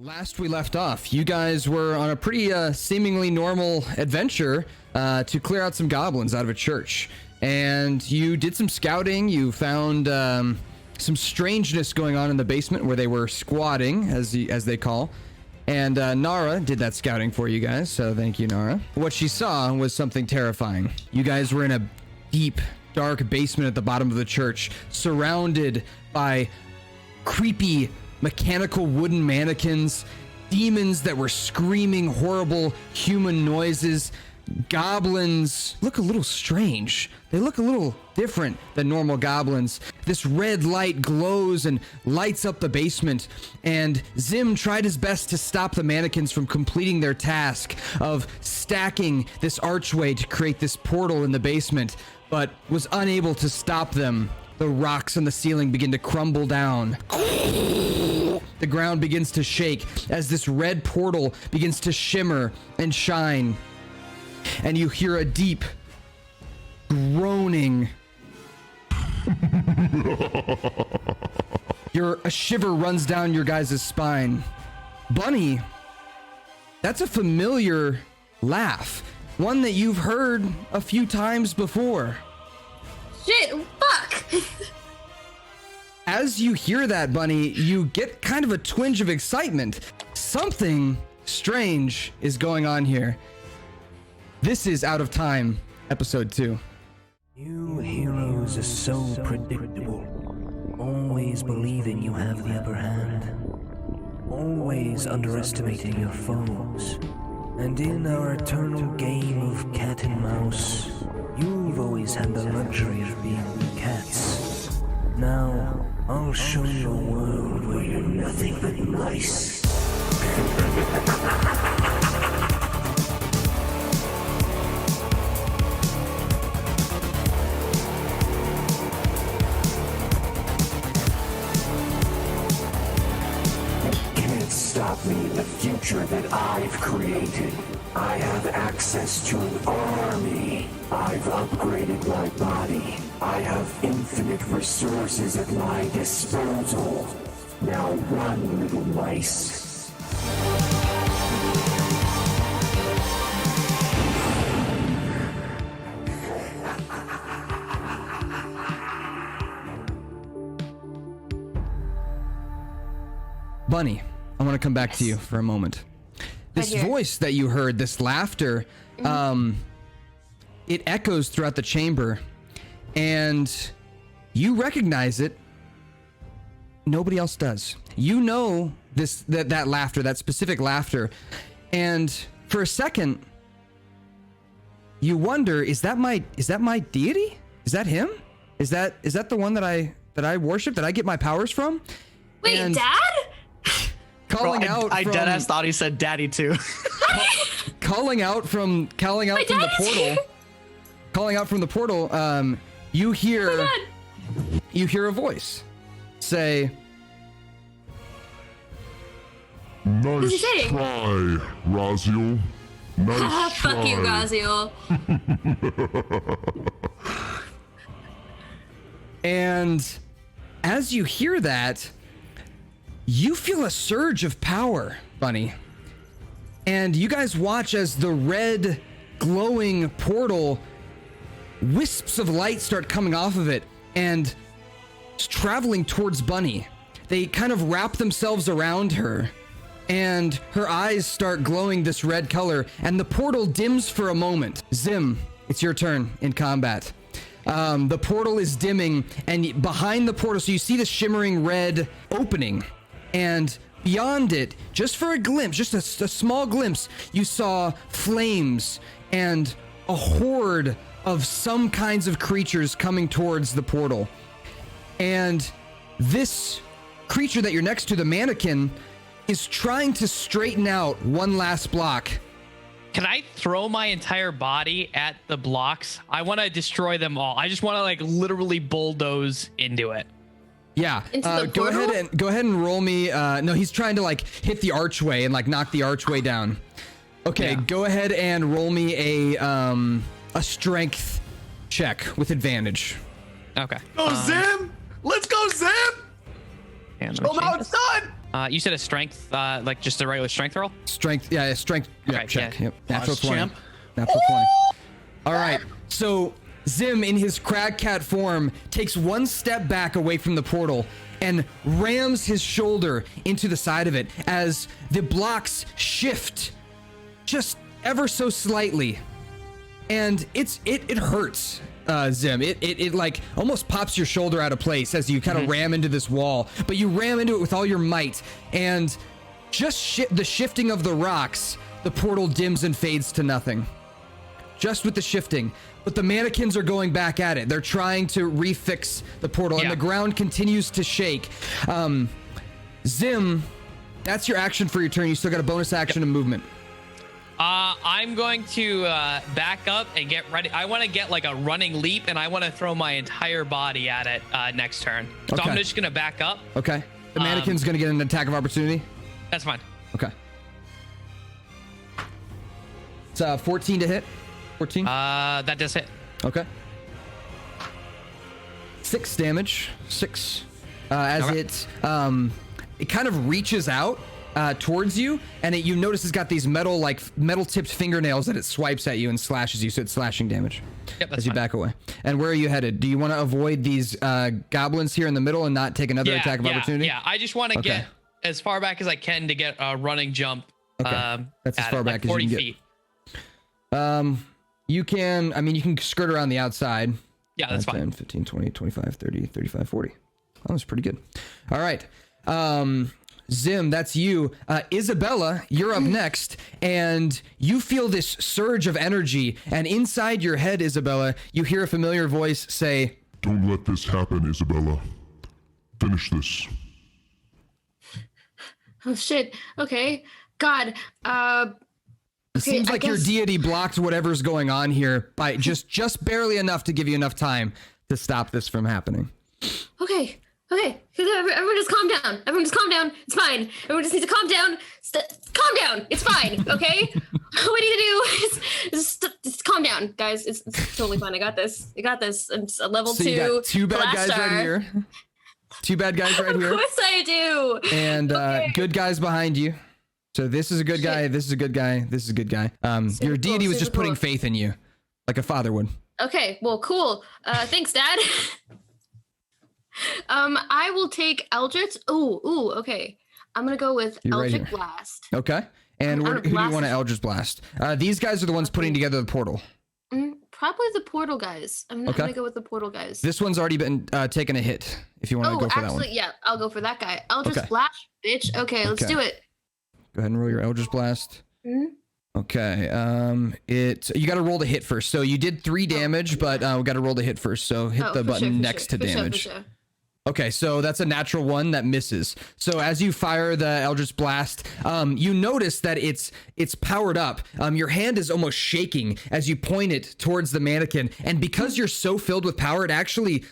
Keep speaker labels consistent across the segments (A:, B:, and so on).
A: Last we left off, you guys were on a pretty seemingly normal adventure to clear out some goblins out of a church. And you did some scouting. You found some strangeness going on in the basement where they were squatting, as they call. And Nara did that scouting for you guys, so thank you, Nara. What she saw was something terrifying. You guys were in a deep, dark basement at the bottom of the church, surrounded by creepy mechanical wooden mannequins, demons that were screaming horrible human noises. Goblins look a little strange. They look a little different than normal goblins. This red light glows and lights up the basement, and Zim tried his best to stop the mannequins from completing their task of stacking this archway to create this portal in the basement, but was unable to stop them. The rocks on the ceiling begin to crumble down. The ground begins to shake as this red portal begins to shimmer and shine. And you hear a deep groaning. A shiver runs down your guys' spine. Bunny, that's a familiar laugh. One that you've heard a few times before.
B: Shit, fuck!
A: As you hear that, Bunny, you get kind of a twinge of excitement. Something strange is going on here. This is Out of Time, episode 2.
C: You heroes are so predictable. Always believing you have the upper hand. Always underestimating your foes. And in our eternal game of cat and mouse, you've always had the luxury of being cats. Now, I'll show you a world where you're nothing but mice.
D: Can't stop me in the future that I've created. I have access to an army. I've upgraded my body. I have infinite resources at my disposal. Now run, little mice.
A: Bunny, I want to come back to you for a moment. This voice that you heard, this laughter, it echoes throughout the chamber, and you recognize it. Nobody else does. You know that laughter, that specific laughter, and for a second, you wonder: is that my deity? Is that him? Is that the one that I worship? That I get my powers from?
B: Wait,
A: and
B: Dad?
A: Calling out.
E: I deadass thought he said daddy too.
A: calling out from the portal. Calling out from the portal. You hear a voice say,
F: "Nice try, Raziel. Nice try."
B: Fuck you, Raziel.
A: And as you hear that, you feel a surge of power, Bunny. And you guys watch as the red glowing portal, wisps of light start coming off of it and traveling towards Bunny. They kind of wrap themselves around her, and her eyes start glowing this red color, and the portal dims for a moment. Zim, it's your turn in combat. The portal is dimming, and behind the portal, so you see the shimmering red opening, and beyond it, just for a glimpse, just a small glimpse, you saw flames and a horde of some kinds of creatures coming towards the portal. And this creature that you're next to, the mannequin, is trying to straighten out one last block.
E: Can I throw my entire body at the blocks? I want to destroy them all. I just want to like literally bulldoze into it.
A: Yeah,
B: Into the
A: go
B: portal?
A: ahead and roll me. No, he's trying to like hit the archway and like knock the archway down. Okay,
E: Yeah.
A: Go ahead and roll me a strength check with advantage.
E: Okay.
G: Go Zim! Let's go Zim!
E: And
G: Oh no, it's done!
E: You said a strength, like just a regular strength roll?
A: Strength, yeah, strength
E: Okay,
A: check.
E: yeah.
A: Yep. Natural 20.
G: champ.
A: Natural 20. All right. So Zim, in his crag cat form, takes one step back away from the portal and rams his shoulder into the side of it as the blocks shift just ever so slightly. And it hurts, Zim. It like almost pops your shoulder out of place as you kind of ram into this wall, but you ram into it with all your might, and just the shifting of the rocks, the portal dims and fades to nothing. Just with the shifting. But the mannequins are going back at it. They're trying to refix the portal, and the ground continues to shake. Zim, that's your action for your turn. You still got a bonus action and movement.
E: I'm going to back up and get ready. I want to get like a running leap, and I want to throw my entire body at it next turn. So
A: Okay.
E: I'm just going to back up.
A: Okay. The mannequin's going to get an attack of opportunity.
E: That's fine.
A: Okay. It's 14 to hit. 14.
E: That does hit.
A: Okay. 6 damage. 6. As
E: Okay.
A: it kind of reaches out towards you, and you notice it's got these metal tipped fingernails that it swipes at you and slashes you, so it's slashing damage.
E: Yep, that's
A: as you
E: fine.
A: back away. And where are you headed? Do you want to avoid these goblins here in the middle and not take another attack of opportunity?
E: Yeah, I just want to get as far back as I can to get a running jump.
A: Okay. That's as
E: at
A: far
E: it,
A: back
E: like
A: as
E: 40
A: you can
E: feet.
A: get. You can skirt around the outside.
E: Yeah, that's
A: 10,
E: fine.
A: 15, 20, 25, 30, 35, 40. That was pretty good. All right. Zim, that's you. Isabella, you're up next, and you feel this surge of energy, and inside your head, Isabella, you hear a familiar voice say,
F: Don't let this happen, Isabella. Finish this.
B: Oh shit. Okay. God.
A: it seems like your deity blocked whatever's going on here by just barely enough to give you enough time to stop this from happening.
B: Okay. Everyone just calm down. Everyone just calm down. It's fine. Everyone just needs to calm down. Calm down. It's fine. Okay. What we need to do is just calm down, guys. It's totally fine. I got this. It's a level 2.
A: You got 2 bad guys right here. 2 bad guys right here.
B: Of course I do.
A: And good guys behind you. So this is a good guy. This is a good guy. This is a good guy. Your deity was just putting faith in you, like a father would.
B: Okay. Well, cool. Thanks, Dad. I will take Eldritch. Ooh. Okay. I'm gonna go with Eldritch Blast.
A: Okay. And who do you want to Eldritch Blast? These guys are the ones putting together the portal.
B: Probably the portal guys. I'm gonna go with the portal guys.
A: This one's already been taking a hit. If you want to go for that one.
B: Yeah, I'll go for that guy. Eldritch Blast, bitch. Okay, let's do it.
A: Go ahead and roll your Eldritch Blast. Okay. You got to roll the hit first. So you did 3 damage, but we got to roll the hit first. So hit the button next to damage. Okay, so that's a natural 1 that misses. So as you fire the Eldritch Blast, you notice that it's powered up. Your hand is almost shaking as you point it towards the mannequin, and because you're so filled with power, it actually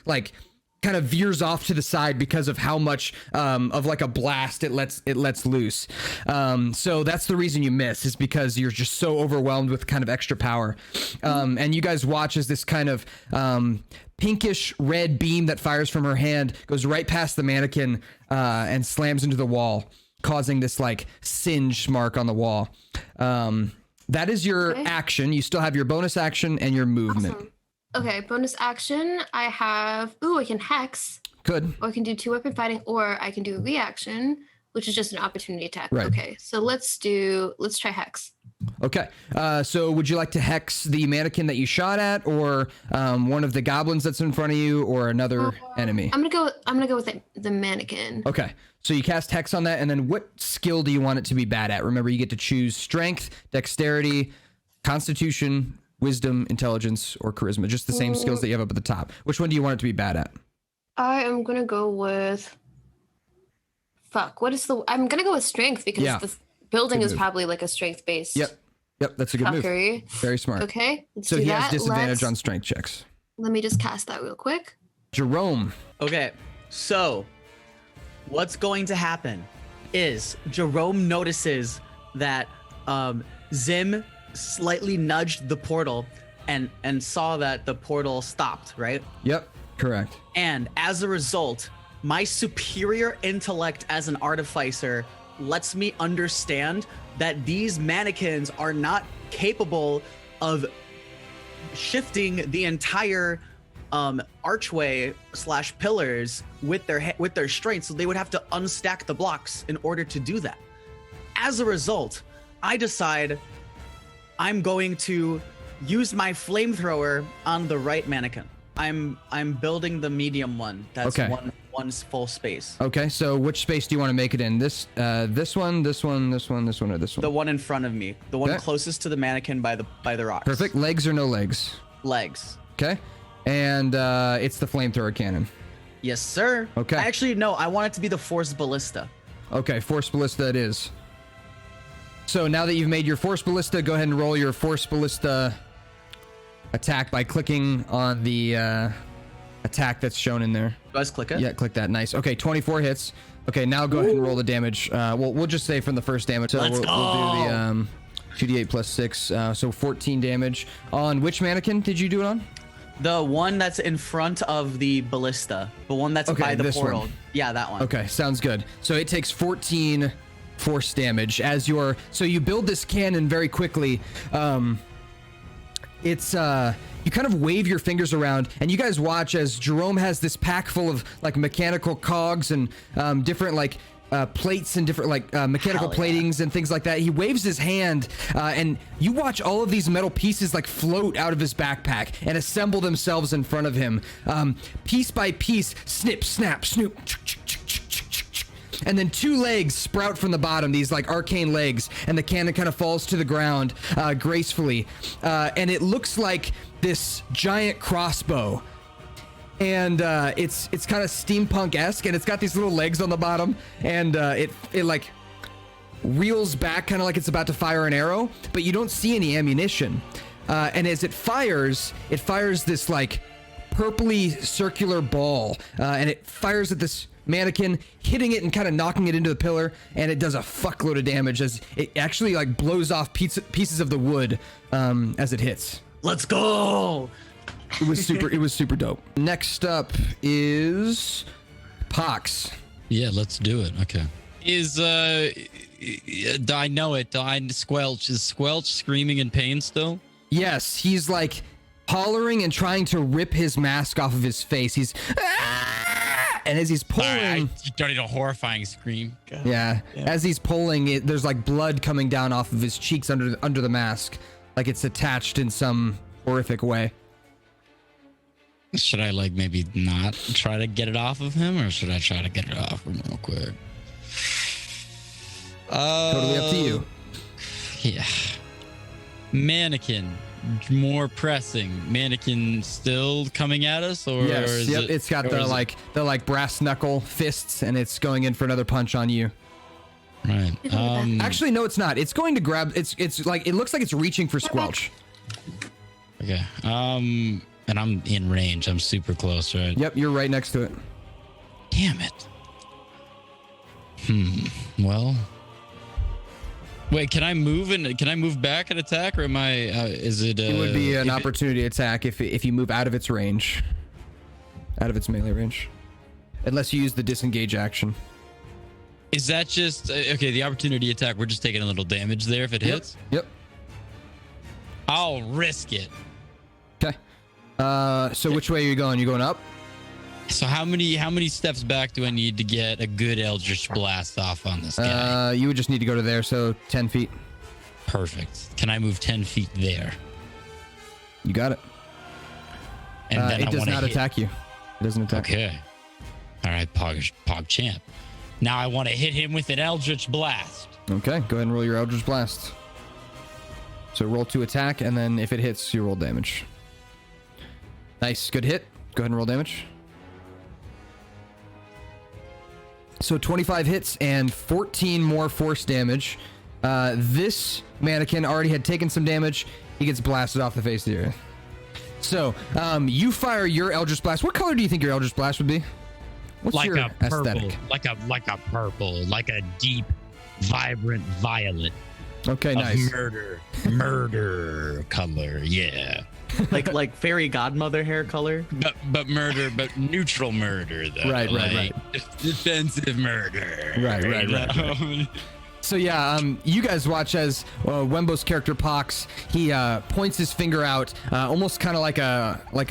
A: kind of veers off to the side because of how much of like a blast it lets loose. So that's the reason you miss, is because you're just so overwhelmed with kind of extra power. And you guys watch as this kind of pinkish red beam that fires from her hand goes right past the mannequin and slams into the wall, causing this like singe mark on the wall. That is your action. You still have your bonus action and your movement.
B: Awesome. Okay, bonus action. I have, I can hex.
A: Good.
B: Or I can do 2-weapon fighting, or I can do a reaction, which is just an opportunity attack.
A: Right.
B: Okay, so let's try hex.
A: Okay. So would you like to hex the mannequin that you shot at, or one of the goblins that's in front of you, or another enemy?
B: I'm gonna go with the mannequin.
A: Okay. So you cast hex on that, and then what skill do you want it to be bad at? Remember, you get to choose strength, dexterity, constitution, wisdom, intelligence, or charisma. Just the same skills that you have up at the top. Which one do you want it to be bad at?
B: I am gonna go with. I'm gonna go with strength because the building is probably like a strength based.
A: Yep. That's a good move. Very smart.
B: Okay.
A: So he has disadvantage on strength checks.
B: Let me just cast that real quick.
A: Jerome.
G: Okay, so what's going to happen is Jerome notices that Zim slightly nudged the portal and saw that the portal stopped, right?
A: Yep, correct.
G: And as a result, my superior intellect as an artificer lets me understand that these mannequins are not capable of shifting the entire archway / pillars with their strength, so they would have to unstack the blocks in order to do that. As a result, I decide I'm going to use my flamethrower on the right mannequin. I'm building the medium one. That's
A: Okay.
G: one's full space.
A: Okay, so which space do you want to make it in? This one, this one, this one, this one, or this one?
G: The one in front of me. The one
A: Okay.
G: closest to the mannequin by the rocks.
A: Perfect. Legs or no legs?
G: Legs.
A: Okay. And it's the flamethrower cannon.
G: Yes, sir.
A: Okay.
G: Actually, no. I want it to be the force ballista.
A: Okay, force ballista it is. So now that you've made your force ballista, go ahead and roll your force ballista attack by clicking on the attack that's shown in there.
G: Do I just click it?
A: Yeah, click that. Nice. Okay, 24 hits. Okay, now go ahead and roll the damage. We'll just say from the first damage. So
G: Let's
A: we'll do the 2d8 plus 6, so 14 damage. On which mannequin did you do it on?
G: The one that's in front of the ballista. The one that's
A: Okay,
G: by the
A: this
G: portal.
A: one.
G: Yeah, that one.
A: Okay, sounds good. So it takes 14 force damage as your. So you build this cannon very quickly. It's you kind of wave your fingers around, and you guys watch as Jerome has this pack full of like mechanical cogs and different like plates and different like mechanical
G: Hell yeah.
A: platings and things like that. He waves his hand, and you watch all of these metal pieces like float out of his backpack and assemble themselves in front of him, piece by piece. Snip, snap, snoop. And then two legs sprout from the bottom, these like arcane legs, and the cannon kind of falls to the ground gracefully. And it looks like this giant crossbow. And it's kind of steampunk-esque, and it's got these little legs on the bottom, and it like reels back kind of like it's about to fire an arrow, but you don't see any ammunition. And as it fires this like purpley circular ball, and it fires at this mannequin, hitting it and kind of knocking it into the pillar, and it does a fuckload of damage as it actually like blows off pieces of the wood as it hits.
G: Let's go.
A: It was super dope. Next up is Pox.
H: Yeah, let's do it. Okay. I know it. Squelch. Is Squelch screaming in pain still?
A: Yes, he's like hollering and trying to rip his mask off of his face. He's and as he's pulling,
H: I started a horrifying scream. God.
A: Yeah, as he's pulling it, there's like blood coming down off of his cheeks under the mask, like it's attached in some horrific way.
H: Should I like maybe not try to get it off of him, or should I try to get it off him real quick?
A: Totally up to you.
H: Yeah. Mannequin, more pressing. Mannequin still coming at us, or
A: Yes,
H: is
A: yep.
H: it,
A: It's got
H: or is
A: the like brass knuckle fists, and it's going in for another punch on you.
H: Right.
A: Actually, no, it's not. It's going to grab. It's like it looks like it's reaching for Squelch.
H: Okay. And I'm in range. I'm super close, right?
A: Yep, you're right next to it.
H: Damn it. Well. Wait, can I move back and attack, or am I? Is it?
A: It would be an
H: if it-
A: opportunity attack if you move out of its range, out of its melee range, unless you use the disengage action.
H: Is that just okay? The opportunity attack. We're just taking a little damage there if it hits.
A: Yep.
H: I'll risk it.
A: Okay. So which way are you going? You going up?
H: So how many steps back do I need to get a good Eldritch Blast off on this guy?
A: You would just need to go to there, so 10 feet.
H: Perfect. Can I move 10 feet there?
A: You got it.
H: And then
A: it
H: I
A: does
H: want to
A: not attack you. It doesn't attack you.
H: Okay. All right, Pog Champ. Now I want to hit him with an Eldritch Blast.
A: Okay, go ahead and roll your Eldritch Blast. So roll to attack, and then if it hits, you roll damage. Nice, good hit. Go ahead and roll damage. So 25 hits and 14 more force damage. This mannequin already had taken some damage. He gets blasted off the face of the earth. So you fire your Eldritch Blast. What color do you think your Eldritch Blast would be? What's
H: Like
A: your
H: a purple,
A: aesthetic?
H: like a purple, like a deep, vibrant violet.
A: Okay,
H: of
A: nice.
H: murder color. Yeah.
G: like fairy godmother hair color.
H: But neutral murder though.
A: Right.
H: Defensive murder.
A: Right. So yeah, you guys watch as Wembo's character Pox, he points his finger out, almost kind of like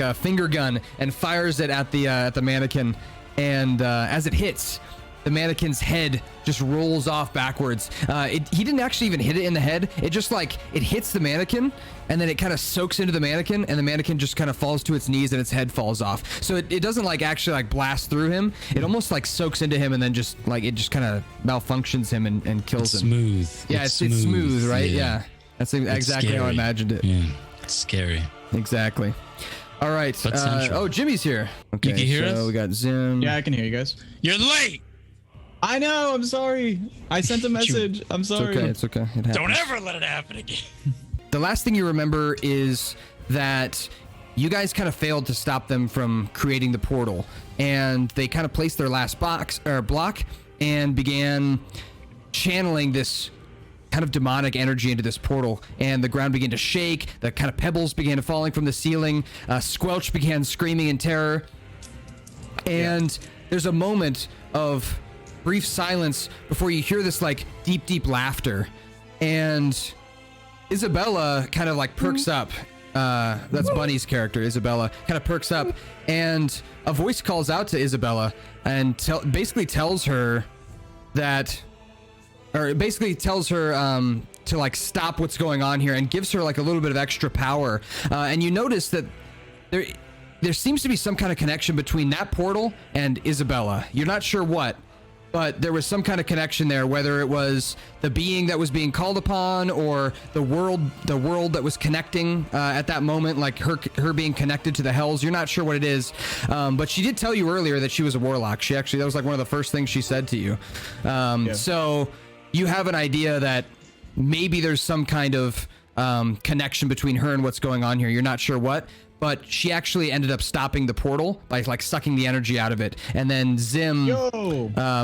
A: a finger gun, and fires it at the mannequin. And as it hits, the mannequin's head just rolls off backwards. He didn't actually even hit it in the head. It just it hits the mannequin, and then it kind of soaks into the mannequin, and the mannequin just kind of falls to its knees, and its head falls off. So it doesn't actually blast through him. It almost soaks into him, and then just kind of malfunctions him and kills him.
H: Smooth.
A: Yeah, it's smooth, right? Yeah. That's exactly how I imagined it.
H: Yeah, it's scary.
A: Exactly. All right. Jimmy's here. Okay,
H: you can hear us?
A: So we got Zim.
I: Yeah, I can hear you guys.
H: You're late.
I: I know. I'm sorry. I sent a message. I'm sorry.
A: It's okay. It happens.
H: Don't ever let it happen again.
A: The last thing you remember is that you guys kind of failed to stop them from creating the portal, and they kind of placed their last block and began channeling this kind of demonic energy into this portal, and the ground began to shake. The kind of pebbles began falling from the ceiling. Squelch began screaming in terror, and there's a moment of brief silence before you hear this deep laughter, and Isabella kind of perks up. That's Bunny's character. Isabella kind of perks up, and a voice calls out to Isabella and basically tells her to stop what's going on here, and gives her a little bit of extra power. And you notice that there seems to be some kind of connection between that portal and Isabella. You're not sure what, but there was some kind of connection there, whether it was the being that was being called upon, or the world that was connecting at that moment, her being connected to the hells. You're not sure what it is, but she did tell you earlier that she was a warlock. That was one of the first things she said to you. So you have an idea that maybe there's some kind of connection between her and what's going on here. You're not sure what. But she actually ended up stopping the portal by sucking the energy out of it. And then Zim,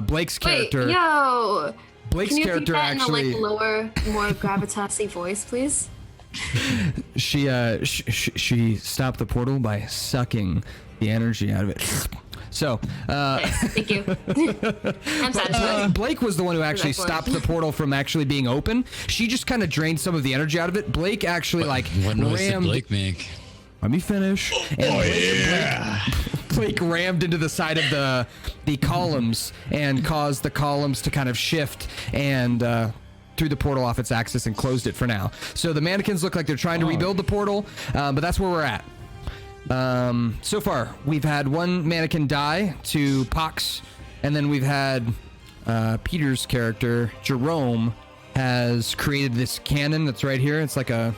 A: Blake's character. Blake's
B: Can you
A: character
B: repeat that
A: actually
B: in a lower, more gravitas-y voice, please?
A: She stopped the portal by sucking the energy out of it. So,
B: thank you. I'm satisfied.
A: Blake was the one who actually stopped the portal from actually being open. She just kind of drained some of the energy out of it. Blake actually
H: what noise did Blake make?
A: Let me finish. And Blake rammed into the side of the columns and caused the columns to kind of shift and threw the portal off its axis and closed it for now. So the mannequins look like they're trying to rebuild the portal, but that's where we're at. So far, we've had one mannequin die to Pox, and then we've had Peter's character, Jerome, has created this cannon that's right here. It's like a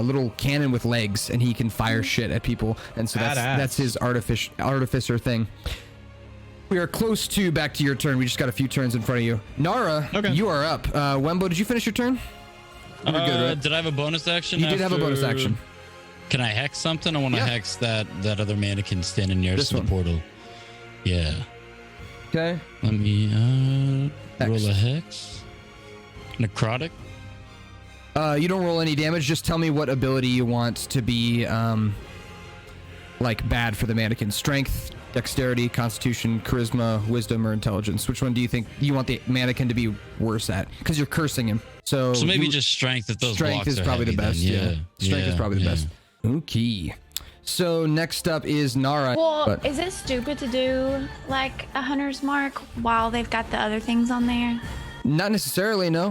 A: little cannon with legs, and he can fire shit at people, and so that's his artificer thing. We are close to back to your turn. We just got a few turns in front of you. Nara, you are up. Wembo, did you finish your turn?
H: Good, right? Did I have a bonus action?
A: You did have a bonus action.
H: Can I hex something? I want to hex that other mannequin standing nearest the portal. Yeah.
A: Okay.
H: Let me roll a hex. Necrotic.
A: You don't roll any damage. Just tell me what ability you want to be bad for the mannequin. Strength, dexterity, constitution, charisma, wisdom, or intelligence. Which one do you think you want the mannequin to be worse at? Because you're cursing him. So
H: maybe just strength if those
A: strength
H: blocks
A: is
H: are
A: probably
H: heavy,
A: the best.
H: then.
A: Yeah. Strength is probably the best. Okay. So next up is Nara.
J: Well, is it stupid to do a hunter's mark while they've got the other things on there?
A: Not necessarily, no.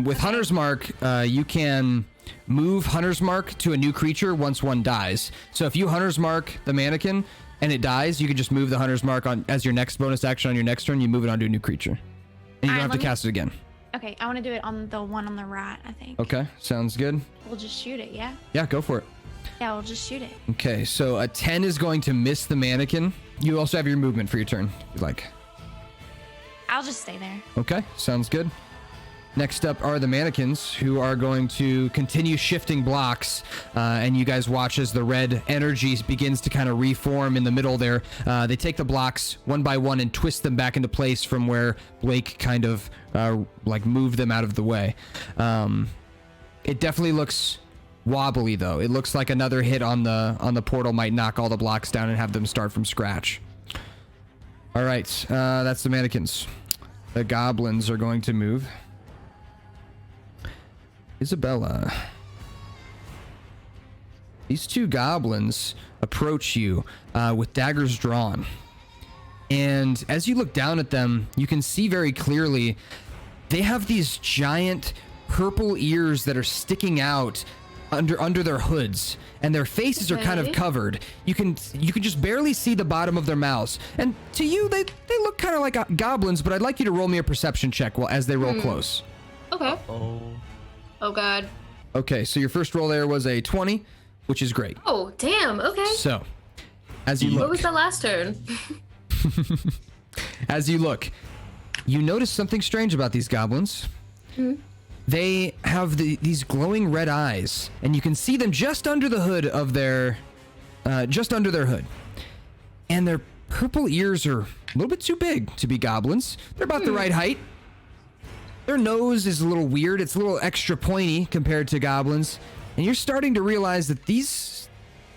A: With Hunter's Mark, you can move Hunter's Mark to a new creature once one dies. So if you Hunter's Mark the mannequin and it dies, you can just move the Hunter's Mark on as your next bonus action on your next turn. You move it onto a new creature. And you don't have to cast it again.
J: Okay, I want to do it on the one on the right, I think.
A: Okay, sounds good.
J: We'll just shoot it, yeah?
A: Yeah, go for it.
J: Yeah, we'll just shoot it.
A: Okay, so a 10 is going to miss the mannequin. You also have your movement for your turn, if you'd like.
J: I'll just stay there.
A: Okay, sounds good. Next up are the mannequins, who are going to continue shifting blocks, and you guys watch as the red energy begins to kind of reform in the middle there. They take the blocks one by one and twist them back into place from where Blake kind of like moved them out of the way. It definitely looks wobbly though. It looks like another hit on the portal might knock all the blocks down and have them start from scratch. All right, that's the mannequins. The goblins are going to move. Isabella. These two goblins approach you with daggers drawn. And as you look down at them, you can see very clearly they have these giant purple ears that are sticking out under their hoods, and their faces are kind of covered. You can just barely see the bottom of their mouths. And to you, they look kind of like goblins, but I'd like you to roll me a perception check as they roll close.
B: Okay. Oh god.
A: Okay, so your first roll there was a 20, which is great.
B: Oh, damn. Okay.
A: So, as you look...
B: What was the last turn?
A: As you look, you notice something strange about these goblins. They have these glowing red eyes, and you can see them just under the hood of their... just under their hood. And their purple ears are a little bit too big to be goblins. They're about the right height. Their nose is a little weird. It's a little extra pointy compared to goblins. And you're starting to realize that these,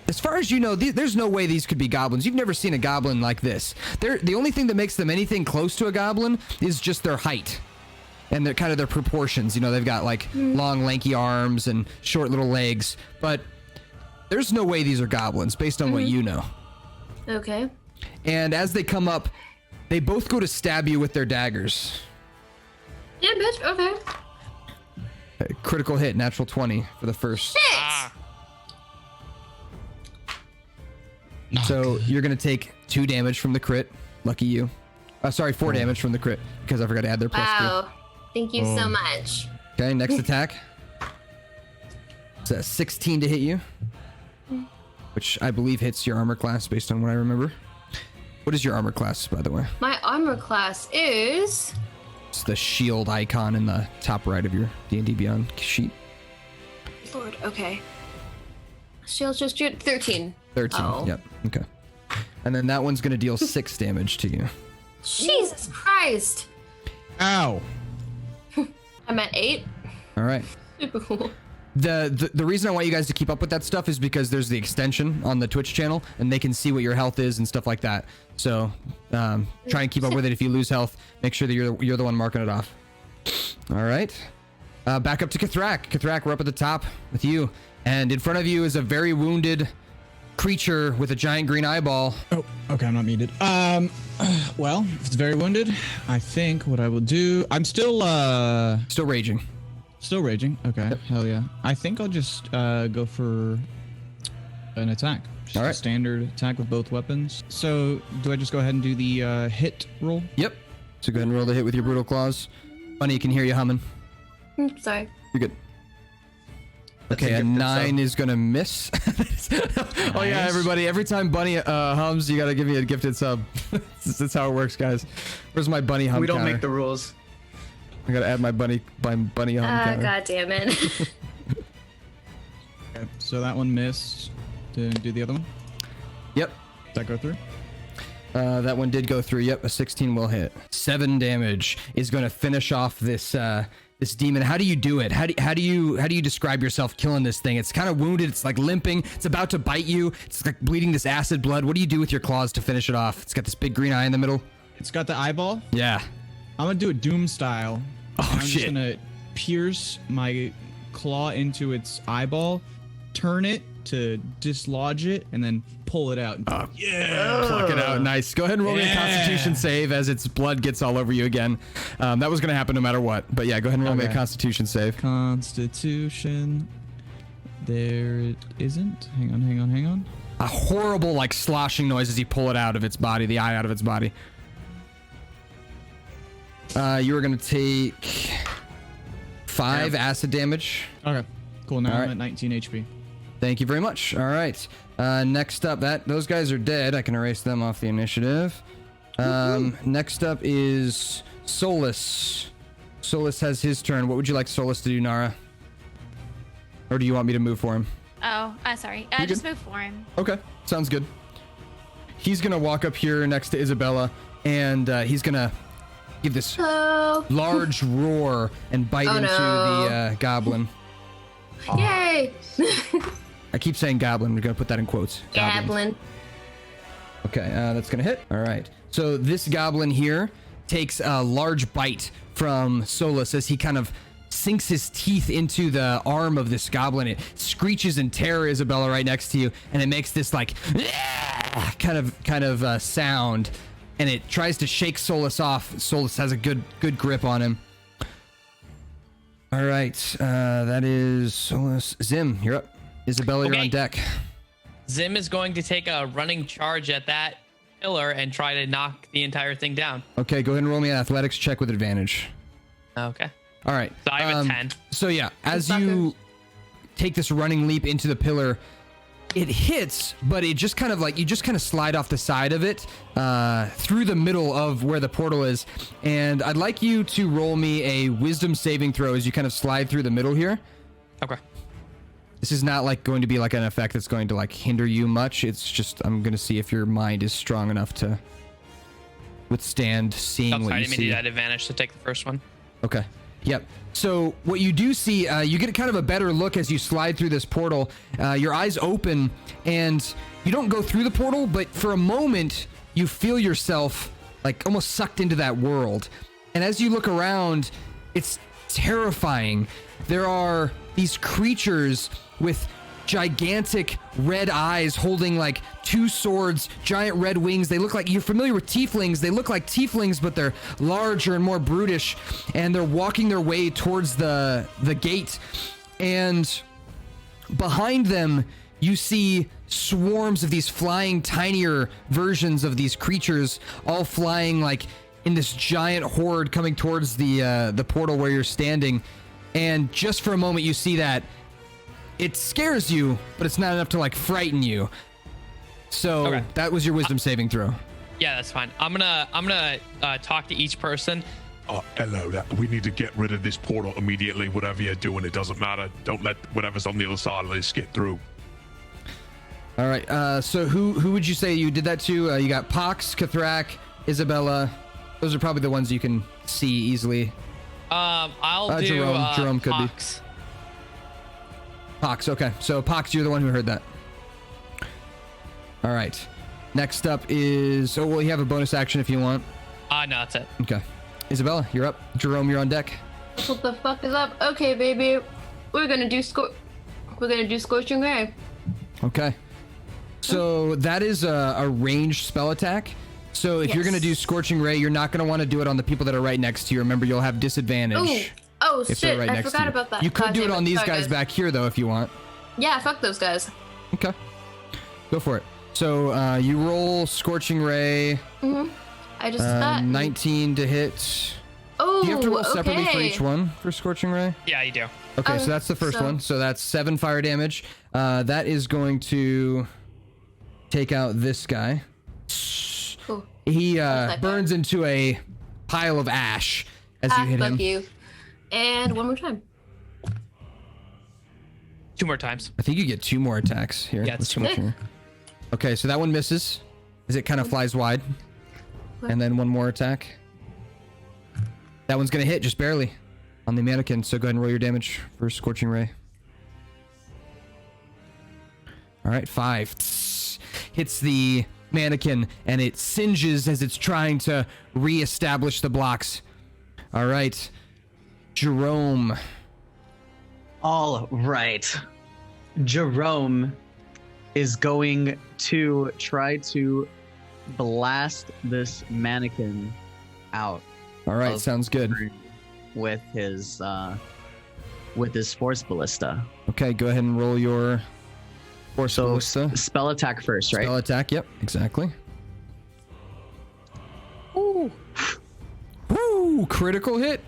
A: as far as you know, there's no way these could be goblins. You've never seen a goblin like this. The only thing that makes them anything close to a goblin is just their height and their kind of their proportions. You know, they've got like long, lanky arms and short little legs. But there's no way these are goblins based on what you know.
B: Okay.
A: And as they come up, they both go to stab you with their daggers.
B: Yeah, bitch. Okay.
A: Critical hit, natural 20 for the first. So you're going to take 2 damage from the crit. Lucky you. Sorry, 4 damage from the crit because I forgot to add their plus 2.
B: Wow. Thank you so much.
A: Okay, next attack. It's a 16 to hit you, which I believe hits your armor class based on what I remember. What is your armor class, by the way?
B: My armor class is...
A: It's the shield icon in the top right of your D&D Beyond sheet.
B: Lord, okay. Shield's just 13.
A: 13, yep, okay. And then that one's going to deal 6 damage to you.
B: Jesus Christ.
I: Ow.
B: I'm at 8.
A: All right.
B: Super cool.
A: The reason I want you guys to keep up with that stuff is because there's the extension on the Twitch channel, and they can see what your health is and stuff like that. So try and keep up with it. If you lose health, make sure that you're the one marking it off. All right. Back up to Kathrak. Kathrak, we're up at the top with you, and in front of you is a very wounded creature with a giant green eyeball.
I: Oh, okay, I'm not muted. Well, if it's very wounded, I think what I will do... I'm still
A: raging.
I: Still raging. Okay, hell yeah. I think I'll just go for an attack. Just
A: all right.
I: A standard attack with both weapons. So, do I just go ahead and do the hit roll?
A: Yep. So go ahead and roll the hit with your brutal claws. Bunny, you can hear you humming.
B: Sorry.
A: You're good. Okay, a 9 is gonna miss. Oh yeah, everybody. Every time Bunny hums, you gotta give me a gifted sub. That's how it works, guys. Where's my Bunny hum?
G: We don't
A: counter?
G: make the rules.
A: I gotta add my bunny hum counter.
B: God damn it.
I: Okay, so that one missed. To do the other one?
A: Yep.
I: Did that go through?
A: That one did go through. Yep, a 16 will hit. 7 damage is gonna finish off this this demon. How do you do it? How do you describe yourself killing this thing? It's kind of wounded. It's like limping. It's about to bite you. It's like bleeding this acid blood. What do you do with your claws to finish it off? It's got this big green eye in the middle.
I: It's got the eyeball?
A: Yeah.
I: I'm gonna do it Doom style.
A: Oh,
I: I'm
A: shit.
I: just gonna pierce my claw into its eyeball, turn it to dislodge it, and then pull it out.
A: Yeah. Pluck it out. Nice. Go ahead and roll me a Constitution save as its blood gets all over you again. That was going to happen no matter what. But yeah, go ahead and roll me a Constitution save.
I: Constitution. There it isn't. Hang on.
A: A horrible, like, sloshing noise as you pull it out of its body, the eye out of its body. You are going to take 5 acid damage.
I: Okay. Cool. Now
A: All
I: I'm
A: right.
I: at 19 HP.
A: Thank you very much. All right. Next up, those guys are dead. I can erase them off the initiative. Next up is Solus. Solus has his turn. What would you like Solus to do, Nara? Or do you want me to move for him?
J: Oh, sorry. Just move for him.
A: Okay, sounds good. He's gonna walk up here next to Isabella, and he's gonna give this large roar and bite into the goblin.
B: Yay!
A: I keep saying goblin. We're gonna put that in quotes.
B: Goblin.
A: Okay, that's gonna hit. All right. So this goblin here takes a large bite from Solus as he kind of sinks his teeth into the arm of this goblin. It screeches in terror, Isabella, right next to you, and it makes this like kind of sound, and it tries to shake Solus off. Solus has a good grip on him. All right, that is Solus. Zim, you're up. Isabella, you're on deck.
E: Zim is going to take a running charge at that pillar and try to knock the entire thing down.
A: Okay, go ahead and roll me an athletics check with advantage.
E: Okay.
A: All right.
E: So I have a 10.
A: So yeah, as you take this running leap into the pillar, it hits, but it just kind of like, you just kind of slide off the side of it through the middle of where the portal is. And I'd like you to roll me a wisdom saving throw as you kind of slide through the middle here.
E: Okay.
A: This is not like going to be like an effect that's going to like hinder you much. It's just, I'm going to see if your mind is strong enough to withstand seeing what you see.
E: I didn't advantage to take the first one.
A: Okay. Yep. So what you do see, you get kind of a better look as you slide through this portal. Your eyes open, and you don't go through the portal, but for a moment, you feel yourself like almost sucked into that world. And as you look around, it's terrifying. There are these creatures with gigantic red eyes holding like two swords, giant red wings. They look like, you're familiar with tieflings. They look like tieflings, but they're larger and more brutish, and they're walking their way towards the gate. And behind them, you see swarms of these flying tinier versions of these creatures, all flying like in this giant horde coming towards the portal where you're standing. And just for a moment, you see that. It scares you, but it's not enough to like frighten you. So that was your wisdom saving throw.
E: Yeah, that's fine. I'm gonna talk to each person.
F: Hello, we need to get rid of this portal immediately. Whatever you're doing, it doesn't matter. Don't let whatever's on the other side of this get through.
A: All right. So who would you say you did that to? You got Pox, Kathrak, Isabella. Those are probably the ones you can see easily.
E: I'll do
A: Jerome could
E: Pox.
A: be. Pox, okay. So Pox, you're the one who heard that. All right. Next up is, well, you have a bonus action if you want.
E: No, that's it.
A: Okay. Isabella, you're up. Jerome, you're on deck.
B: What the fuck is up? Okay, baby. We're gonna do Scorching Ray.
A: Okay. So that is a ranged spell attack. So if you're going to do Scorching Ray, you're not going to want to do it on the people that are right next to you. Remember, you'll have disadvantage.
B: Oh shit, I forgot about that.
A: You could do it on these guys back here, though, if you want.
B: Yeah, fuck those guys.
A: Okay. Go for it. So you roll Scorching Ray.
B: Mm-hmm. I just thought
A: 19 to hit.
B: Oh,
A: do you have to roll separately for each one for Scorching Ray?
E: Yeah, you do.
A: Okay, so that's the first one. So that's 7 fire damage. That is going to take out this guy.
B: Cool.
A: He burns into a pile of ash as you hit him.
B: Fuck you. And one more time.
E: 2 more times.
A: I think you get 2 more attacks here.
E: Yeah, it's 2 more.
A: Okay, so that one misses as it kind of flies wide. And then 1 more attack. That one's going to hit just barely on the mannequin. So go ahead and roll your damage for Scorching Ray. All right, 5. Hits the mannequin and it singes as it's trying to reestablish the blocks. All right, Jerome.
G: All right. Jerome is going to try to blast this mannequin out.
A: All right, sounds good.
G: With his force ballista.
A: Okay, go ahead and roll your force ballista.
G: Spell attack first, right?
A: Spell attack, yep, exactly.
G: Ooh.
A: Woo! Critical hit.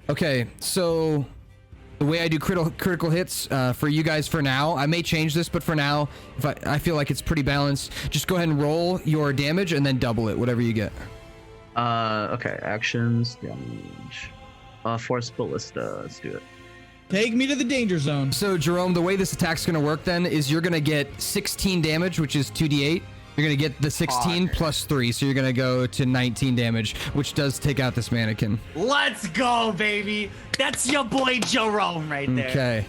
A: Okay, so the way I do critical hits for you guys for now, I may change this, but for now, if I feel like it's pretty balanced, just go ahead and roll your damage and then double it, whatever you get.
G: Okay, actions, damage. Force Ballista. Let's do it.
I: Take me to the danger zone.
A: So Jerome, the way this attack's going to work then is you're going to get 16 damage, which is 2d8. You're going to get the 16 plus 3, so you're going to go to 19 damage, which does take out this mannequin.
G: Let's go, baby. That's your boy Jerome right there.
A: Okay.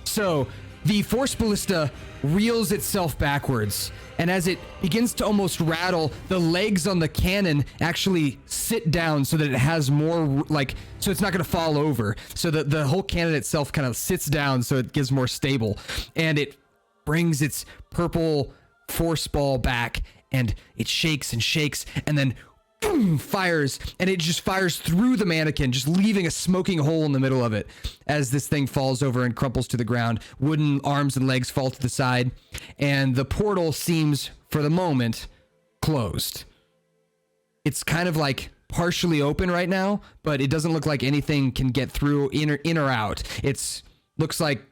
A: So the Force Ballista reels itself backwards, and as it begins to almost rattle, the legs on the cannon actually sit down so that it has more, like, so it's not going to fall over. So the whole cannon itself kind of sits down so it gets more stable, and it brings its purple force ball back, and it shakes and shakes, and then boom, fires, and it just fires through the mannequin, just leaving a smoking hole in the middle of it as this thing falls over and crumples to the ground. Wooden arms and legs fall to the side, and the portal seems, for the moment, closed. It's kind of like partially open right now, but it doesn't look like anything can get through in or out. It's looks like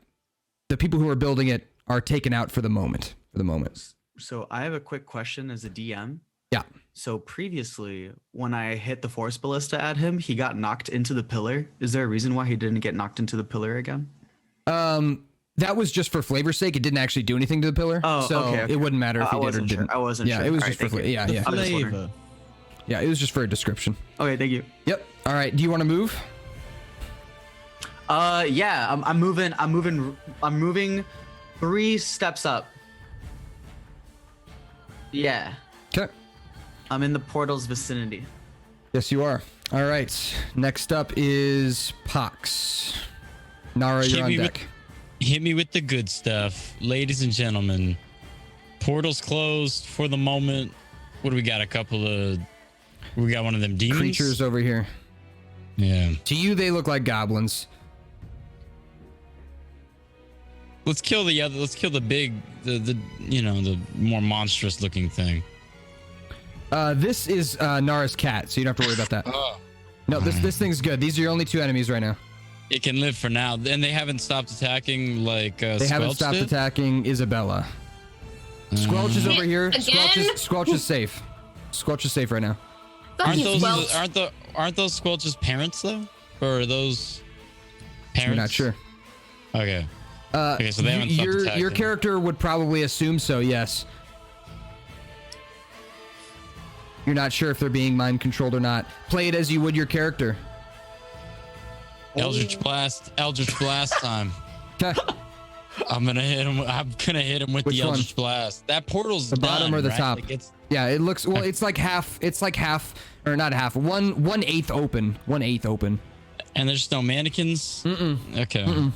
A: the people who are building it are taken out for the moment.
G: So I have a quick question as a DM.
A: Yeah.
G: So previously, when I hit the Force Ballista at him, he got knocked into the pillar. Is there a reason why he didn't get knocked into the pillar again?
A: That was just for flavor's sake. It didn't actually do anything to the pillar.
G: Oh,
A: so
G: okay.
A: it wouldn't matter if he did or didn't.
G: I wasn't sure.
A: Yeah, it was
G: All
A: just
G: right,
A: for
G: thank you.
A: yeah.
G: I was just wondering.
I: Flavor.
A: Yeah, it was just for a description.
G: Okay, thank you.
A: Yep. All right. Do you want to move?
G: Yeah, I'm moving 3 steps up. Yeah.
A: Okay.
G: I'm in the portal's vicinity.
A: Yes, you are. All right. Next up is Pox. Nara, you're on deck.
H: Hit me with the good stuff, ladies and gentlemen. Portal's closed for the moment. What do we got? We got one of them demons?
A: Creatures over here.
H: Yeah.
A: To you, they look like goblins.
H: Let's kill the other. Let's kill the big, the more monstrous looking thing.
A: This is Nara's cat, so you don't have to worry about that.
H: Oh.
A: No, this thing's good. These are your only 2 enemies right now.
H: It can live for now, and they haven't stopped attacking like
A: they haven't stopped attacking Isabella. Squelch is over here. Squelch is safe. Squelch is safe right now.
H: Aren't those Squelch's parents though, or are those parents?
A: We're not sure.
H: Okay. Okay, so they haven't stopped attacking.
A: Your character would probably assume so. Yes. You're not sure if they're being mind controlled or not. Play it as you would your character.
H: Eldritch Blast time.
A: Okay.
H: I'm gonna hit him with the Eldritch Blast. That portal's
A: the bottom or the top.
H: Like
A: yeah, it looks well. It's like half, or not half. 1/8 open. 1/8 open.
H: And there's no mannequins. Okay.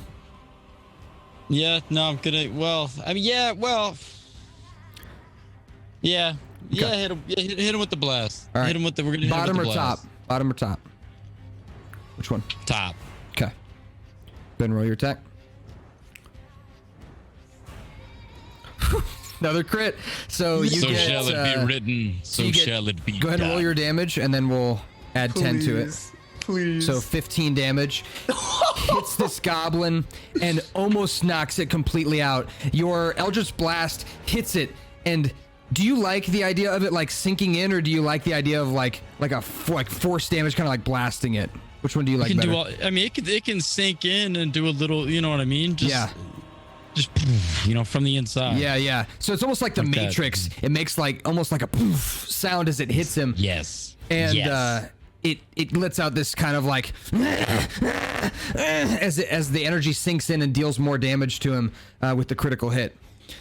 H: Yeah. No, I'm gonna. Well, I mean, yeah. Well. Yeah. Yeah.
A: Okay.
H: Hit him. Yeah, hit him with the blast.
A: All right.
H: Hit him with the. We're gonna
A: bottom
H: hit him
A: or
H: with the
A: top.
H: blast.
A: Bottom or top. Which one?
H: Top.
A: Okay. Go ahead and roll your attack. Another crit. So you
H: so
A: get.
H: Shall it be written? So shall it be.
A: Go ahead and roll
H: done.
A: your damage, and then we'll add 10 to it.
G: Please.
A: So 15 damage. Hits this goblin and almost knocks it completely out. Your Eldritch Blast hits it, and do you like the idea of it like sinking in, or do you like the idea of like force damage, kind of like blasting it? Which one do you like better?
H: I mean, it can sink in and do a little. You know what I mean? Just from the inside.
A: Yeah. So it's almost like the Matrix. It makes like almost like a poof sound as it hits him.
H: Yes.
A: And it lets out this kind of like as the energy sinks in and deals more damage to him with the critical hit.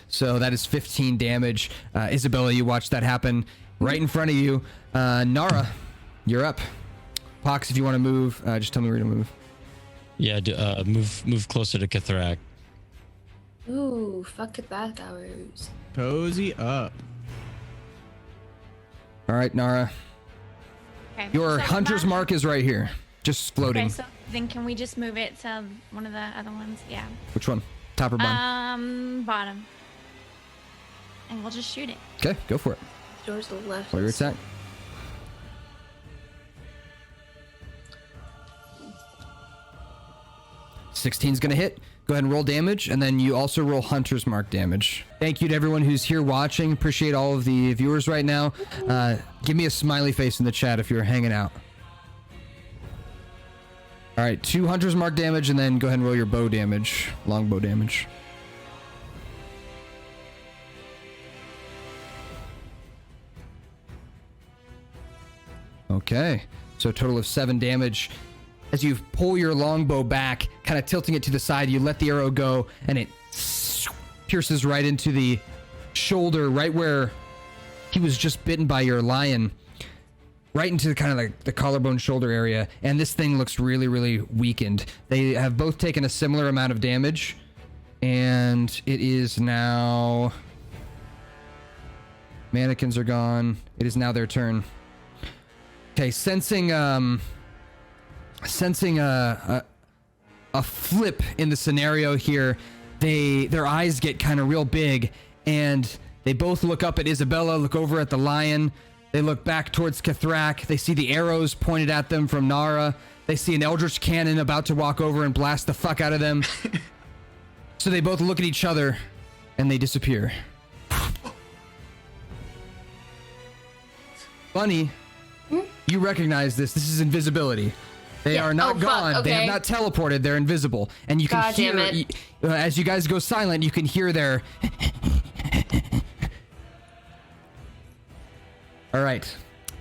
A: So that is 15 damage. Isabella, you watch that happen right in front of you. Nara, you're up. Pox, if you want to move, just tell me where to move.
H: Yeah, move closer to Kathrak.
B: Ooh, fuck it, that hours.
I: Cozy up.
A: All right, Nara.
J: Okay.
A: Your
J: so
A: hunter's mark is right here, just floating.
J: Okay, so then can we just move it to one of the other ones? Yeah.
A: Which one? Top or bottom?
J: Bottom. And we'll just shoot it.
A: Okay, go for it.
B: Yours the left.
A: Roll your attack. $16's gonna hit. Go ahead and roll damage, and then you also roll hunter's mark damage. Thank you to everyone who's here watching. Appreciate all of the viewers right now. Give me a smiley face in the chat if you're hanging out. All right, 2 hunter's mark damage, and then go ahead and roll your bow damage, longbow damage. Okay, so a total of 7 damage. As you pull your longbow back, kind of tilting it to the side, you let the arrow go, and it pierces right into the shoulder, right where he was just bitten by your lion, right into the kind of like the collarbone shoulder area. And this thing looks really, really weakened. They have both taken a similar amount of damage, and it is now... Mannequins are gone. It is now their turn. Okay, sensing a flip in the scenario here, their eyes get kind of real big, and they both look up at Isabella, look over at the lion. They look back towards Kathrak. They see the arrows pointed at them from Nara. They see an eldritch cannon about to walk over and blast the fuck out of them. So they both look at each other, and they disappear. Bunny, you recognize this. This is invisibility. They are not gone.
B: Okay.
A: They have not teleported. They're invisible. And you can
B: God
A: hear,
B: damn it.
A: as you guys go silent, you can hear their... All right.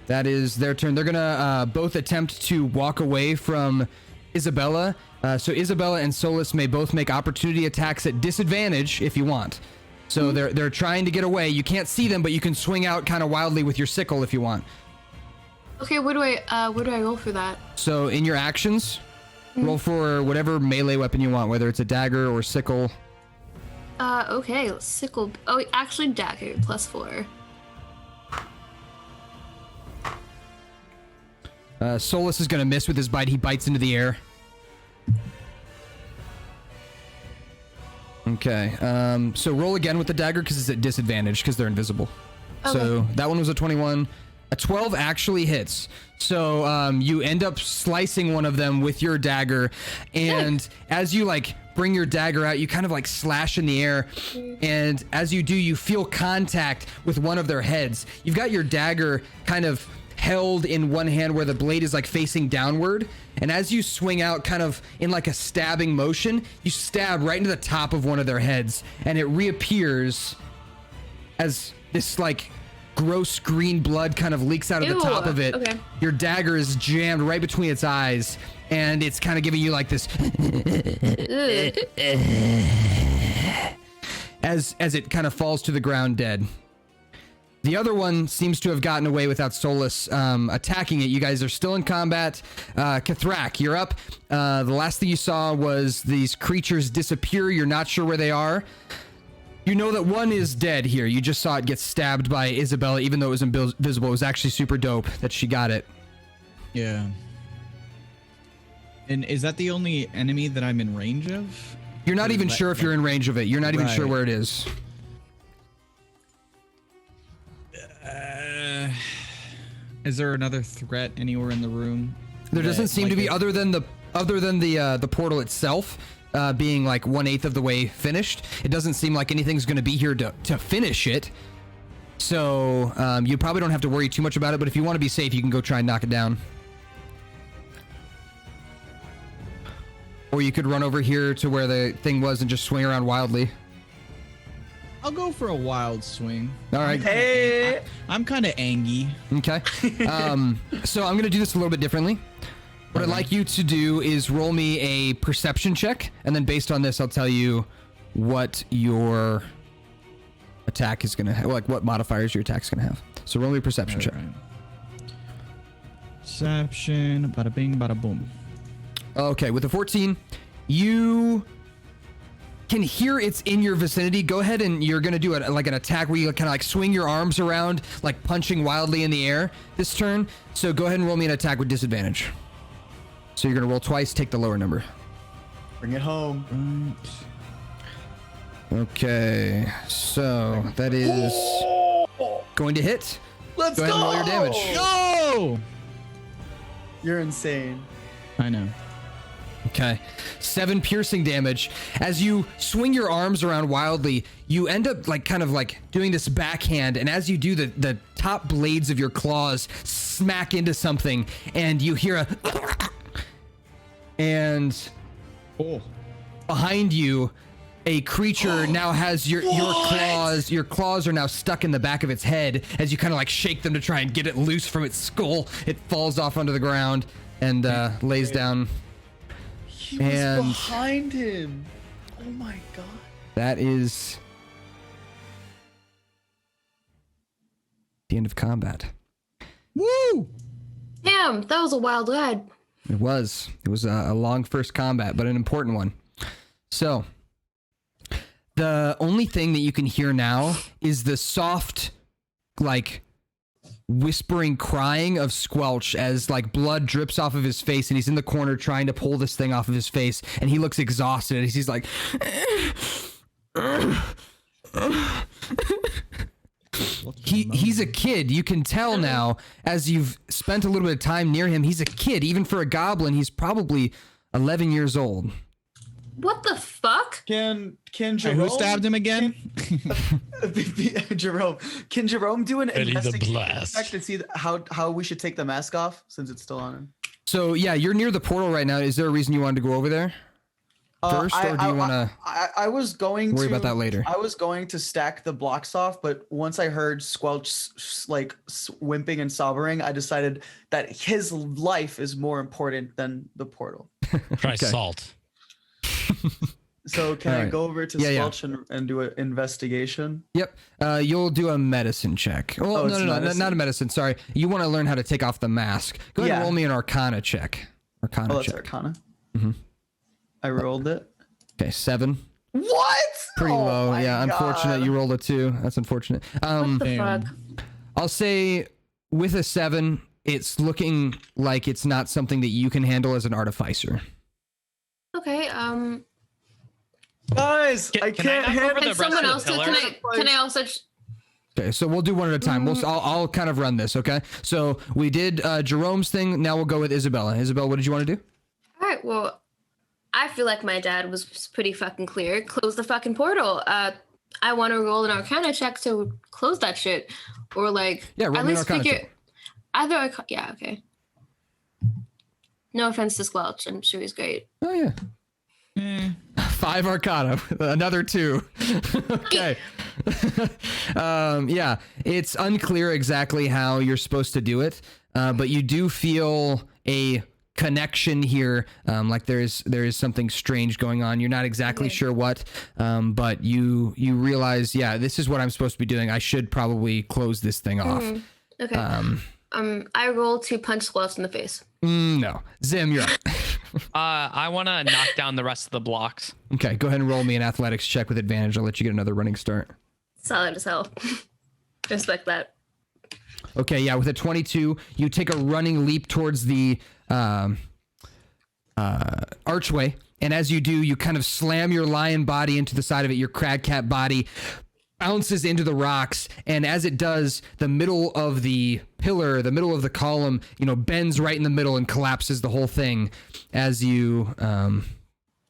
A: That is their turn. They're going to both attempt to walk away from Isabella. So Isabella and Solus may both make opportunity attacks at disadvantage if you want. So they're trying to get away. You can't see them, but you can swing out kind of wildly with your sickle if you want.
B: Okay, where do I roll for that?
A: So in your actions, roll for whatever melee weapon you want, whether it's a dagger or sickle.
B: Okay, sickle. Oh, actually, dagger +4.
A: Solus is going to miss with his bite. He bites into the air. Okay. So roll again with the dagger because it's at disadvantage because they're invisible. Okay. So that one was a 21. A 12 actually hits. So you end up slicing one of them with your dagger. And as you like bring your dagger out, you kind of like slash in the air. And as you do, you feel contact with one of their heads. You've got your dagger kind of held in one hand where the blade is like facing downward, and as you swing out kind of in like a stabbing motion, you stab right into the top of one of their heads, and it reappears as this like gross green blood kind of leaks out of the top of it.
B: Okay.
A: Your dagger is jammed right between its eyes, and it's kind of giving you like this as it kind of falls to the ground dead. The other one seems to have gotten away without Solus attacking it. You guys are still in combat. Kathrak, you're up. The last thing you saw was these creatures disappear. You're not sure where they are. You know that one is dead here. You just saw it get stabbed by Isabella, even though it was invisible. It was actually super dope that she got it.
I: Yeah. And is that the only enemy that I'm in range of?
A: You're not even sure if you're in range of it. You're not even sure where it is.
I: Is there another threat anywhere in the room?
A: There doesn't seem to be, other than the portal itself being like 1/8 of the way finished. It doesn't seem like anything's going to be here to finish it. So you probably don't have to worry too much about it. But if you want to be safe, you can go try and knock it down. Or you could run over here to where the thing was and just swing around wildly.
I: I'll go for a wild swing.
A: All right.
G: Hey.
I: I'm kind of angy.
A: Okay. So I'm going to do this a little bit differently. What I'd like you to do is roll me a perception check, and then based on this, I'll tell you what your attack is going to have, like what modifiers your attack's going to have. So roll me a perception check.
I: Right. Perception, bada bing, bada boom.
A: Okay, with a 14, you can hear it's in your vicinity. Go ahead and you're going to do like an attack where you kind of like swing your arms around, like punching wildly in the air this turn. So go ahead and roll me an attack with disadvantage. So you're going to roll twice, take the lower number.
G: Bring it home.
A: Okay, so that is going to hit.
G: Let's
A: go. Go ahead and roll your damage.
I: Go!
G: You're insane.
I: I know.
A: Okay, 7 piercing damage. As you swing your arms around wildly, you end up like kind of like doing this backhand, and as you do, the top blades of your claws smack into something, and you hear a and behind you, a creature now has your claws. Your claws are now stuck in the back of its head as you kind of like shake them to try and get it loose from its skull. It falls off onto the ground and lays down.
G: He was behind him. Oh my god.
A: That is the end of combat.
I: Woo!
B: Damn, that was a wild ride.
A: It was a long first combat, but an important one. So the only thing that you can hear now is the soft, like, whispering crying of Squelch as like blood drips off of his face, and he's in the corner trying to pull this thing off of his face, and he looks exhausted as he's like he's a kid. You can tell now as you've spent a little bit of time near him. He's a kid. Even for a goblin, he's probably 11 years old.
B: What the fuck?
G: Can Jerome?
I: Hey, who stabbed him again?
G: Jerome. Can Jerome do an
H: Ready the
G: investigation
H: blast.
G: check to see how we should take the mask off since it's still on him?
A: So yeah, you're near the portal right now. Is there a reason you wanted to go over there first, or do you want to?
G: I was going
A: worry
G: to
A: about that later?
G: I was going to stack the blocks off, but once I heard Squelch like whimping and sobbing, I decided that his life is more important than the portal.
H: Try salt.
G: So can I
A: right.
G: go over to Squelch and do an investigation?
A: Yep. You'll do a medicine check. Well, no, not a medicine. Sorry. You want to learn how to take off the mask. Go ahead and roll me an Arcana check.
G: That's Arcana.
A: Mm-hmm.
G: I rolled it.
A: Okay, 7.
G: What?
A: Pretty low. Yeah,
G: God.
A: unfortunate. You rolled a 2. That's unfortunate.
B: What the fuck?
A: I'll say with a 7, it's looking like it's not something that you can handle as an artificer.
B: Okay,
G: guys, I can't handle
B: can someone else do, can I also
A: Okay, so we'll do one at a time. I'll kind of run this, okay? So we did Jerome's thing. Now we'll go with Isabella. Isabella, what did you want to do?
B: All right, well, I feel like my dad was pretty fucking clear. Close the fucking portal. I want to roll an Arcana check to close that shit, or like
A: roll
B: at
A: me an
B: least
A: Arcana
B: figure.
A: check.
B: Either okay. No offense to Squelch, I'm sure he's great.
A: Oh yeah. 5 Arcana, another 2. Okay. Yeah, it's unclear exactly how you're supposed to do it, but you do feel a connection here, like there is something strange going on. You're not exactly sure what, but you realize, yeah, this is what I'm supposed to be doing. I should probably close this thing off.
B: Okay. I roll to punch Squelch in the face.
A: No. Zim, you're up.
E: I want to knock down the rest of the blocks.
A: Okay, go ahead and roll me an athletics check with advantage. I'll let you get another running start.
B: Solid as hell. Respect that.
A: Okay, yeah, with a 22, you take a running leap towards the archway, and as you do, you kind of slam your lion body into the side of it. Your crag cat body bounces into the rocks, and as it does, the middle of the pillar, the middle of the column, bends right in the middle and collapses the whole thing as you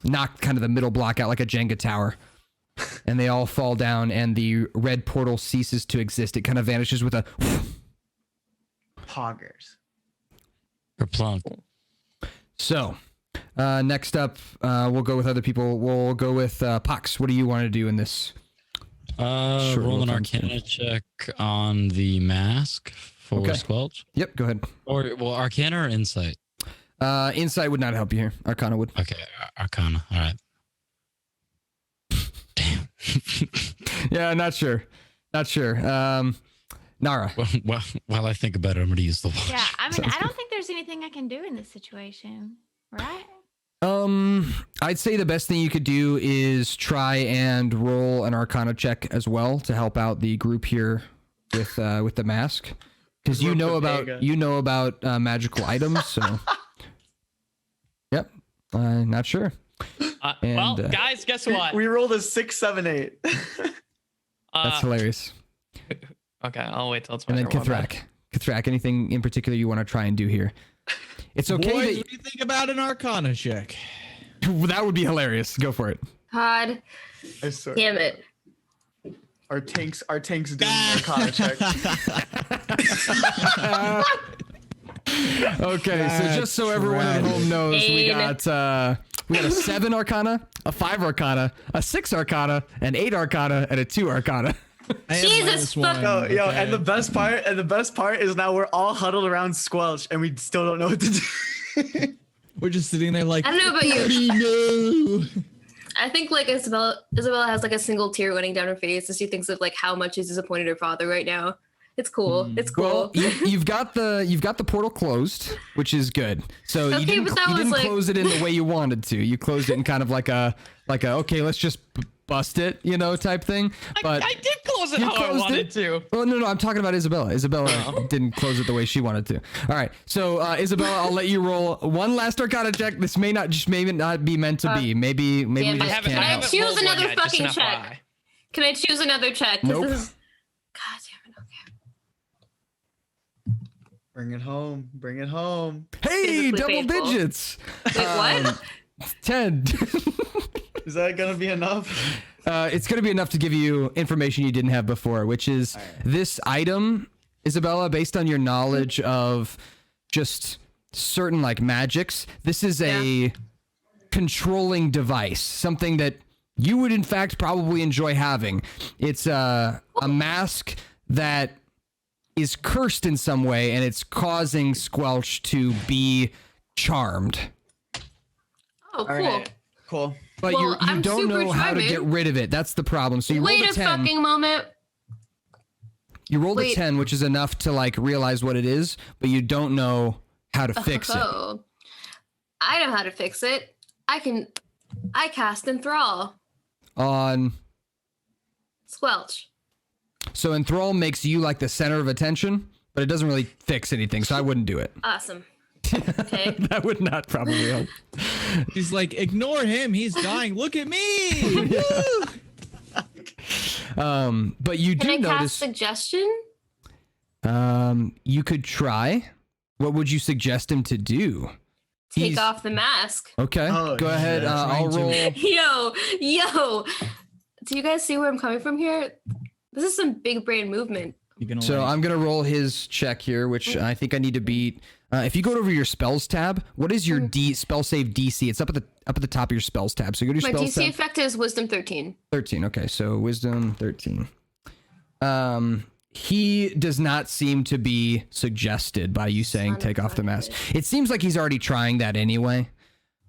A: knock kind of the middle block out like a Jenga tower. And they all fall down, and the red portal ceases to exist. It kind of vanishes with a
G: poggers.
H: Or plunk.
A: So, next up, we'll go with other people. We'll go with Pox. What do you want to do in this?
H: Roll an Arcana check on the mask for Squelch.
A: Yep, go ahead.
H: Or Arcana or Insight?
A: Insight would not help you here. Arcana would.
H: Okay, Arcana. All right. Damn.
A: Yeah, not sure. Nara.
H: Well, while I think about it, I'm going to use the watch.
J: Yeah, I mean, I don't think there's anything I can do in this situation, right?
A: I'd say the best thing you could do is try and roll an Arcana check as well to help out the group here with the mask, because you know about magical items. So, yep, not sure.
E: Well, guys, guess what?
G: We rolled a 6, 7, 8.
A: That's hilarious.
E: Okay, I'll wait till it's my
A: turn. And then Kithrak, anything in particular you want to try and do here? It's okay.
I: Boys, what do you think about an Arcana check?
A: That would be hilarious. Go for it.
B: God damn it.
G: Our tanks doing an Arcana check.
A: Okay, so just so everyone at home knows, we got a 7 Arcana, a 5 Arcana, a 6 Arcana, an 8 Arcana, and a 2 Arcana.
B: Jesus fuck.
G: Yo, and the best part is now we're all huddled around Squelch and we still don't know what to do.
I: We're just sitting there like,
B: I don't know about you.
I: no.
B: I think like Isabella has like a single tear running down her face as she thinks of like how much she's disappointed her father right now. It's cool. It's cool.
A: Well, you've got the portal closed, which is good. So you didn't close it in the way you wanted to. You closed it in kind of like a okay, let's just bust it, type thing. But
E: I did close it how I wanted to.
A: Oh no, I'm talking about Isabella. Isabella didn't close it the way she wanted to. All right, so Isabella, I'll let you roll one last Arcana check. This may not be meant to be. Maybe we just can't.
B: Can I choose another fucking check? Can I choose another check?
A: Nope.
B: God damn it. Okay.
G: Bring it home. Bring it home.
A: Hey,
B: Physically
A: double
B: painful.
A: digits.
B: Wait, what?
A: 10.
G: Is that gonna be enough?
A: It's going to be enough to give you information you didn't have before, which is this item, Isabella, based on your knowledge of just certain like magics. This is a controlling device, something that you would in fact probably enjoy having. It's a mask that is cursed in some way, and it's causing Squelch to be charmed.
B: Oh, cool.
G: Right. Cool.
A: But
B: Well,
A: you
B: I'm
A: don't
B: super
A: know how to
B: charming.
A: get rid of it. That's the problem. So you
B: Wait
A: rolled
B: a
A: a 10.
B: fucking moment.
A: You rolled a
B: Wait.
A: 10, which is enough to like realize what it is, but you don't know how to fix it.
B: Oh, I know how to fix it. I cast Enthrall.
A: On
B: Squelch.
A: so Enthrall makes you like the center of attention, but it doesn't really fix anything, so I wouldn't do it.
B: Awesome. Okay.
A: That would not probably help.
I: He's like, ignore him. He's dying. Look at me.
A: But you
B: Can
A: do
B: I cast
A: notice
B: suggestion?
A: you could try. What would you suggest him to do?
B: Take off the mask.
A: Okay,
G: Oh,
A: go ahead.
G: yeah,
A: I'll roll.
B: Yo. Do you guys see where I'm coming from here? This is some big brain movement.
I: You're gonna
A: So
I: like,
A: I'm gonna roll his check here, which I think I need to beat. If you go over your spells tab, what is your spell save DC? It's up at the top of your spells tab. So go to your
B: My
A: spells
B: DC
A: tab.
B: effect is Wisdom 13.
A: 13. Okay, so wisdom 13. He does not seem to be suggested by you saying take off the mask. It seems like he's already trying that anyway.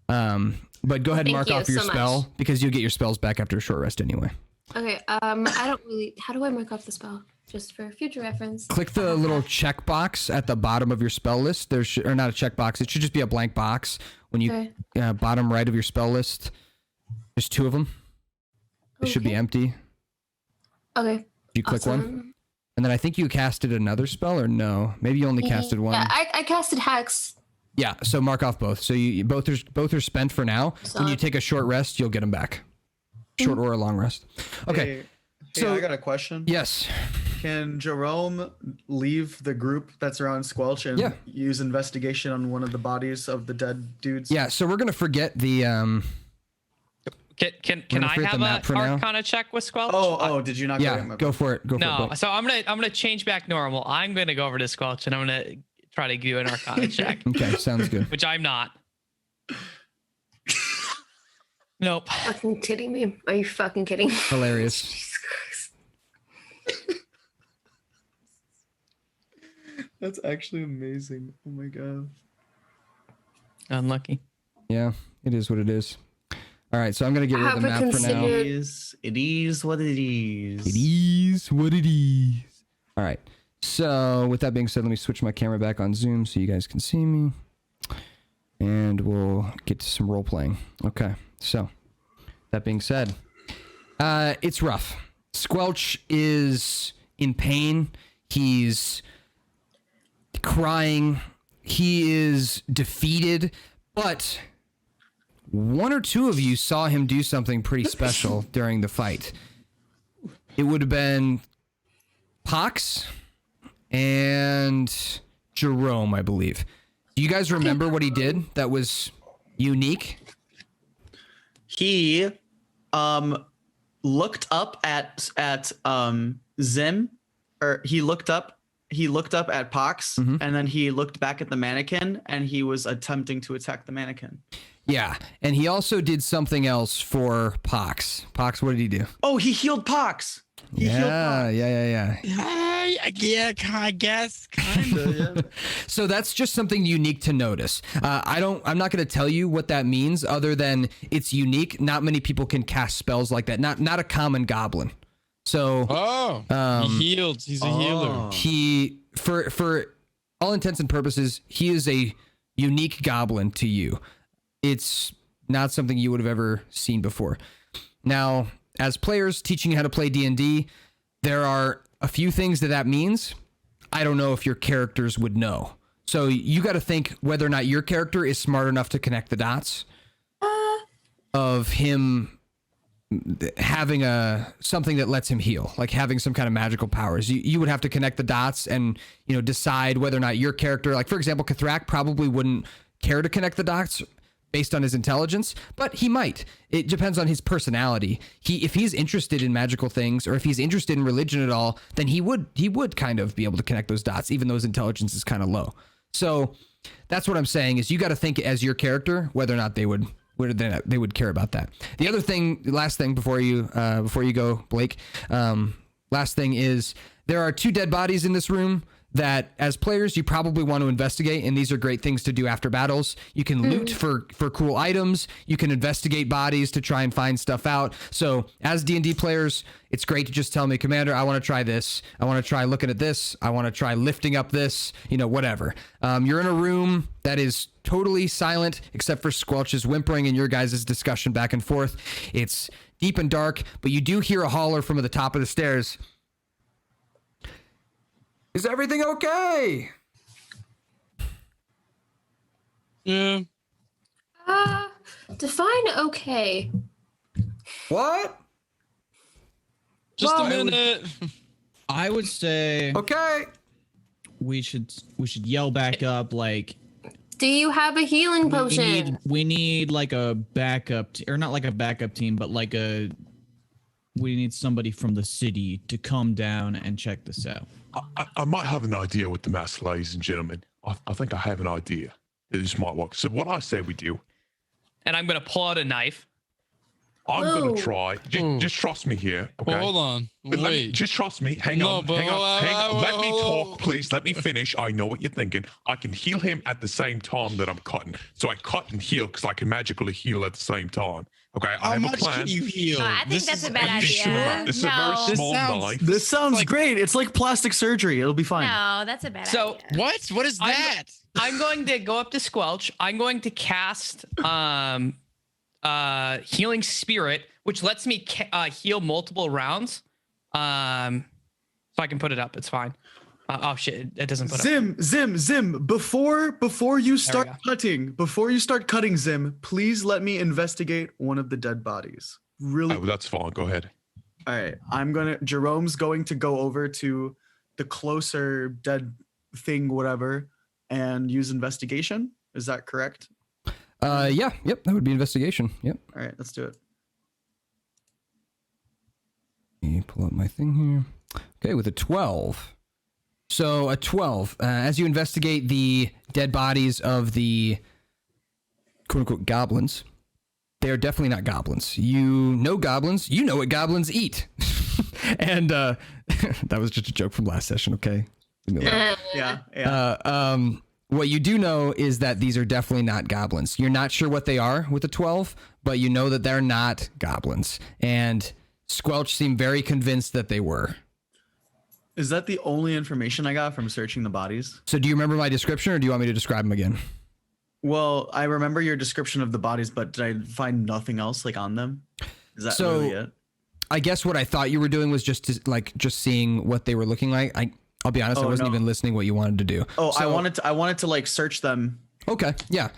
A: But go ahead and
B: Thank
A: mark
B: you
A: off your
B: so
A: spell
B: much.
A: because you'll get your spells back after a short rest anyway.
B: Okay, I don't really. How do I mark off the spell? Just for future reference.
A: Click the little checkbox at the bottom of your spell list. Or not a checkbox. It should just be a blank box when you bottom right of your spell list. There's 2 of them. It should be empty.
B: Okay.
A: You click one, and then I think you casted another spell, or no? Maybe you only casted one.
B: Yeah, I casted Hex.
A: Yeah, so mark off both. So you both are spent for now. When you take a short rest, you'll get them back. Short or a long rest. Okay.
G: Hey,
A: so
G: I got a question.
A: Yes.
G: Can Jerome leave the group that's around Squelch and use investigation on one of the bodies of the dead dudes?
A: Yeah. So we're gonna forget the
E: Can I have a Arcana check with Squelch?
G: Oh, did you not?
A: Go for it. Go for
E: No,
A: it.
E: so I'm gonna change back normal. I'm gonna go over to Squelch and I'm gonna try to do an Arcana check.
A: Okay, sounds good.
E: Which I'm not. Nope.
B: Fucking kidding me? Are you fucking kidding?
A: Hilarious.
B: Jesus Christ.
G: That's actually amazing. Oh my god.
E: Unlucky.
A: Yeah, it is what it is. All right, so I'm gonna get rid of the map for now.
G: It is what it is.
A: It is what it is. All right. So with that being said, let me switch my camera back on Zoom so you guys can see me, and we'll get to some role playing. Okay. So that being said, it's rough. Squelch is in pain. He's crying. He is defeated, but one or two of you saw him do something pretty special during the fight. It would have been Pox and Jerome, I believe. Do you guys remember what he did that was unique?
G: He looked up at Zim, or he looked up he looked up at Pox,
A: Mhm.
G: and then he looked back at the mannequin, and he was attempting to attack the mannequin.
A: Yeah, and he also did something else for Pox. Pox, what did he do?
G: Oh, he healed Pox. He healed
A: Yeah,
G: Pox.
A: yeah.
H: Yeah, I guess, kind of. Yeah.
A: So that's just something unique to notice. I'm not going to tell you what that means, other than it's unique. Not many people can cast spells like that. Not a common goblin. So
H: He healed. He's a healer.
A: he, for all intents and purposes, he is a unique goblin to you. It's not something you would have ever seen before. Now, as players teaching you how to play D&D, there are a few things that means. I don't know if your characters would know. So you got to think whether or not your character is smart enough to connect the dots of him having something that lets him heal, like having some kind of magical powers. You would have to connect the dots and, decide whether or not your character, like for example, Kathrak probably wouldn't care to connect the dots based on his intelligence, but he might. It depends on his personality. If he's interested in magical things, or if he's interested in religion at all, then he would kind of be able to connect those dots, even though his intelligence is kind of low. So that's what I'm saying, is you got to think as your character whether or not they would care about that. The other thing, last thing before you go, Blake, last thing is there are 2 dead bodies in this room that as players you probably want to investigate, and these are great things to do after battles. You can loot for cool items, you can investigate bodies to try and find stuff out. So as D&D players, it's great to just tell me, Commander, I want to try this, I want to try looking at this, I want to try lifting up this, whatever. You're in a room that is totally silent except for Squelch's whimpering and your guys' discussion back and forth. It's deep and dark, but you do hear a holler from the top of the stairs. Is everything okay?
H: Yeah.
B: Define okay.
A: What?
H: Just a minute.
I: I would say
A: Okay.
I: we should yell back up like
B: Do you have a healing potion?
I: we need like a backup or not like a backup team, but like we need somebody from the city to come down and check this out.
F: I might have an idea with the mask, ladies and gentlemen. I think I have an idea that this might work. So what I say we do,
E: And I'm gonna pull out a knife.
F: I'm
B: Whoa.
F: going to try. Just trust me here, okay?
H: Well, hold on.
F: But
H: Wait.
F: just trust me. Hang
H: No,
F: on.
H: but
F: Hang on. Hang on. Let me
H: whoa.
F: talk, please. Let me finish. I know what you're thinking. I can heal him at the same time that I'm cutting. So I cut and heal because I can magically heal at the same time. Okay, I
H: How
F: have
H: much
F: a plan.
H: can you heal?
J: Oh, I think that's a bad
F: Are you
J: idea.
F: sure? This is a very
J: No.
H: This
F: small
H: sounds-
F: knife.
G: This sounds
H: Like-
G: great. It's like plastic surgery. It'll be fine.
J: No, that's a bad
E: So-
J: idea.
H: What? What is that?
E: I'm going to go up to Squelch. I'm going to cast Healing Spirit, which lets me heal multiple rounds. So I can put it up. It's fine. Oh shit! It doesn't put up.
G: Zim. Before you start
E: go.
G: cutting, Zim, please let me investigate one of the dead bodies. Really?
F: Oh, that's fine. Go ahead.
G: All right. Jerome's going to go over to the closer dead thing, whatever, and use investigation. Is that correct?
A: Yeah. Yep. That would be investigation. Yep.
G: All right, let's do it.
A: Let me pull up my thing here. Okay, with a 12. So a 12. As you investigate the dead bodies of the quote-unquote goblins, they are definitely not goblins. You know goblins. You know what goblins eat. And that was just a joke from last session, okay?
G: Yeah.
A: What you do know is that these are definitely not goblins. You're not sure what they are with the 12, but you know that they're not goblins. And Squelch seemed very convinced that they were.
G: Is that the only information I got from searching the bodies?
A: So do you remember my description, or do you want me to describe them again?
G: Well, I remember your description of the bodies, but did I find nothing else like on them? Is that really it?
A: I guess what I thought you were doing was just seeing what they were looking like. I'll be honest, I wasn't even listening what you wanted to do.
G: Oh,
A: So-
G: I wanted to like search them.
A: Okay, yeah.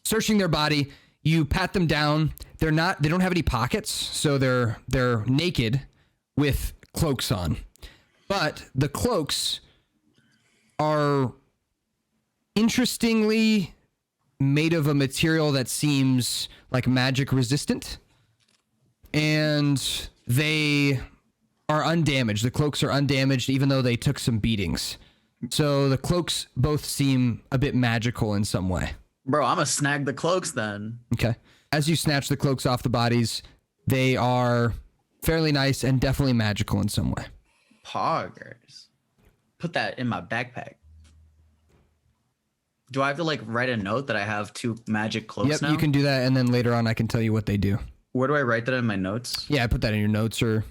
A: Searching their body, you pat them down. They don't have any pockets, so they're naked with cloaks on. But the cloaks are interestingly made of a material that seems like magic resistant. And they are undamaged. The cloaks are undamaged, even though they took some beatings. So the cloaks both seem a bit magical in some way.
G: Bro, I'm gonna snag the cloaks then.
A: Okay. As you snatch the cloaks off the bodies, they are fairly nice and definitely magical in some way.
G: Poggers. Put that in my backpack. Do I have to like write a note that I have 2 magic cloaks
A: Yep,
G: now?
A: you can do that, and then later on I can tell you what they do.
G: Where do I write that in my notes?
A: Yeah, I put that in your notes, or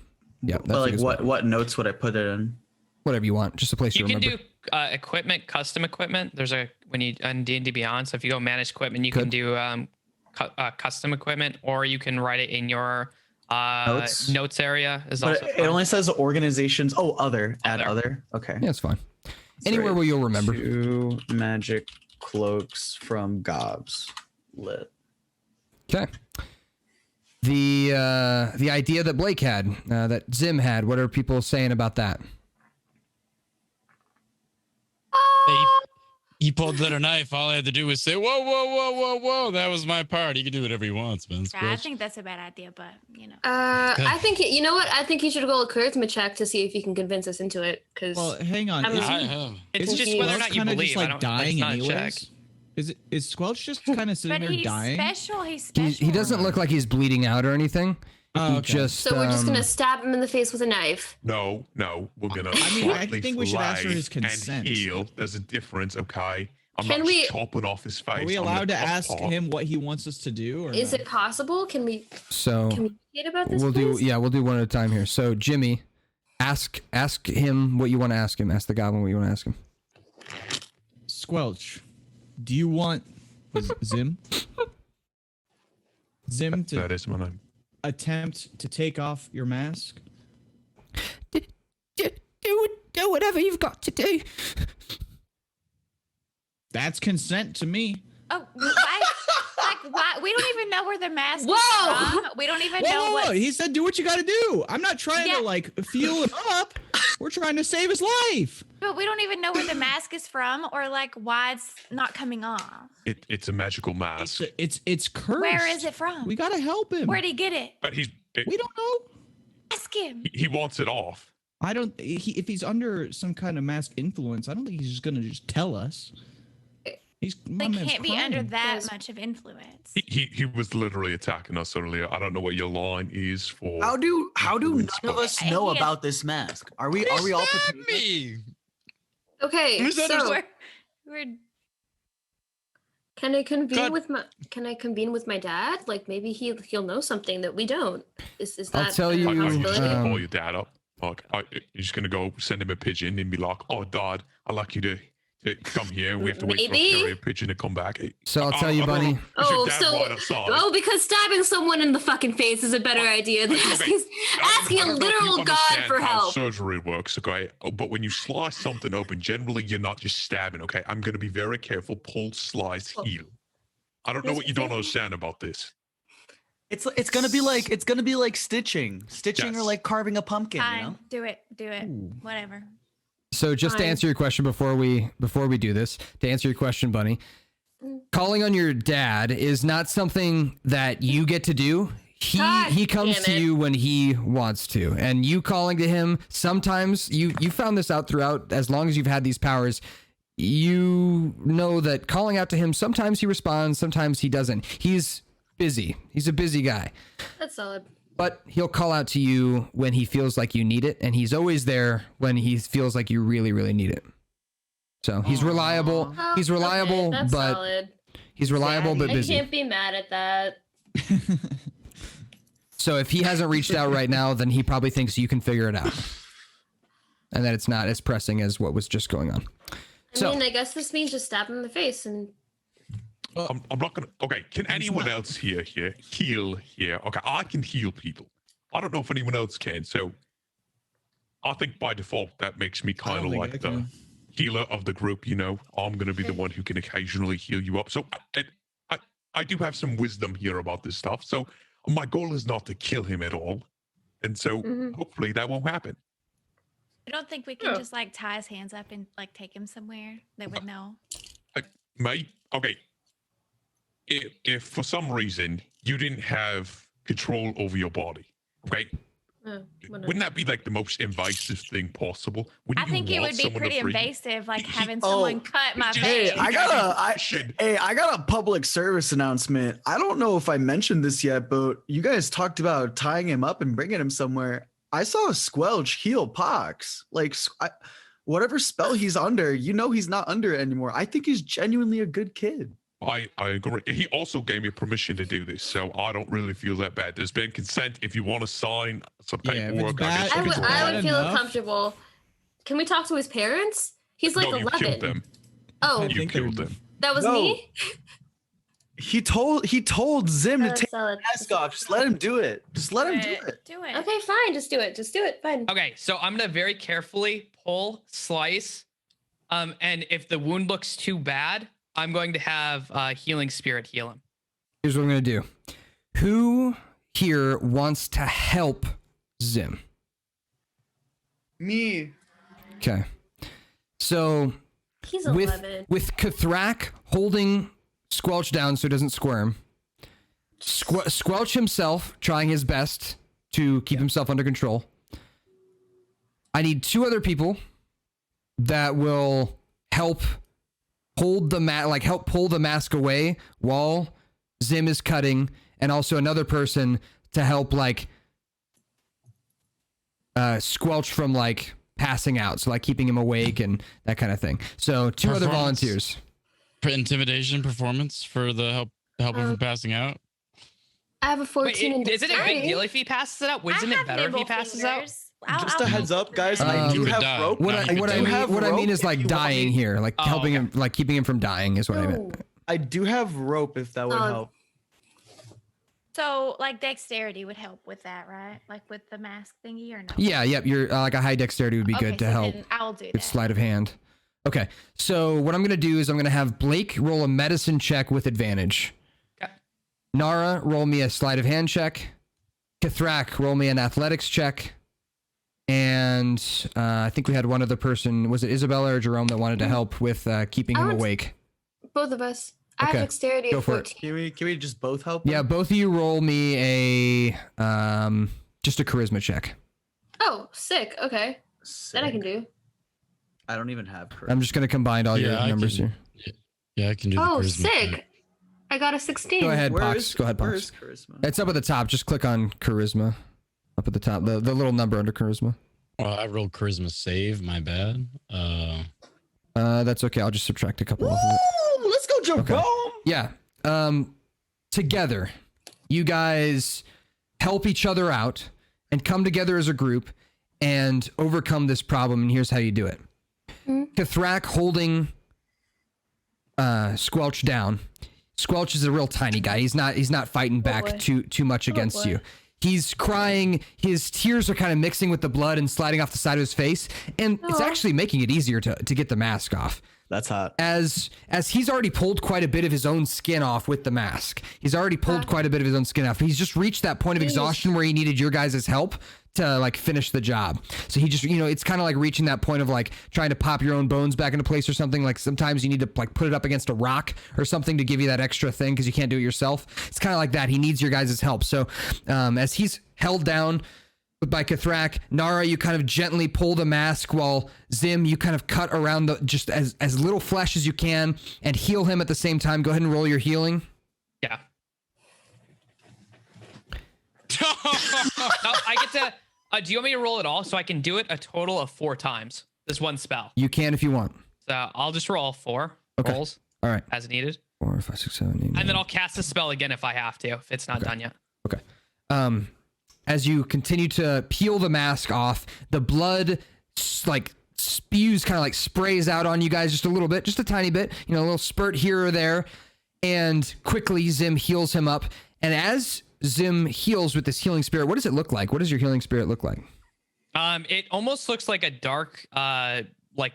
A: yeah, that's
G: But like
A: as well.
G: what notes would I put it in?
A: Whatever you want, just a place
E: You
A: to
E: can
A: remember.
E: do equipment, custom equipment. There's when you on D&D Beyond. So if you go manage equipment, you can do custom equipment, or you can write it in your notes area. Is
G: But
E: also
G: it
E: fine.
G: only says organizations. Oh, other. Add other. Okay.
A: Yeah, it's fine. Anywhere where you'll remember.
G: 2 magic cloaks from Gobs. Lit.
A: Okay. The idea that Blake had, that Zim had, what are people saying about that?
H: He pulled out a knife. All I had to do was say, whoa, whoa, whoa, whoa, whoa. That was my part. He can do whatever he wants, man.
J: Yeah, I think that's a bad idea, but you know.
B: I think you know what? I think you should roll a charisma check to see if you can convince us into it. Because
I: Well, hang on.
B: I'm-
H: I have.
E: It's
I: isn't
E: just whether or
I: Squelch
E: not you
I: kinda
E: believe.
I: just like dying
E: not
I: anyways?
E: check.
I: Is Squelch just kind of sitting
J: But
I: there
J: he's
I: dying?
J: special. He's special.
A: He doesn't look like he's bleeding out or anything.
I: Oh,
A: He
I: okay.
A: just
B: so we're just gonna stab him in the face with a knife.
F: No, we're gonna.
I: I mean, I
F: slightly
I: think we should ask for his
F: fillet
I: consent.
F: And heal. There's a difference, okay? I'm
B: Can
F: not
B: we-
F: chopping off his face.
I: Are we
F: I'm gonna
I: allowed to
F: cut
I: ask
F: off.
I: him what he wants us to do? Or
B: Is
I: no?
B: it possible? Can we
A: so
B: communicate about this?
A: we'll
B: please?
A: do we'll do one at a time here. So Jimmy, ask him what you want to ask him. Ask the goblin what you want to ask him.
I: Squelch, do you want Zim to
F: That is my name.
I: attempt to take off your mask?
A: Do whatever you've got to do.
I: That's consent to me.
J: Oh, why? We don't even know where the mask
B: Whoa!
J: is from. We don't even
I: Whoa,
J: know
I: whoa,
J: what.
I: whoa. He said do what you got to do. I'm not trying
J: Yeah.
I: to like fuel him up. We're trying to save his life.
J: But we don't even know where the mask is from, or like why it's not coming off.
F: It's a magical mask.
I: It's cursed.
J: Where is it from?
I: We gotta help him.
J: Where'd he get it?
F: But
I: We don't know.
J: Ask him.
F: he wants it off.
I: I don't. If he's under some kind of mask influence, I don't think he's just gonna just tell us. He's my
J: They
I: man's
J: can't be under
I: crying.
J: that
B: Yes.
J: much of influence.
F: He was literally attacking us earlier. I don't know what your line is for.
G: How do none
F: It's
G: of us
J: fine.
G: know
J: Yeah.
G: about this mask? Are we all prepared?
H: Me.
B: Okay, so
J: We're
B: can I convene
H: God.
B: with my my dad? Like maybe he'll know something that we don't. Is that
A: I'll tell
B: a
A: you,
F: Like, are you just
B: possibility?
F: gonna
A: um,
F: call your dad up? Like, you're just gonna go send him a pigeon and be like, "Oh, Dad, I'd like you to come here. We have to wait for a
B: Maybe.
F: carrier pigeon to come back."
A: So I'll tell you,
F: I don't
A: buddy.
F: know. Is your
B: Oh,
F: dad
B: so
F: right outside?
B: because stabbing someone in the fucking face is a better idea than
F: Okay.
B: asking
F: I
B: a
F: don't know if you
B: literal god
F: understand
B: for
F: how
B: help.
F: surgery works, okay? But when you slice something open, generally you're not just stabbing, okay? I'm gonna be very careful. Pull, slice, heal. I don't know what you don't understand about this.
G: It's gonna be like stitching, or
F: Yes.
G: like carving a pumpkin.
J: fine.
G: You know?
J: Do it. Whatever.
A: So just to
B: Fine.
A: answer your question before we do this, to answer your question, Bunny, calling on your dad is not something that you get to do.
B: God
A: He comes
B: damn
A: to
B: it.
A: you when he wants to, and you calling to him. Sometimes you found this out throughout. As long as you've had these powers, you know that calling out to him. Sometimes he responds. Sometimes he doesn't. He's busy. He's a busy guy.
B: That's solid.
A: But he'll call out to you when he feels like you need it, and he's always there when he feels like you really, really need it. So he's reliable.
B: Oh,
A: He's reliable,
B: okay, that's
A: but
B: solid.
A: he's reliable but
B: I
A: busy.
B: can't be mad at that.
A: So if he hasn't reached out right now, then he probably thinks you can figure it out, and that it's not as pressing as what was just going on.
B: I mean, I guess this means just stab him in the face and
F: I'm not gonna. Okay, can anyone else heal here? Okay, I can heal people. I don't know if anyone else can. So I think by default that makes me kind of
I: think I
F: like the
I: can.
F: healer of the group. You know, I'm gonna be the one who can occasionally heal you up. So I do have some wisdom here about this stuff. So my goal is not to kill him at all, and so hopefully that won't happen.
J: I don't think we can
B: Yeah.
J: just like tie his hands up and like take him somewhere. They would know.
F: Okay. If for some reason you didn't have control over your body, okay, Wouldn't that be like the most invasive thing possible?
J: I think it would be pretty invasive, like having someone cut my face.
G: Hey, I got a public service announcement. I don't know if I mentioned this yet, but you guys talked about tying him up and bringing him somewhere. I saw a Squelch heal Pox. Like, whatever spell he's under, he's not under it anymore. I think he's genuinely a good kid.
F: I agree. He also gave me permission to do this, so I don't really feel that bad. There's been consent. If you want to sign some paperwork,
B: I would feel comfortable. Can we talk to his parents? He's like 11.
F: You killed them.
B: Oh,
F: you killed them.
B: That was me.
G: He told Zim to take the mask off. Just let him do it. Just let him do it.
J: Do it.
B: Okay, fine. Just do it. Just do it. Fine.
E: Okay, so I'm gonna very carefully pull, slice, and if the wound looks too bad, I'm going to have healing spirit heal him.
A: Here's what I'm going to do. Who here wants to help Zim?
G: Me.
A: Okay. So
B: he's 11.
A: With Kathrak holding Squelch down so he doesn't squirm, Squelch himself trying his best to keep himself under control. I need 2 other people that will help hold help pull the mask away while Zim is cutting, and also another person to help Squelch from passing out, so keeping him awake and that kind of thing. So 2 other volunteers.
H: For intimidation performance for the help him from passing out.
B: I have a 14.
E: Wait, isn't it a big deal if he passes it out? Isn't it better if he passes out?
G: Just a heads up, guys. I do have rope.
A: What I mean is dying here, helping him, keeping him from dying is what I meant.
G: I do have rope if that would help.
J: So dexterity would help with that, right? With the mask thingy or no?
A: Yeah, yep. You're a high dexterity would be good to help.
J: I'll do that.
A: It's sleight of hand. Okay, so what I'm gonna do is I'm gonna have Blake roll a medicine check with advantage.
E: Okay.
A: Nara, roll me a sleight of hand check. Kathrak, roll me an athletics check. And I think we had one other person. Was it Isabella or Jerome that wanted to help with keeping him awake?
B: Both of us. I have dexterity of 14.
G: Can we just both help?
A: Yeah, both of you roll me a just a charisma check.
B: Oh, sick. Okay. That I can do.
G: I don't even have charisma.
A: I'm just gonna combine all your numbers here.
H: Yeah, I can do the
B: Oh,
H: charisma
B: sick.
H: check.
B: I got a 16.
A: Go ahead,
G: Where
A: Pox.
G: is-
A: Go ahead,
G: where
A: Pox.
G: is charisma?
A: It's up at the top. Just click on charisma. Up at the top, the little number under charisma.
H: I rolled charisma save. My bad.
A: That's okay. I'll just subtract a couple off of it.
G: Let's go, Jerome.
A: Okay. Yeah. Together, you guys help each other out and come together as a group and overcome this problem. And here's how you do it. Kathrak holding Squelch down. Squelch is a real tiny guy. He's not fighting back too much against you. He's crying. His tears are kind of mixing with the blood and sliding off the side of his face, and it's actually making it easier to get the mask off.
G: That's hot.
A: As he's already pulled quite a bit of his own skin off with the mask. He's already pulled quite a bit of his own skin off. He's just reached that point of exhaustion where he needed your guys' help to finish the job. So he just, it's kind of like reaching that point of trying to pop your own bones back into place or something. Sometimes you need to put it up against a rock or something to give you that extra thing because you can't do it yourself. It's kind of like that. He needs your guys' help. So as he's held down by Kathrak, Nara, you kind of gently pull the mask, while Zim, you kind of cut around just as little flesh as you can and heal him at the same time. Go ahead and roll your healing.
E: Yeah. No, I get to. Do you want me to roll it all so I can do it a total of 4 times? This one spell.
A: You can if you want.
E: So I'll just roll 4 rolls.
A: All right.
E: As needed.
A: 4, 5, 6, 7, 8. 9.
E: And then I'll cast the spell again if I have to, if it's not done yet.
A: Okay. As you continue to peel the mask off, the blood spews, kind of sprays out on you guys just a little bit, just a tiny bit, a little spurt here or there. And quickly Zim heals him up. And as Zim heals with this healing spirit, what does it look like? What does your healing spirit look like?
E: It almost looks like a dark,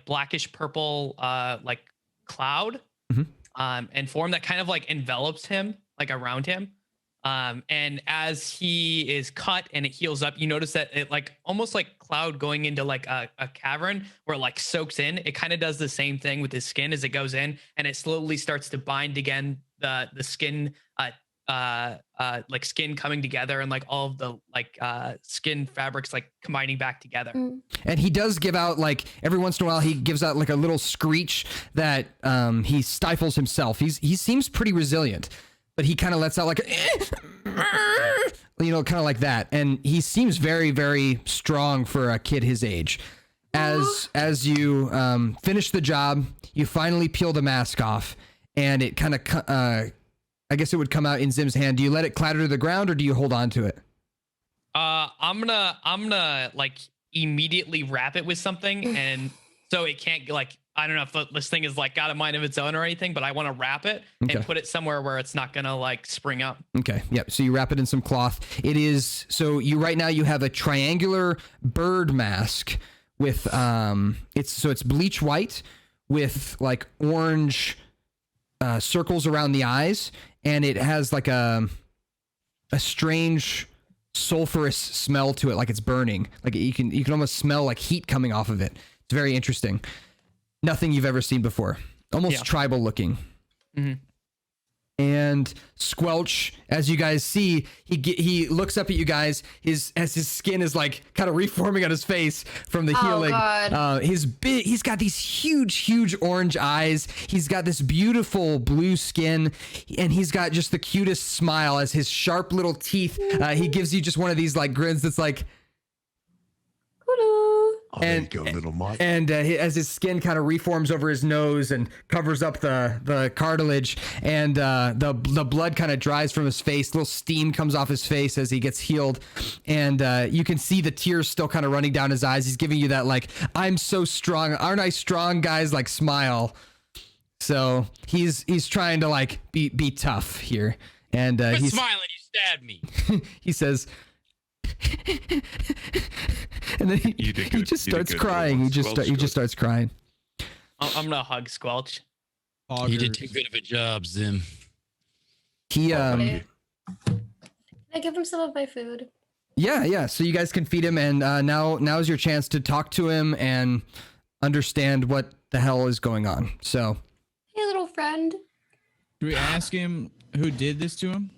E: blackish purple, cloud, and form that kind of envelops him, around him. And as he is cut and it heals up, you notice that it almost like cloud going into a cavern where it soaks in. It kind of does the same thing with his skin as it goes in, and it slowly starts to bind again. The skin like skin coming together and like all of the like skin fabrics like combining back together.
A: And he does give out, like, every once in a while he gives out like a little screech that he stifles himself. He seems pretty resilient, but he kind of lets out like you know, kind of like that. And he seems very, very strong for a kid his age. As you finish the job, you finally peel the mask off, and it kind of I guess it would come out in Zim's hand. Do you let it clatter to the ground, or do you hold on to it?
E: I'm gonna like immediately wrap it with something, and so it can't, like, I don't know if this thing is like got a mind of its own or anything, but I want to wrap it and put it somewhere where it's not gonna like spring up. Okay.
A: Yep. So you wrap it in some cloth. It is, so you right now you have a triangular bird mask with it's bleach white with like orange circles around the eyes, and it has like a strange sulfurous smell to it, like it's burning. Like you can almost smell like heat coming off of it. It's very interesting. Nothing you've ever seen before. Almost tribal looking. Mm-hmm. And Squelch, as you guys see, he looks up at you guys. As his skin is like kind of reforming on his face from the healing.
B: God.
A: He's got these huge orange eyes. He's got this beautiful blue skin, and he's got just the cutest smile. As his sharp little teeth, he gives you just one of these like grins that's like.
F: Oh, there you go, little Mike.
A: And as his skin kind of reforms over his nose and covers up the cartilage, and the blood kind of dries from his face, little steam comes off his face as he gets healed, and you can see the tears still kind of running down his eyes. He's giving you that like, I'm so strong, aren't I strong, guys, like smile. So he's trying to like be tough here, and he's
H: smiling. You stabbed me.
A: He says. And then he just starts crying. He just starts crying.
E: I'm gonna hug Squelch.
H: You did too good of a job, Zim.
A: He
B: Can I give him some of my food?
A: Yeah. So you guys can feed him, and now is your chance to talk to him and understand what the hell is going on. So,
B: Hey, little friend.
I: Do we ask him who did this to him?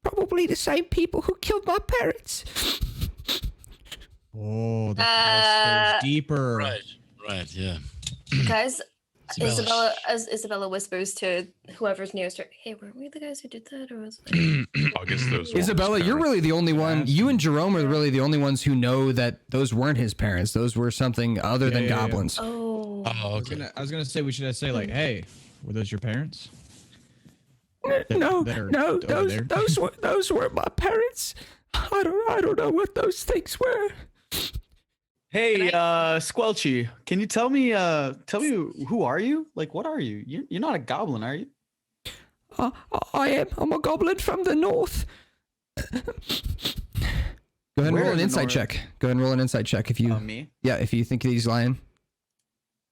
A: Probably the same people who killed my parents.
I: Oh, the pulse goes deeper.
H: Right, yeah.
B: Guys, Isabella whispers to whoever's nearest her, hey, weren't we the guys who did that? Or was it?
F: I guess those were
A: Isabella,
F: his
A: you're really the only one.
I: Yes.
A: You and Jerome are really the only ones who know that those weren't his parents. Those were something other than
I: Yeah.
A: goblins.
B: Oh.
H: Oh, okay.
I: I was gonna say, we should say like, hey, were those your parents?
A: No,
I: that are over there?
A: those were my parents. I don't know what those things were.
G: Hey, Squelchy, can you tell me who are you? Like, what are you? You're not a goblin, are you?
A: I am. I'm a goblin from the north. Go ahead and
G: Where
A: roll
G: in
A: an
G: the
A: insight
G: north?
A: check. Go ahead and roll an insight check if you.
G: Me?
A: Yeah, if you think he's lying.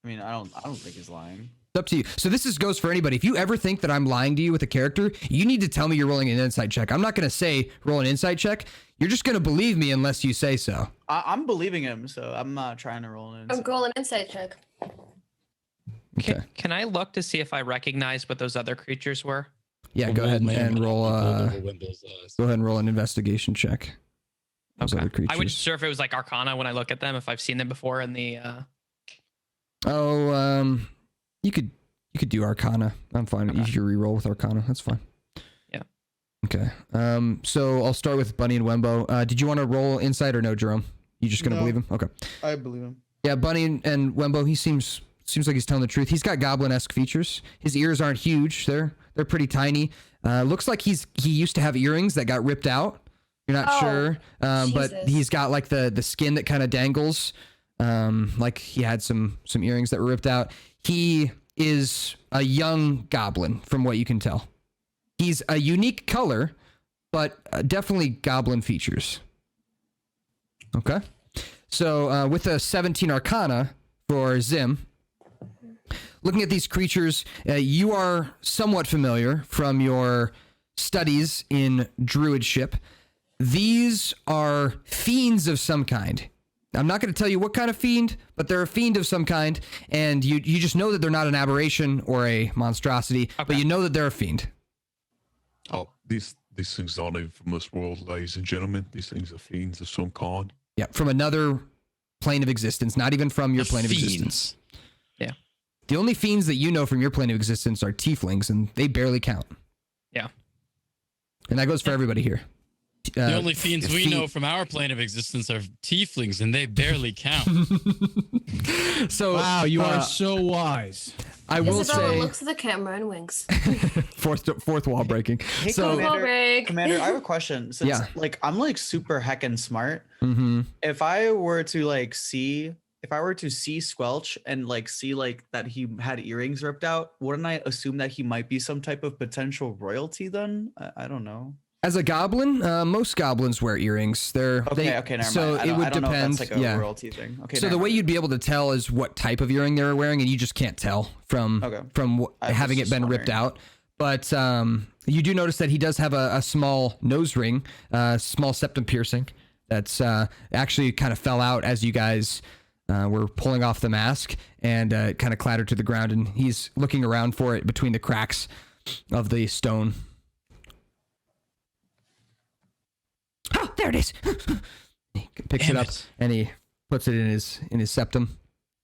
G: I mean, I don't think he's lying.
A: It's up to you. So this goes for anybody. If you ever think that I'm lying to you with a character, you need to tell me you're rolling an insight check. I'm not going to say roll an insight check. You're just going to believe me unless you say so.
G: I'm believing him, so I'm not trying to roll in.
B: I'm rolling insight check.
A: Okay.
E: Can I look to see if I recognize what those other creatures were?
A: Yeah, go ahead and roll. Go ahead and roll an investigation check. Those other
E: I
A: creatures.
E: wasn't sure if it was like Arcana when I look at them, if I've seen them before in the.
A: You could do Arcana. I'm fine.
E: Okay.
A: You should re-roll with Arcana. That's fine.
E: Yeah.
A: Okay. So I'll start with Bunny and Wembo. Did you want to roll insight or no, Jerome? You just gonna
G: No.
A: believe him? Okay.
G: I believe him.
A: Yeah, Bunny and Wembo. He seems like he's telling the truth. He's got goblin-esque features. His ears aren't huge. They're pretty tiny. Looks like he used to have earrings that got ripped out. You're not sure, but
B: Jesus.
A: he's got like the skin that kind of dangles. Like he had some earrings that were ripped out. He is a young goblin, from what you can tell. He's a unique color, but definitely goblin features. Okay. So with a 17 Arcana for Zim, looking at these creatures, you are somewhat familiar from your studies in druidship. These are fiends of some kind. I'm not going to tell you what kind of fiend, but they're a fiend of some kind, and you just know that they're not an aberration or a monstrosity, but you know that they're a fiend.
F: Oh, these things aren't even from this world, ladies and gentlemen. These things are fiends of some kind.
A: Yeah, from another plane of existence, not even from your plane of existence.
E: Yeah.
A: The only fiends that you know from your plane of existence are tieflings, and they barely count.
E: Yeah.
A: And that goes for everybody here.
H: The only fiends we know from our plane of existence are tieflings, and they barely count.
A: So
I: wow, you are so wise.
A: I will
B: Isabella
A: say,
B: looks at the camera and winks.
A: fourth wall breaking.
G: Hey,
A: So
G: Commander, I have a question. Since like I'm like super heckin' smart. If I were to see Squelch and like see like that he had earrings ripped out, wouldn't I assume that he might be some type of potential royalty then? I don't know.
A: As a goblin, most goblins wear earrings. They're
G: okay, never mind.
A: So it would depend.
G: Know if that's like a royalty thing. Okay.
A: So the way you'd be able to tell is what type of earring they were wearing, and you just can't tell from having it been ripped out. But you do notice that he does have a small nose ring, small septum piercing. That's actually kind of fell out as you guys were pulling off the mask, and it kind of clattered to the ground. And he's looking around for it between the cracks of the stone. Oh, there it is. He picks it up and he puts it in his septum.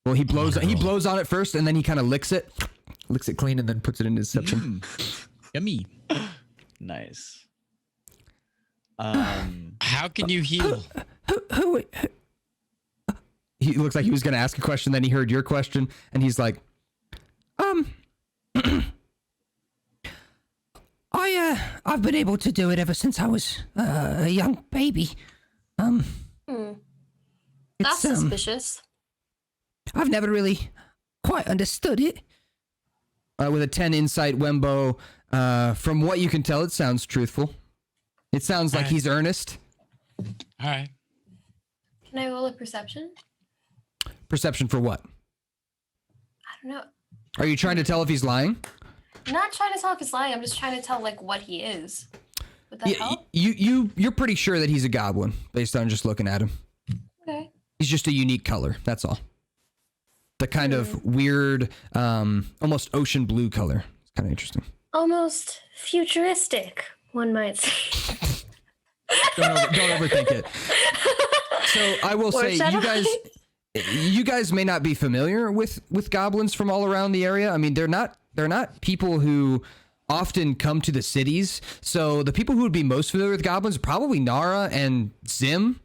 A: Well, he blows on it first, and then he kind of licks it clean, and then puts it in his septum.
I: Yummy.
G: Nice.
H: How can you heal?
A: Who? He looks like he was going to ask a question, then he heard your question, and he's like, I've been able to do it ever since I was a young baby.
B: That's suspicious.
A: I've never really quite understood it. With a 10 insight, Wembo, from what you can tell, it sounds truthful. It sounds like he's earnest.
H: All right.
B: Can I roll a perception?
A: Perception for what?
B: I don't know.
A: Are you trying to tell if he's lying?
B: I'm not trying to tell if he's lying. I'm just trying to tell like what he is. Would that help?
A: You're pretty sure that he's a goblin based on just looking at him.
B: Okay.
A: He's just a unique color. That's all. The kind of weird, almost ocean blue color. It's kind of interesting.
B: Almost futuristic, one might say.
A: Don't overthink it. So I will say, you guys may not be familiar with goblins from all around the area. I mean, they're not people who often come to the cities. So the people who would be most familiar with goblins are probably Nara and Zim.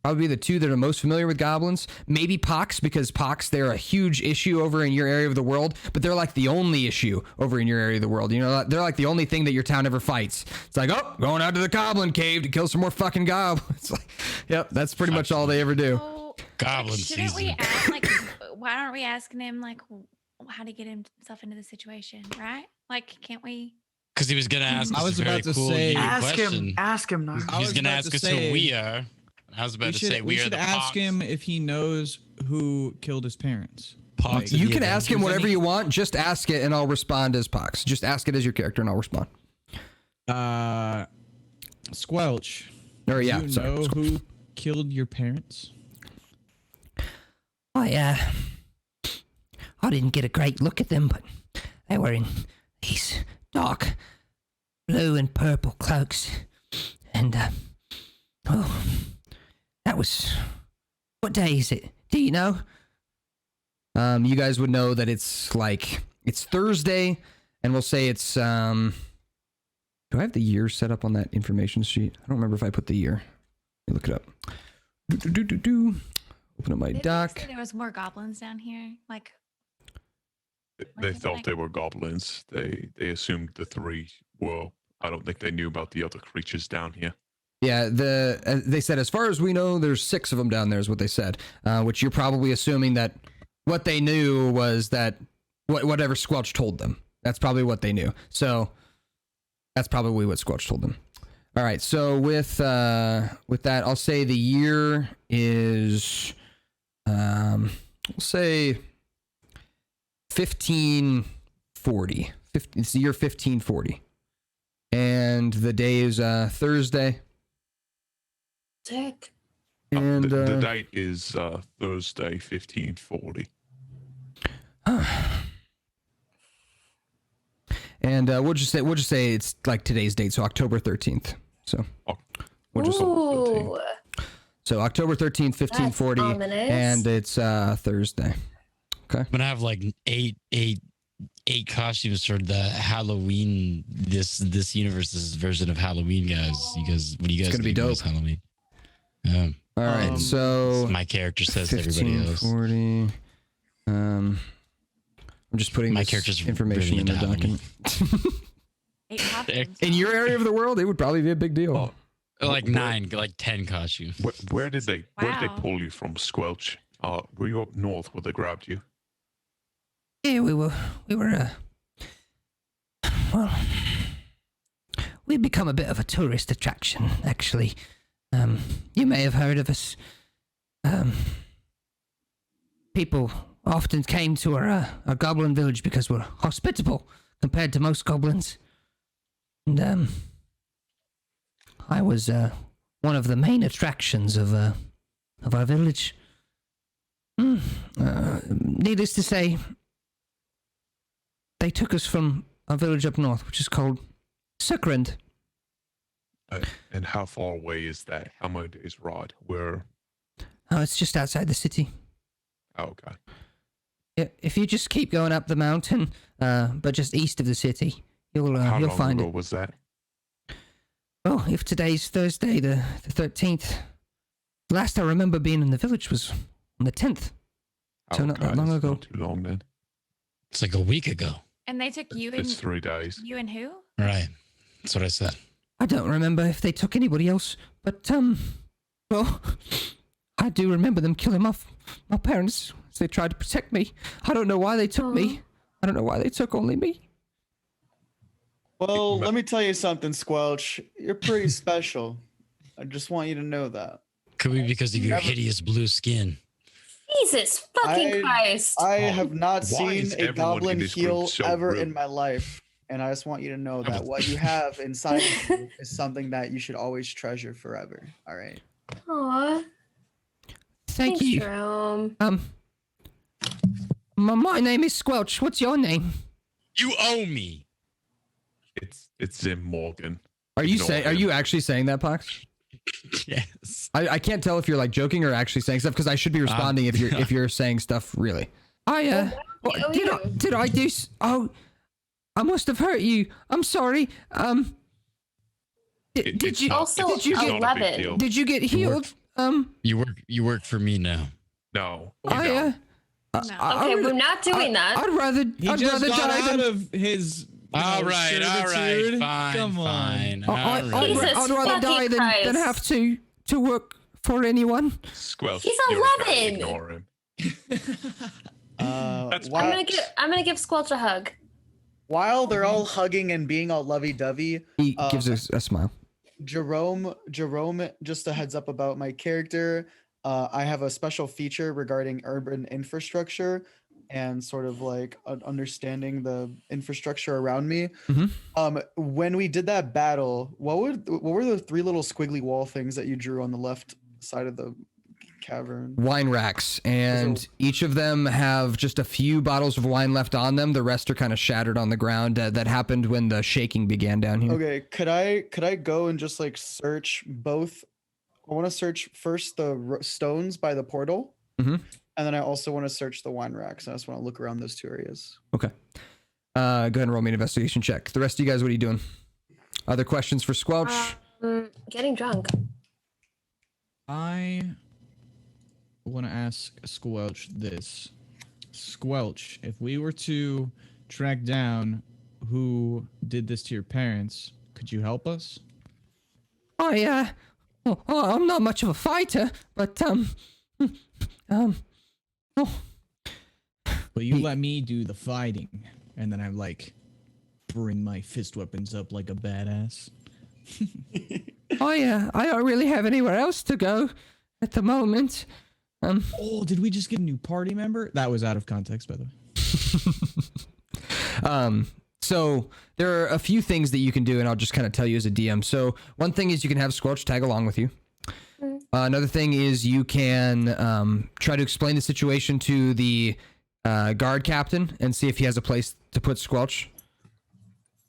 A: Probably the two that are most familiar with goblins. Maybe Pox, because Pox, they're a huge issue over in your area of the world, but they're like the only issue over in your area of the world. You know, they're like the only thing that your town ever fights. It's like, oh, going out to the goblin cave to kill some more fucking goblins. Like, yep, that's pretty much all they ever do.
J: So,
H: Goblin
J: shouldn't
H: season.
J: we ask, like, why aren't we asking him, like, how to get himself into the situation, right? Like, can't we?
H: Because he was gonna ask us
I: I was
H: a very
I: about to
H: cool
I: say-
H: unique
G: Ask
H: question.
G: him. Ask him. Nara.
H: He's gonna
I: about
H: ask
I: to
H: us
I: say-
H: who we are. I was about to say
I: we
H: we are
I: should
H: the
I: ask
H: Pox.
I: him if he knows who killed his parents.
H: Pox
A: You
H: of
A: can
H: the
A: ask him
H: Avengers.
A: whatever you want. Just ask it, and I'll respond as Pox. Just ask it as your character, and I'll respond.
I: Squelch.
A: Or
I: Do
A: yeah,
I: you
A: sorry.
I: know who killed your parents?
K: I didn't get a great look at them, but they were in these dark blue and purple cloaks. And, that was... What day is it? Do you know? You guys would know that it's Thursday, and we'll say it's, do I have the year set up on that information sheet? I don't remember if I put the year. Let me look it up. Open up my
J: Did they
A: doc.
J: say there was more goblins down here? Like,
F: They thought they were goblins. They assumed the three were. I don't think they knew about the other creatures down here.
A: Yeah, they said, as far as we know, there's 6 of them down there is what they said, which you're probably assuming that what they knew was that whatever Squelch told them. That's probably what they knew. So that's probably what Squelch told them. All right, so with that, I'll say the year is, we'll say 1540. It's the year 1540. And the day is Thursday.
B: Sick.
A: And
F: the date is Thursday, 1540.
A: And we'll just say it's like today's date, so October 13th. So we'll just
B: Ooh.
A: so October 13th, 1540,
B: ominous.
A: and it's Thursday. Okay.
H: I'm gonna have like eight costumes for the Halloween. This universe's version of Halloween, guys. You guys, what do you guys?
A: It's gonna be
H: think
A: dope.
H: about Halloween.
A: All right. So
H: my character says to everybody else.
A: 1540. I'm just putting
H: My
A: this
H: character's
A: information
H: really
A: in the
H: into Halloween.
A: document.
J: 8 costumes.
A: In your area of the world, it would probably be a big deal.
H: Like 10 costumes.
F: Where did they
J: Wow.
F: pull you from, Squelch? Were you up north where they grabbed you?
K: Yeah, we were, well, we've become a bit of a tourist attraction, actually. You may have heard of us. People often came to our goblin village because we're hospitable compared to most goblins. And, I was, one of the main attractions of our village. Needless to say, they took us from a village up north, which is called Suckrand.
F: And how far away is that? How many days ride? Where?
K: Oh, it's just outside the city.
F: Oh, okay.
K: Yeah, if you just keep going up the mountain, but just east of the city, you'll
F: How
K: you'll
F: long
K: find
F: ago
K: it.
F: was that?
K: Well, if today's Thursday, the 13th, last I remember being in the village was on the 10th. So not that long
F: it's
K: ago.
F: Not too long then.
H: It's like a week ago.
J: And they took you and
F: It's 3 days.
J: you and who?
H: Right. That's what I said.
K: I don't remember if they took anybody else, but well, I do remember them killing my parents as they tried to protect me. I don't know why they took me. I don't know why they took only me.
G: Well, let me tell you something, Squelch. You're pretty special. I just want you to know that.
H: Could be because of your hideous blue skin.
B: Jesus fucking Christ.
G: I have not
F: Why
G: seen
F: is
G: a
F: everyone in
G: goblin
F: this group
G: heal
F: so
G: ever
F: rude?
G: in my life. And I just want you to know that what you have inside of you is something that you should always treasure forever. All right.
B: Aw.
K: Thank
B: Thanks,
K: you.
B: Jerome.
K: My name is Squelch. What's your name?
H: You owe me.
F: It's Zim Morgan.
A: Are you
F: Ignore
A: saying? Are
F: him.
A: you actually saying that, Pox?
H: Yes.
A: I can't tell if you're like joking or actually saying stuff because I should be responding if you're saying stuff really.
K: Did I do? I must have hurt you. I'm sorry. Did you
B: Also,
F: it's not a big
B: 11.
F: deal.
K: did you get healed?
H: You work for me now.
F: No. you
K: I
F: don't.
B: Okay, we're not doing that.
K: I'd rather
I: He
K: I'd
I: just
K: rather
I: got
K: die
I: out
K: than
I: of his.
H: All right,
I: servitude.
H: fine,
I: Come on.
H: fine.
K: I'd
B: Jesus
K: rather die
B: fucking
K: than
B: Christ.
K: have to work for anyone.
F: Squelch.
B: He's
F: you're okay,
B: 11.
F: Ignore him. That's
G: While,
B: I'm gonna give Squelch a hug.
G: while they're all hugging and being all lovey-dovey,
A: He gives us a smile.
G: Jerome, just a heads up about my character. I have a special feature regarding urban infrastructure and sort of like understanding the infrastructure around me. When we did that battle, what were the 3 little squiggly wall things that you drew on the left side of the cavern?
A: Wine racks, and each of them have just a few bottles of wine left on them. The rest are kind of shattered on the ground. That happened when the shaking began down here.
G: Okay, could I go and just like search both? I want to search first the stones by the portal,
A: Mhm.
G: and then I also want to search the wine racks. I just want to look around those 2 areas.
A: Okay. Go ahead and roll me an investigation check. The rest of you guys, what are you doing? Other questions for Squelch?
B: Getting drunk.
I: I want to ask Squelch this. Squelch, if we were to track down who did this to your parents, could you help us?
K: I'm not much of a fighter, but
I: But you let me do the fighting, and then I like bring my fist weapons up like a badass.
K: I don't really have anywhere else to go at the moment.
I: Oh, did we just get a new party member? That was out of context, by the way.
A: So there are a few things that you can do, and I'll just kind of tell you as a DM. So one thing is you can have Squelch tag along with you. Another thing is you can try to explain the situation to the guard captain and see if he has a place to put Squelch.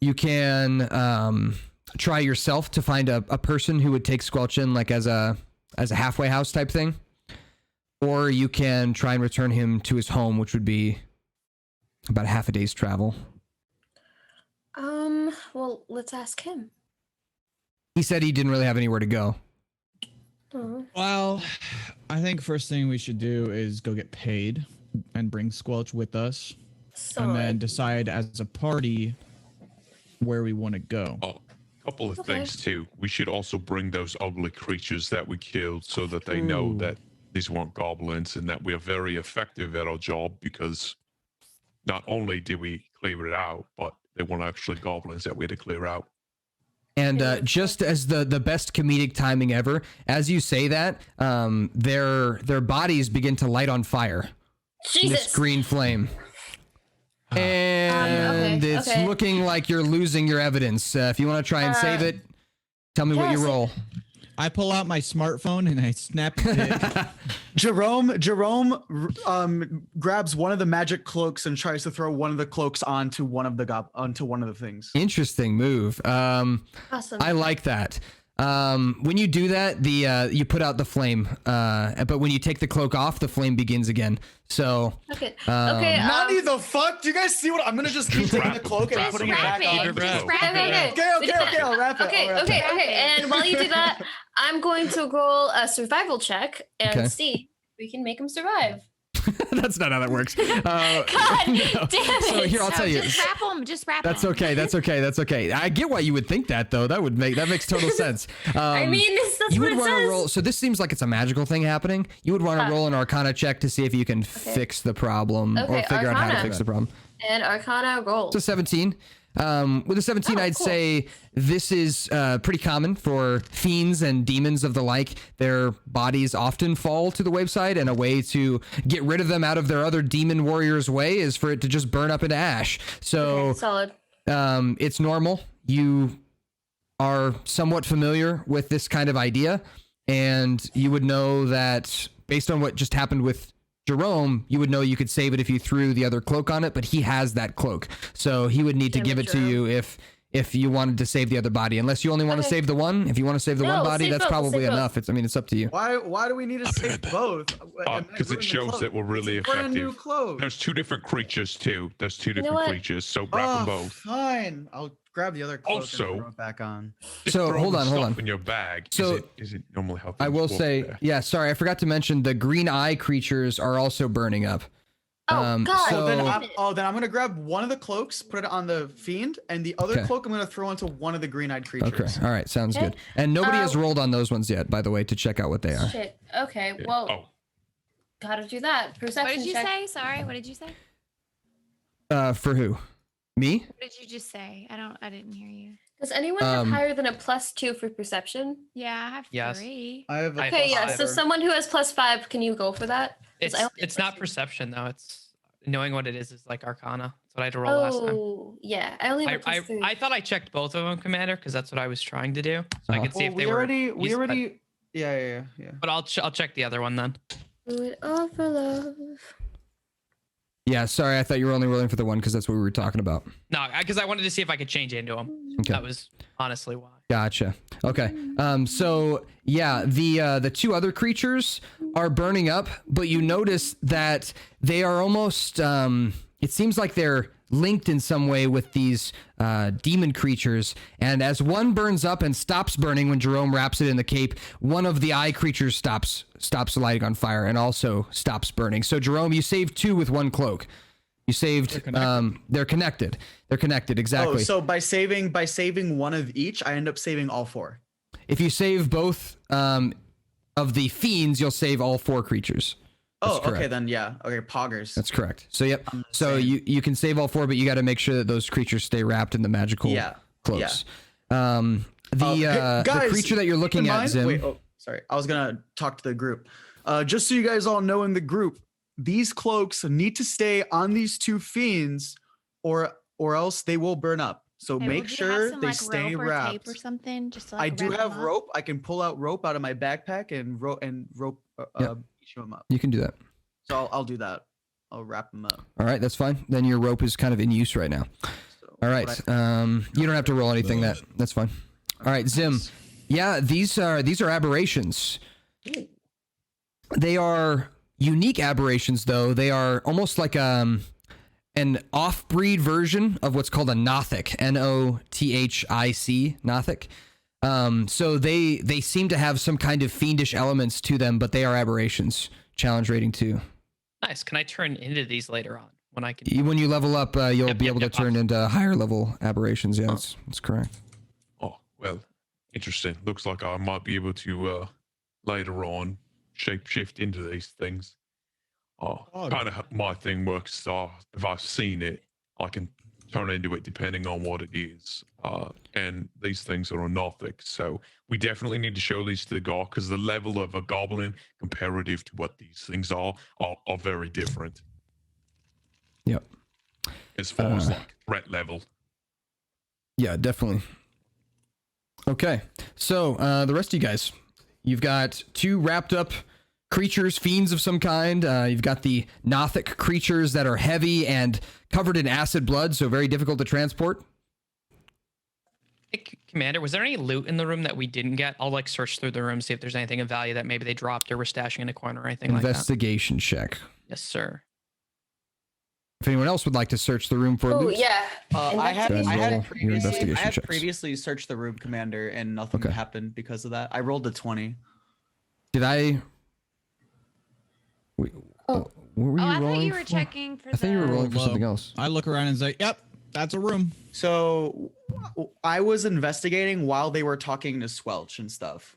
A: You can try yourself to find a person who would take Squelch in, like as a halfway house type thing, or you can try and return him to his home, which would be about half a day's travel.
B: Well, let's ask him.
A: He said he didn't really have anywhere to go.
I: Well, I think first thing we should do is go get paid and bring Squelch with us, and then decide as a party where we want to go.
F: Oh, a couple of things too. We should also bring those ugly creatures that we killed so that they know that these weren't goblins and that we are very effective at our job, because not only did we clear it out, but they weren't actually goblins that we had to clear out.
A: And just as the best comedic timing ever, as you say that, their bodies begin to light on fire.
B: Jesus.
A: This green flame. And it's looking like you're losing your evidence. If you want to try and save it, tell me what you roll.
I: I pull out my smartphone and I snap it.
G: Jerome grabs one of the magic cloaks and tries to throw one of the cloaks onto one of the things.
A: Interesting move.
B: Awesome.
A: I like that. When you do that, you put out the flame, but when you take the cloak off, the flame begins again. So
B: Okay.
G: Nani, the fuck? Do you guys see what I'm gonna just keep taking the cloak and putting it back on? Okay, I'll wrap it.
B: Okay. And while you do that, I'm going to roll a survival check and see if we can make him survive.
A: That's not how that works.
B: God damn it!
A: So here, I'll tell you.
J: Just wrap them. Just wrap
A: That's
J: them.
A: okay. That's okay. I get why you would think that, though. That makes total sense.
B: I mean, that's
A: you
B: what
A: would
B: it
A: want to
B: says.
A: roll. So this seems like it's a magical thing happening. You would want to roll an Arcana check to see if you can fix the problem or figure out how to fix the problem.
B: And Arcana roll.
A: So 17. With a 17, I'd say this is pretty common for fiends and demons of the like. Their bodies often fall to the wayside, and a way to get rid of them out of their other demon warriors' way is for it to just burn up into ash. So
B: solid.
A: It's normal. You are somewhat familiar with this kind of idea, and you would know that based on what just happened with Jerome, you would know you could save it if you threw the other cloak on it, but he has that cloak. So he would need to give it to you if you wanted to save the other body, unless you only want to save the one. If you want to save the one body, that's probably enough. It's up to you.
G: Why do we need to save both?
F: Because it shows that we're really effective.
G: Brand new cloak.
F: There's two different creatures too. There's two different creatures, so grab them both.
G: Fine. I'll grab the other cloak
F: Also,
G: and throw it back on.
A: So hold on.
F: In your bag.
A: So
F: is it normally healthy?
A: I will say, sorry, I forgot to mention the green eye creatures are also burning up.
B: Oh God!
A: So,
G: then I'm gonna grab one of the cloaks, put it on the fiend, and the other cloak I'm gonna throw onto one of the green-eyed creatures.
A: Okay, all right, sounds good. And nobody has rolled on those ones yet, by the way, to check out what they are.
B: Shit. Okay. Well, gotta do that. Perception
J: What did you
B: check.
J: say? Sorry. What did you say?
A: For who? Me?
J: What did you just say? I didn't hear you.
B: Does anyone have higher than a +2 for perception?
J: Yeah, I have
E: Yes.
J: 3.
G: I have a
B: Okay, yeah. So someone who has +5, can you go for that?
E: It's not perception though. It's knowing what it is like Arcana. That's what I had to roll last time.
B: Oh, yeah. I only have a +3.
E: I thought I checked both of them, Commander, because that's what I was trying to do. So I could see if they were.
G: We already. Yeah.
E: But I'll check the other one then.
B: Do it all for love.
A: Yeah, sorry, I thought you were only rolling for the one because that's what we were talking about.
E: No, because I wanted to see if I could change into them.
A: Okay.
E: That was honestly why.
A: Gotcha. Okay. So yeah, the two other creatures are burning up, but you notice that they are almost. It seems like they're linked in some way with these demon creatures. And as one burns up and stops burning when Jerome wraps it in the cape, one of the eye creatures stops lighting on fire and also stops burning. So Jerome, you saved 2 with 1 cloak. You saved. They're connected. They're connected. Exactly.
G: Oh, so by saving one of each, I end up saving all 4.
A: If you save both of the fiends, you'll save all 4 creatures. That's correct.
G: Okay, then yeah. Okay, poggers.
A: That's correct. So yep. So you can save all 4, but you got to make sure that those creatures stay wrapped in the magical cloaks.
G: Yeah.
A: The creature that you're looking at, Zim.
G: Wait, sorry. I was gonna talk to the group. Just so you guys all know in the group, these cloaks need to stay on these 2 fiends, or else they will burn up. So
J: Hey,
G: make
J: would you
G: sure
J: have some,
G: they
J: like,
G: stay
J: rope or
G: wrapped.
J: tape or something, just to,
G: I
J: like,
G: do
J: wrap
G: have
J: them up?
G: rope. I can pull out rope out of my backpack and rope
A: Yep.
G: show them up.
A: You can do that.
G: So I'll do that. I'll wrap them up.
A: All right, that's fine. Then your rope is kind of in use right now.
G: So
A: All right.
G: what
A: You don't have to roll anything. That's fine. All right, Zim. Yeah, these are aberrations. They are unique aberrations, though. They are almost like an off-breed version of what's called a Nothic. Nothic. Nothic. So they seem to have some kind of fiendish elements to them, but they are aberrations. Challenge rating 2.
E: Nice. Can I turn into these later on when I can?
A: When you level up, you'll be able to turn
E: awesome.
A: into higher level aberrations. Yeah, that's correct.
F: Oh, well, interesting. Looks like I might be able to later on shapeshift into these things. Kind of my thing works. If I've seen it, I can turn into it depending on what it is. And these things are Nothic, so we definitely need to show these to the guy because the level of a goblin comparative to what these things are very different.
A: Yep.
F: As far as like threat level.
A: Yeah, definitely. Okay, so the rest of you guys, you've got 2 wrapped up creatures, fiends of some kind. You've got the Nothic creatures that are heavy and covered in acid blood, so very difficult to transport.
E: Hey, Commander, was there any loot in the room that we didn't get? I'll like search through the room, see if there's anything of value that maybe they dropped or were stashing in a corner or anything like that.
A: Investigation check.
E: Yes, sir.
A: If anyone else would like to search the room for
B: Oh
A: loot,
B: yeah.
G: I had
A: Go ahead and roll your investigation checks.
G: previously searched the room, Commander, and nothing
A: Okay.
G: happened because of that. I rolled a 20.
A: did I? Wait, what were you
J: I
A: rolling
J: thought you were
A: for?
J: checking for
A: I think you were rolling for
I: Well,
A: something else.
I: I look around and say, "Yep, that's a room."
G: So I was investigating while they were talking to Squelch and stuff.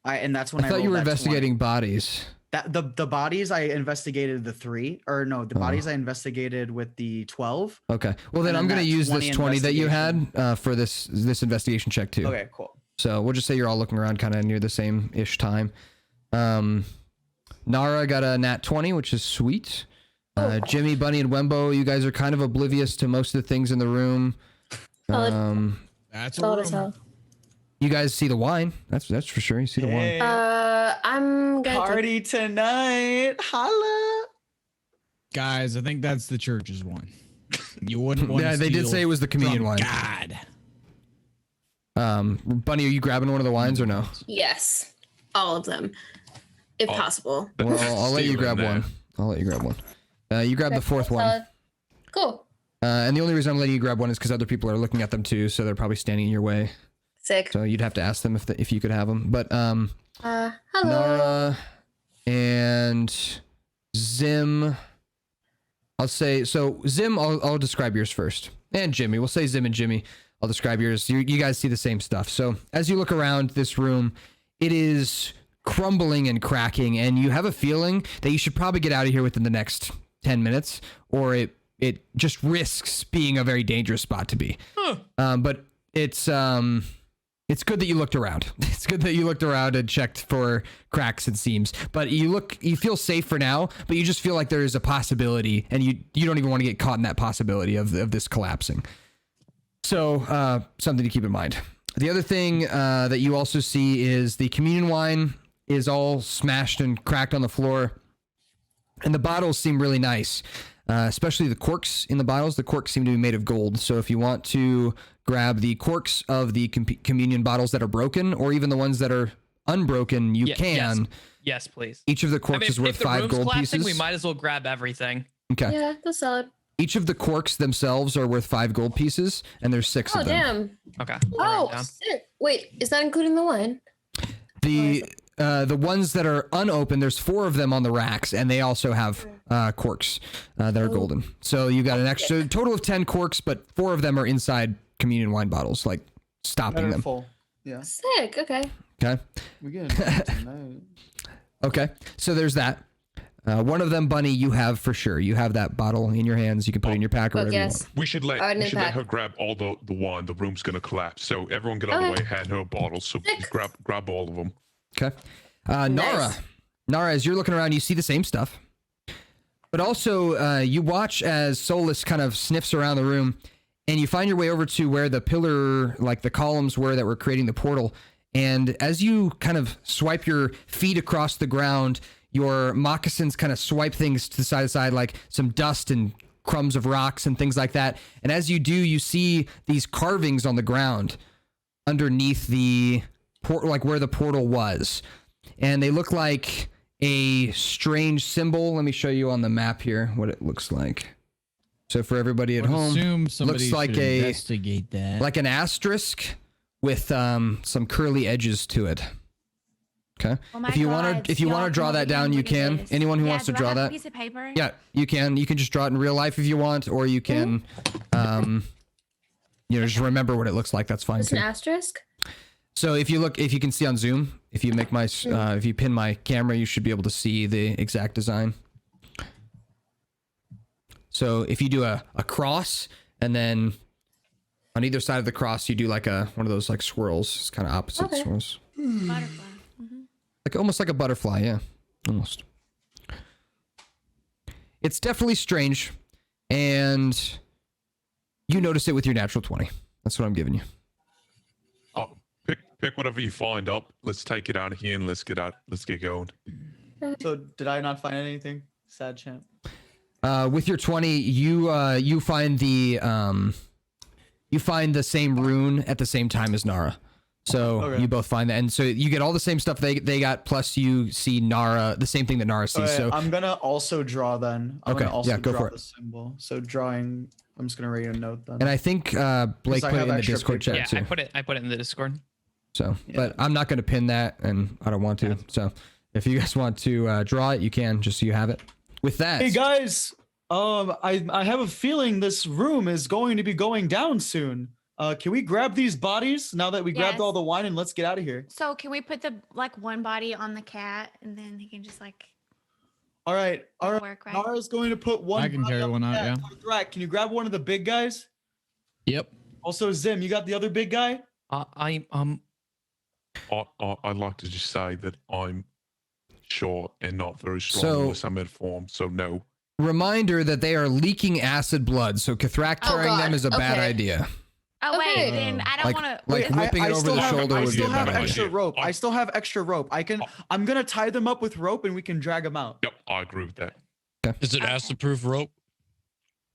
G: And that's when I
A: thought you
G: rolled
A: were
G: that 20.
A: investigating bodies.
G: That the bodies I investigated the 3, or no, the bodies I investigated with the 12.
A: Okay. Well, then
G: And
A: I'm
G: then
A: going to
G: that
A: use this
G: 20
A: 20 that you had for this investigation check too.
G: Okay, cool.
A: So we'll just say you're all looking around kind of near the same-ish time. Nara got a nat 20, which is sweet. Jimmy, Bunny, and Wembo, you guys are kind of oblivious to most of the things in the room.
B: Solid.
I: That's a
B: Solid as
I: room.
B: hell.
A: You guys see the wine. That's for sure. You see the wine.
B: I'm gonna
G: Party tonight. Holla.
I: Guys, I think that's the church's one. You wouldn't want
A: Yeah,
I: to
A: they did
I: steal
A: say it was the communion
I: from
A: wine.
I: God.
A: Bunny, are you grabbing one of the wines or no?
B: Yes, all of them, if possible.
A: Well, I'll let you
F: Stealing
A: grab
F: that.
A: one. I'll let you grab one. You grab the 4th one.
B: Solid. Cool.
A: And the only reason I'm letting you grab one is because other people are looking at them too, so they're probably standing in your way.
B: Sick.
A: So you'd have to ask them if you could have them. But
B: Hello.
A: Nara and Zim. I'll say so. Zim, I'll describe yours first, and Jimmy. We'll say Zim and Jimmy. I'll describe yours. You guys see the same stuff. So as you look around this room, it is crumbling and cracking, and you have a feeling that you should probably get out of here within the next 10 minutes, or it just risks being a very dangerous spot to be. But it's good that you looked around. It's good that you looked around and checked for cracks and seams. But you feel safe for now, but you just feel like there is a possibility, and you don't even want to get caught in that possibility of this collapsing. So something to keep in mind. The other thing that you also see is the communion wine is all smashed and cracked on the floor, and the bottles seem really nice. Especially the corks in the bottles. The corks seem to be made of gold. So if you want to grab the corks of the communion bottles that are broken, or even the ones that are unbroken, you can.
E: Yes, please.
A: Each of the corks is worth
E: if the
A: 5
E: room's
A: gold
E: collapsing,
A: pieces.
E: we might as well grab everything.
A: Okay.
B: Yeah, that's solid.
A: Each of the corks themselves are worth 5 gold pieces, and there's 6
B: Oh
A: of them.
B: damn.
E: Okay.
B: Oh, sick. Wait, is that including the wine?
A: The ones that are unopened, there's 4 of them on the racks, and they also have corks that are golden. So you got an extra total of 10 corks, but 4 of them are inside communion wine bottles, like stopping them.
G: Full. Yeah.
B: Sick. Okay.
A: Okay.
G: We good tonight.
A: Okay. So there's that. One of them, Bunny, you have for sure. You have that bottle in your hands. You can put it in your pack or whatever you want.
F: We should let
B: Alright,
F: let
B: pack.
F: her grab all the wine. The room's gonna collapse. So everyone get out of the way. Hand her a bottle. So just grab all of them.
A: Okay. Nara. Nara, as you're looking around, you see the same stuff. But also, you watch as Solus kind of sniffs around the room, and you find your way over to where the pillar, like the columns were that were creating the portal. And as you kind of swipe your feet across the ground, your moccasins kind of swipe things to side, like some dust and crumbs of rocks and things like that. And as you do, you see these carvings on the ground underneath the portal, like where the portal was. And they look like a strange symbol. Let me show you on the map here what it looks like. So for everybody at home,
I: assume somebody
A: looks like
I: should
A: a
I: investigate that.
A: like an asterisk with some curly edges to it. Okay.
J: Oh my
A: if you want
J: God,
A: to, if you
J: y'all
A: want to draw
J: come
A: that
J: over here
A: down,
J: and
A: you
J: look at
A: can.
J: this.
A: Anyone who
J: Yeah,
A: wants to
J: do I
A: draw
J: have a
A: that,
J: piece of paper?
A: yeah, you can. You can just draw it in real life if you want, or you can, just remember what it looks like. That's fine
B: Just an
A: too.
B: asterisk.
A: So if you can see on Zoom, if you make my, if you pin my camera, you should be able to see the exact design. So if you do a cross, and then on either side of the cross, you do like one of those like swirls. It's kind of opposite swirls.
J: Butterfly.
A: Like almost like a butterfly, yeah. Almost. It's definitely strange, and you notice it with your natural 20. That's what I'm giving you.
F: Oh, pick whatever you find up. Let's take it out of here and let's get going.
G: So did I not find anything? Sad champ.
A: With your 20, you find the same rune at the same time as Nara. So
G: Okay.
A: you both find that, and so you get all the same stuff they got, plus you see Nara, the same thing that Nara sees.
G: Alright,
A: So
G: I'm gonna also draw then. I'm
A: Okay,
G: gonna also
A: yeah, go
G: draw
A: for it.
G: the symbol. So drawing, I'm just gonna write a note then.
A: and I think Blake
G: I
A: put it
G: have
A: in the
G: extra
A: Discord
G: paper.
A: chat
E: Yeah,
A: too.
E: I put it in the Discord.
A: So,
G: Yeah.
A: but I'm not going to pin that, and I don't want to. So, if you guys want to draw it, you can, just so you have it. With that,
G: Hey guys, I have a feeling this room is going to be going down soon. Can we grab these bodies now that we grabbed
J: Yes.
G: all the wine and let's get out of here?
J: So can we put the one body on the cat and then he can just
G: All right,
J: work, right?
G: Nara's going to put one.
I: I can
G: body
I: carry
G: on
I: one
G: the
I: out,
G: cat.
I: yeah.
G: Drak, can you grab one of the big guys?
I: Yep.
G: Also, Zim, you got the other big guy?
F: I'd like to just say that I'm short and not very strong
A: So-
F: unless I'm in form. So no.
A: reminder that they are leaking acid blood, so Kathrak
B: Oh,
A: carrying them
B: God.
A: is a bad
B: Okay.
A: idea.
J: Oh wait,
B: Okay.
J: then I don't
A: Like,
J: want to.
A: like whipping it over the shoulder
G: I
A: would be
G: still
A: a
G: have
A: bad idea.
G: extra rope.
F: Oh.
G: I still have extra rope. I'm gonna tie them up with rope and we can drag them out.
F: Yep, I agree with that.
H: Is it acid-proof rope?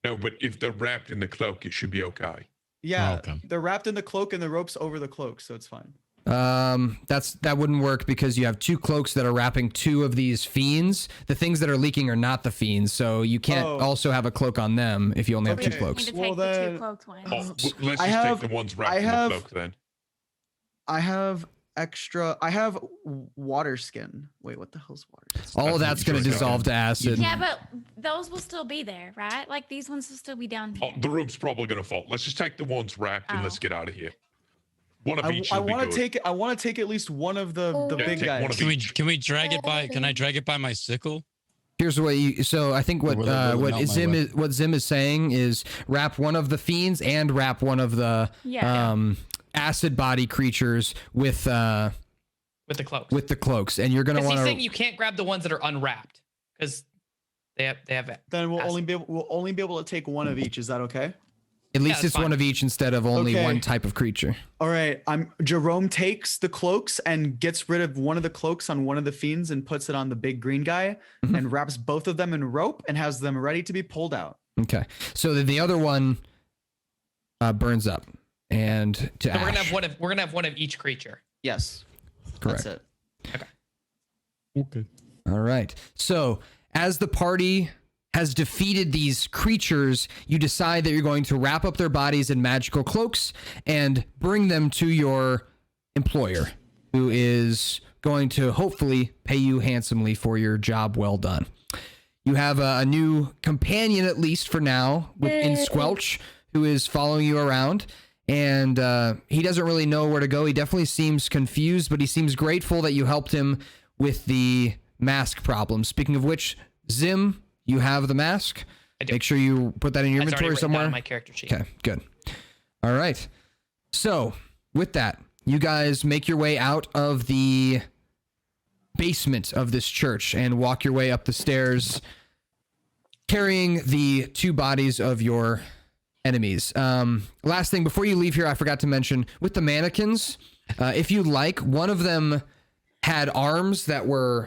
F: No, but if they're wrapped in the cloak, it should be okay.
G: Yeah,
H: okay.
G: they're wrapped in the cloak and the rope's over the cloak, so it's fine.
A: That wouldn't work because you have two cloaks that are wrapping two of these fiends. The things that are leaking are not the fiends, so you can't
G: Oh.
A: also have a cloak on them if you only have two
G: Okay.
J: Need
A: cloaks.
J: to
G: Well,
J: take the
G: then-
J: two cloaked ones.
F: Oh, let's just
G: I have-
F: take the ones wrapped
G: I
F: in
G: have-
F: the cloak then.
G: I have extra. I have water skin. Wait, what the hell's water skin?
A: All of that's going to
F: Sure.
A: dissolve to acid.
J: Yeah, but those will still be there, right? Like these ones will still be down
F: Oh,
J: here.
F: the room's probably going to fall. Let's just take the ones wrapped and let's
J: Oh.
F: get out of here. One of each
G: I
F: would be
G: want
F: good.
G: to take. I want to take at least one of the
F: Yeah,
G: big
F: take one
G: guys.
F: of
H: Can we
F: each.
H: can we drag it by? Can I drag it by my sickle?
A: Here's what you. So I think what
H: Or will it melt
A: what
H: my
A: Zim
H: way?
A: is what Zim is saying is wrap one of the fiends and wrap one of the
J: Yeah.
A: acid body creatures with
E: With the cloaks.
A: the cloaks, and you're gonna
E: Because
A: want
E: he's saying
A: to.
E: you can't grab the ones that are unwrapped because they have
G: Then we'll
E: acid.
G: only be able to take one of each. Is that okay?
A: At least
E: that's
A: it's one
E: fine.
A: of each instead of only
G: Okay.
A: one type of creature.
G: All right. Jerome takes the cloaks and gets rid of one of the cloaks on one of the fiends and puts it on the big green guy
A: Mhm.
G: and wraps both of them in rope and has them ready to be pulled out.
A: Okay, so then the other one burns up and to
E: So we're gonna
A: ash.
E: have one of each creature.
G: Yes.
A: Correct.
G: That's it.
H: Okay.
A: All right. So, as the party has defeated these creatures, you decide that you're going to wrap up their bodies in magical cloaks and bring them to your employer, who is going to hopefully pay you handsomely for your job well done. You have a new companion, at least for now, in Squelch, who is following you around. And he doesn't really know where to go. He definitely seems confused, but he seems grateful that you helped him with the mask problem. Speaking of which, Zim, you have the mask.
E: I do.
A: Make sure you put that in your
E: That's already
A: inventory
E: written down
A: somewhere.
E: on my character sheet.
A: Okay, good. All right. So, with that, you guys make your way out of the basement of this church and walk your way up the stairs, carrying the two bodies of your enemies. Last thing before you leave here, I forgot to mention with the mannequins, if you like, one of them had arms that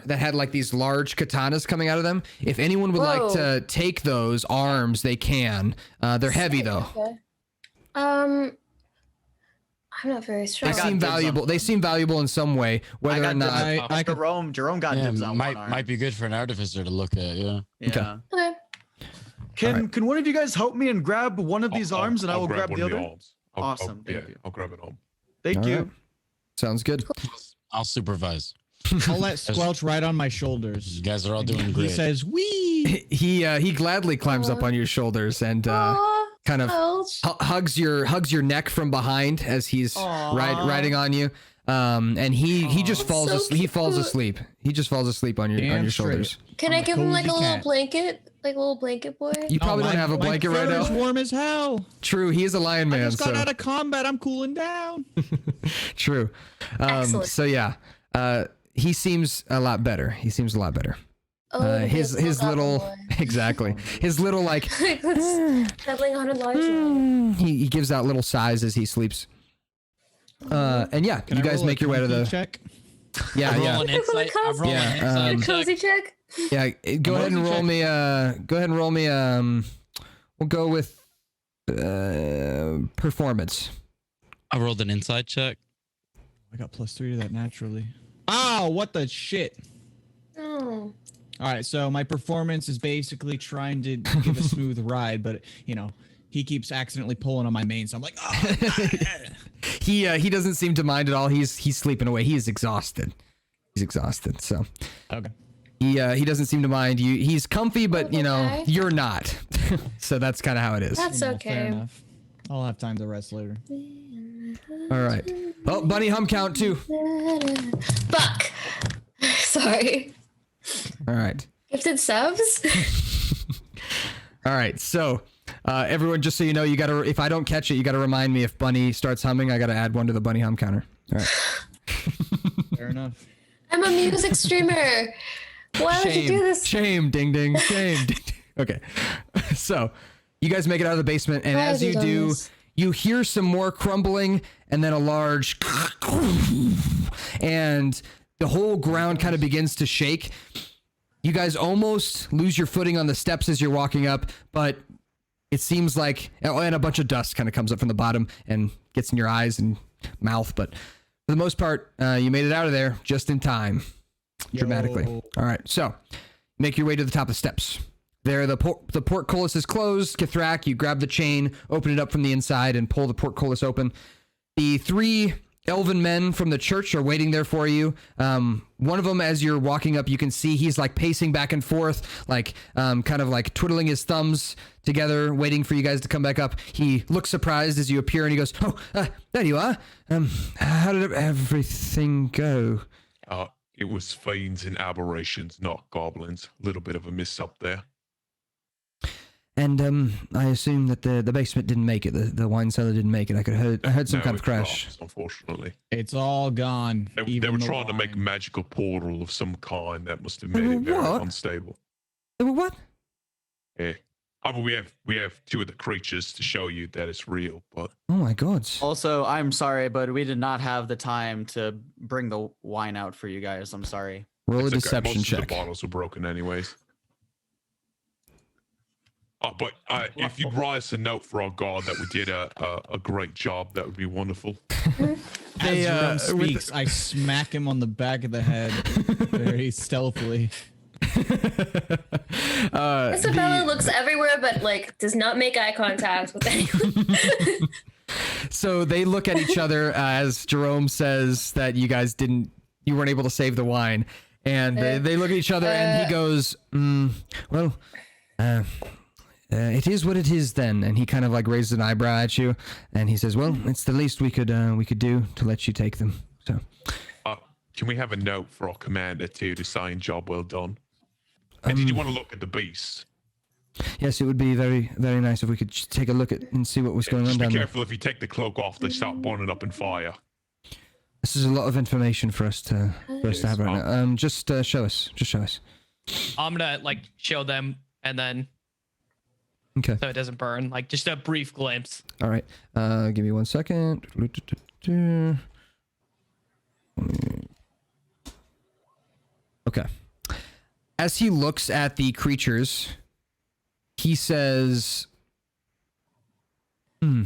A: had like these large katanas coming out of them. If anyone would like to take those arms, they can. They're heavy though.
B: Okay. I'm not very sure.
A: They seem valuable. They seem valuable in some way, whether or not.
G: I Jerome got dibs on one arm.
H: might be good for an artificer to look at. Yeah.
G: Yeah.
B: Okay.
G: Can one of you guys help me and grab one of these arms, and I will grab
F: one
G: the
F: of
G: other?
F: arms.
G: Awesome.
F: Yeah,
G: Thank you.
F: I'll grab it home.
G: Thank
A: All
G: you.
A: right. Sounds good.
H: I'll supervise.
I: I'll let Squelch ride on my shoulders.
H: You guys are all doing
I: He
H: great.
I: says, "Wee."
A: He gladly climbs up on your shoulders and kind of hugs your neck from behind as he's riding on you. And he just falls
B: So
A: asleep. He falls
B: cute.
A: asleep. He just falls asleep on your shoulders.
B: Can I give him like a
I: cozy
B: little
I: cat.
B: blanket? Like a little blanket boy?
A: You probably don't have a blanket right
I: My fur is
A: now.
I: warm as hell.
A: True, he is a lion
I: I
A: man.
I: just got
A: So
I: out of combat. I'm cooling down.
A: true.
B: Excellent.
A: So yeah, he seems a lot better. He seems a lot better.
B: Oh,
A: His little
B: boy.
A: exactly his little like
B: Cuddling on a large
A: he gives out little sighs as he sleeps. And yeah,
I: Can
A: you
I: I
A: guys
I: roll a
A: make your way to
I: comfy
A: the
I: check?
A: yeah
H: I'm
A: yeah
H: rolling insight. I'm rolling
A: Yeah,
H: insight check.
B: cozy check?
A: yeah. Go ahead and roll me. Go ahead and roll me. We'll go with performance.
H: I rolled an inside check.
I: I got +3 to that naturally. Oh, what the shit!
B: Oh.
I: All right, so my performance is basically trying to give a smooth ride, but he keeps accidentally pulling on my mane, so I'm like, oh.
A: He doesn't seem to mind at all. He's sleeping away. He is exhausted. He's exhausted. So
I: Okay.
A: he doesn't seem to mind you. He's comfy, but
B: Okay.
A: you're not. So that's kind of how it is.
B: That's
I: Fair
B: okay.
I: enough. I'll have time to rest later.
A: All right. Oh, bunny hum count too.
B: Fuck. Sorry.
A: All right.
B: Gifted subs?
A: All right. So everyone, just so you know, you gotta. If I don't catch it, you gotta remind me. If bunny starts humming, I gotta add one to the bunny hum counter. All right.
I: Fair enough.
B: I'm a music streamer. Why would you do this?
A: Shame, ding ding, shame. Ding, ding. Okay, so you guys make it out of the basement, and
B: Why
A: as
B: have
A: you
B: you done
A: do,
B: this?
A: you hear some more crumbling, and then a large, and the whole ground kind of begins to shake. You guys almost lose your footing on the steps as you're walking up, but it seems like, and a bunch of dust kind of comes up from the bottom and gets in your eyes and mouth, but for the most part, you made it out of there just in time. Dramatically.
I: Yo.
A: All right, so make your way to the top of the steps. There, the portcullis is closed. Kithrak, you grab the chain, open it up from the inside, and pull the portcullis open. The 3 elven men from the church are waiting there for you. One of them, as you're walking up, you can see he's like pacing back and forth, like kind of like twiddling his thumbs together, waiting for you guys to come back up. He looks surprised as you appear, and he goes, "Oh, there you are. How did everything go?"
F: It was fiends and aberrations, not goblins. A little bit of a miss up there.
A: And I assume that the basement didn't make it. The wine cellar didn't make it. I heard some
F: No,
A: kind of
F: it
A: crash.
F: collapsed, unfortunately.
I: It's all gone.
F: They
I: even
F: were
I: the
F: trying to make a
I: wine.
F: magical portal of some kind that must have made it very
A: What?
F: unstable.
A: What?
F: Yeah. I mean, we have 2 of the creatures to show you that it's real, but
A: Oh my god.
G: Also, I'm sorry, but we did not have the time to bring the wine out for you guys. I'm sorry.
A: Roll a
F: it's okay.
A: deception
F: Most of
A: check.
F: the bottles were broken anyways. But if you'd write us a note for our god that we did a great job, that would be wonderful.
A: They,
I: As Jerome
A: with
I: speaks, I smack him on the back of the head very stealthily.
B: Isabella looks everywhere but like does not make eye contact with anyone.
A: So they look at each other as Jerome says that you weren't able to save the wine, and they look at each other, and he goes, "Well, it is what it is then." And he kind of like raises an eyebrow at you, and he says, "Well, it's the least we could do to let you take them." So,
F: Can we have a note for our commander too to sign "Job well done"? And did you want to look at the beast?
A: yes, it would be very, very nice if we could just take a look at and see what was going on
F: Just
A: down
F: be
A: there.
F: careful if you take the cloak off; they start burning up in fire.
A: This is a lot of information for us to have right now. Just show us. Just show us.
E: I'm gonna like show them, and then
A: Okay.
E: so it doesn't burn. Like just a brief glimpse.
A: All right. Give me 1 second. Okay. As he looks at the creatures, he says, well,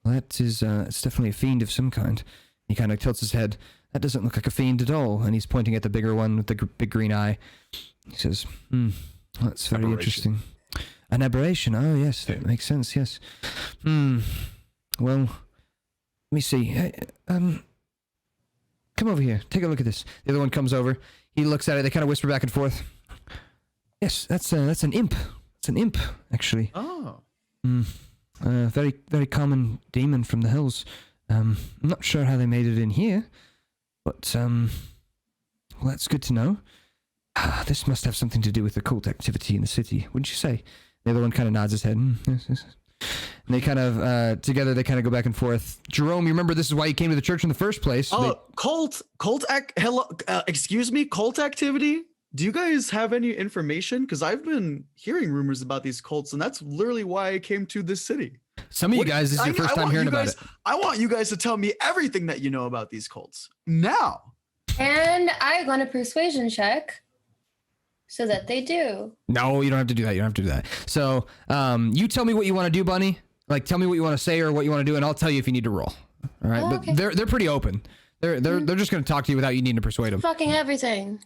A: that is, it's definitely a fiend of some kind. He kind of tilts his head. That doesn't look like a fiend at all. And he's pointing at the bigger one with the big green eye. He says, that's very interesting. An aberration. Oh, yes, that makes sense. Yes. Well, let me see. Hey, come over here. Take a look at this. The other one comes over. He looks at it. They kind of whisper back and forth. Yes, that's an imp. It's an imp, actually.
G: Oh.
A: Very, very common demon from the hills. I'm not sure how they made it in here, but well, that's good to know. This must have something to do with the cult activity in the city, wouldn't you say? The other one kind of nods his head. Yes, yes. And they kind of, together, they kind of go back and forth. Jerome, you remember this is why you came to the church in the first place.
G: Cult activity? Do you guys have any information? Because I've been hearing rumors about these cults, and that's literally why I came to this city.
A: Some of you guys, this is your first time hearing about it.
G: I want you guys to tell me everything that you know about these cults now.
B: And I want a persuasion check so that they do.
A: No, you don't have to do that. You don't have to do that. So, you tell me what you want to do, Bunny. Like, tell me what you want to say or what you want to do, and I'll tell you if you need to roll. All right,
B: okay.
A: But they're pretty open. They're just going to talk to you without you needing to persuade them.
B: Fucking everything.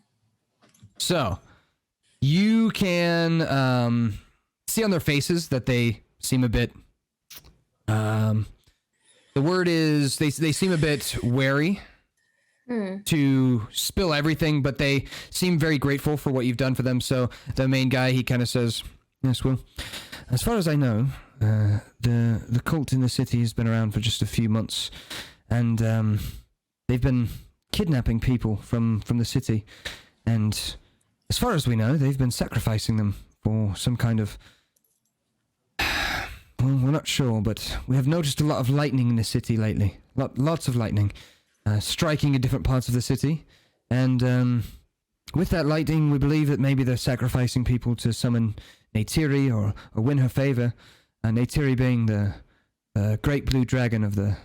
A: So, you can see on their faces that they seem a bit. The word is they seem a bit wary to spill everything, but they seem very grateful for what you've done for them. So the main guy, he kind of says, "Yes, well, as far as I know, the cult in the city has been around for just a few months, and they've been kidnapping people from the city, and as far as we know, they've been sacrificing them for some kind of." Well, we're not sure, but we have noticed a lot of lightning in the city lately. Lots of lightning striking in different parts of the city. And with that lightning, we believe that maybe they're sacrificing people to summon Neytiri or win her favor. Neytiri being the great blue dragon of the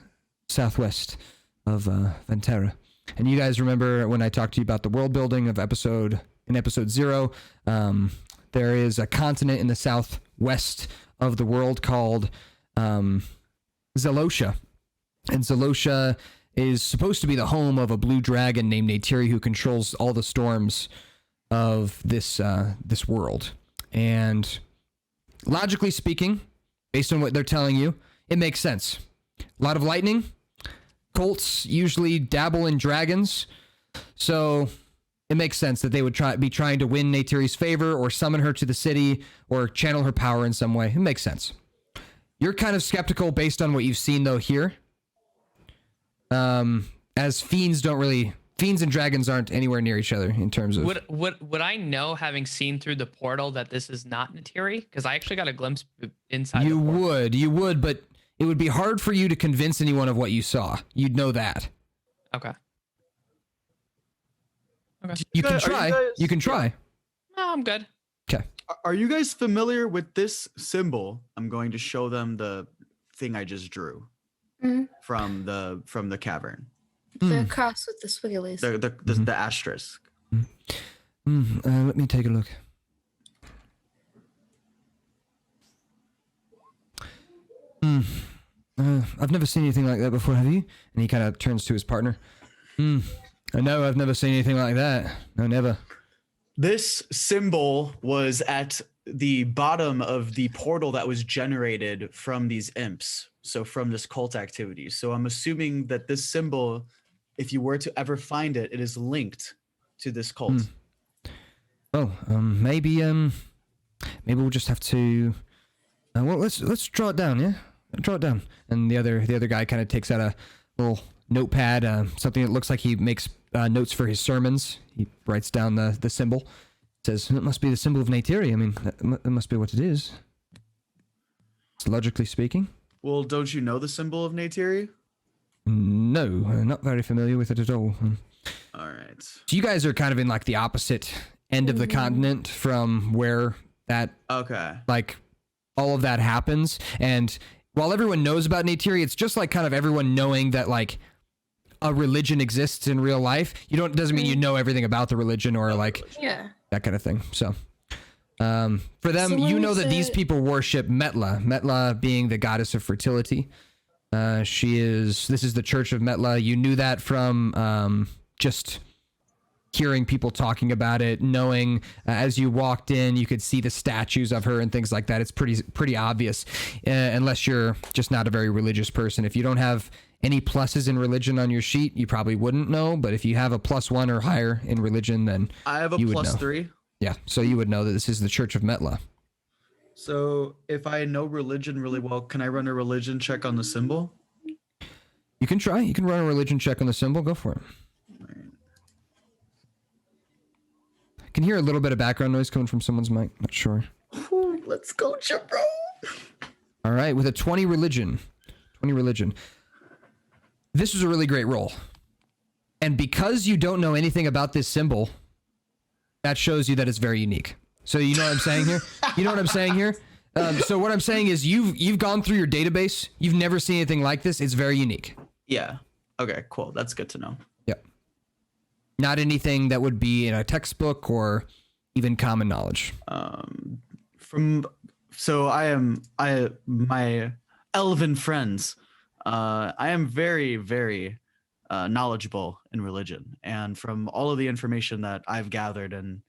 A: southwest of Venterra. And you guys remember when I talked to you about the world building of episode 0, there is a continent in the southwest of the world called Zelosha. And Zelosha is supposed to be the home of a blue dragon named Neytiri who controls all the storms of this world. And logically speaking, based on what they're telling you, it makes sense. A lot of lightning. Cults usually dabble in dragons. So it makes sense that they would be trying to win Neytiri's favor or summon her to the city or channel her power in some way. It makes sense. You're kind of skeptical based on what you've seen, though, here. As fiends and dragons aren't anywhere near each other in terms of...
E: Would I know, having seen through the portal, that this is not Neytiri? Because I actually got a glimpse inside the portal.
A: You would, but it would be hard for you to convince anyone of what you saw. You'd know that.
E: Okay.
A: You can try. You can try.
E: No, I'm good.
A: Okay.
G: Are you guys familiar with this symbol? I'm going to show them the thing I just drew from the cavern.
B: The cross with the swigglies.
G: The asterisk.
A: Let me take a look. I've never seen anything like that before, have you? And he kind of turns to his partner. No, I've never seen anything like that. No, never.
G: This symbol was at the bottom of the portal that was generated from these imps. So from this cult activity. So I'm assuming that this symbol, if you were to ever find it, it is linked to this cult.
A: Oh, maybe we'll just have to. Well, let's draw it down, yeah. Draw it down. And the other guy kind of takes out a little notepad, something that looks like he makes notes for his sermons. He writes down the symbol. Says it must be the symbol of Neytiri. I mean, that must be what it is. It's logically speaking.
G: Well, don't you know the symbol of Neytiri?
A: No, not very familiar with it at all.
G: All right.
A: So you guys are kind of in like the opposite end of the continent from where that all of that happens. And while everyone knows about Neytiri, it's just like kind of everyone knowing that like a religion exists in real life. Doesn't mean you know everything about the religion or like that kind of thing. So for them,
B: So
A: you
B: when
A: know
B: you
A: that these
B: said-
A: people worship Metla being the goddess of fertility. This is the Church of Metla. You knew that from just hearing people talking about it, knowing as you walked in, you could see the statues of her and things like that. It's pretty obvious, unless you're just not a very religious person. If you don't have any pluses in religion on your sheet, you probably wouldn't know. But if you have a +1 or higher in religion, then
G: I have a
A: you would know.
G: +3.
A: Yeah, so you would know that this is the Church of Metla.
G: So if I know religion really well, can I run a religion check on the symbol?
A: You can try. You can run a religion check on the symbol. Go for it. I can hear a little bit of background noise coming from someone's mic. Not sure.
G: Ooh, let's go, Jerome.
A: All right, with a 20 religion. This was a really great roll. And because you don't know anything about this symbol, that shows you that it's very unique. So you know what I'm saying here? So what I'm saying is you've gone through your database. You've never seen anything like this. It's very unique.
G: Yeah. Okay, cool. That's good to know.
A: Yep. Not anything that would be in a textbook or even common knowledge.
G: My elven friends, I am very, very knowledgeable in religion. And from all of the information that I've gathered and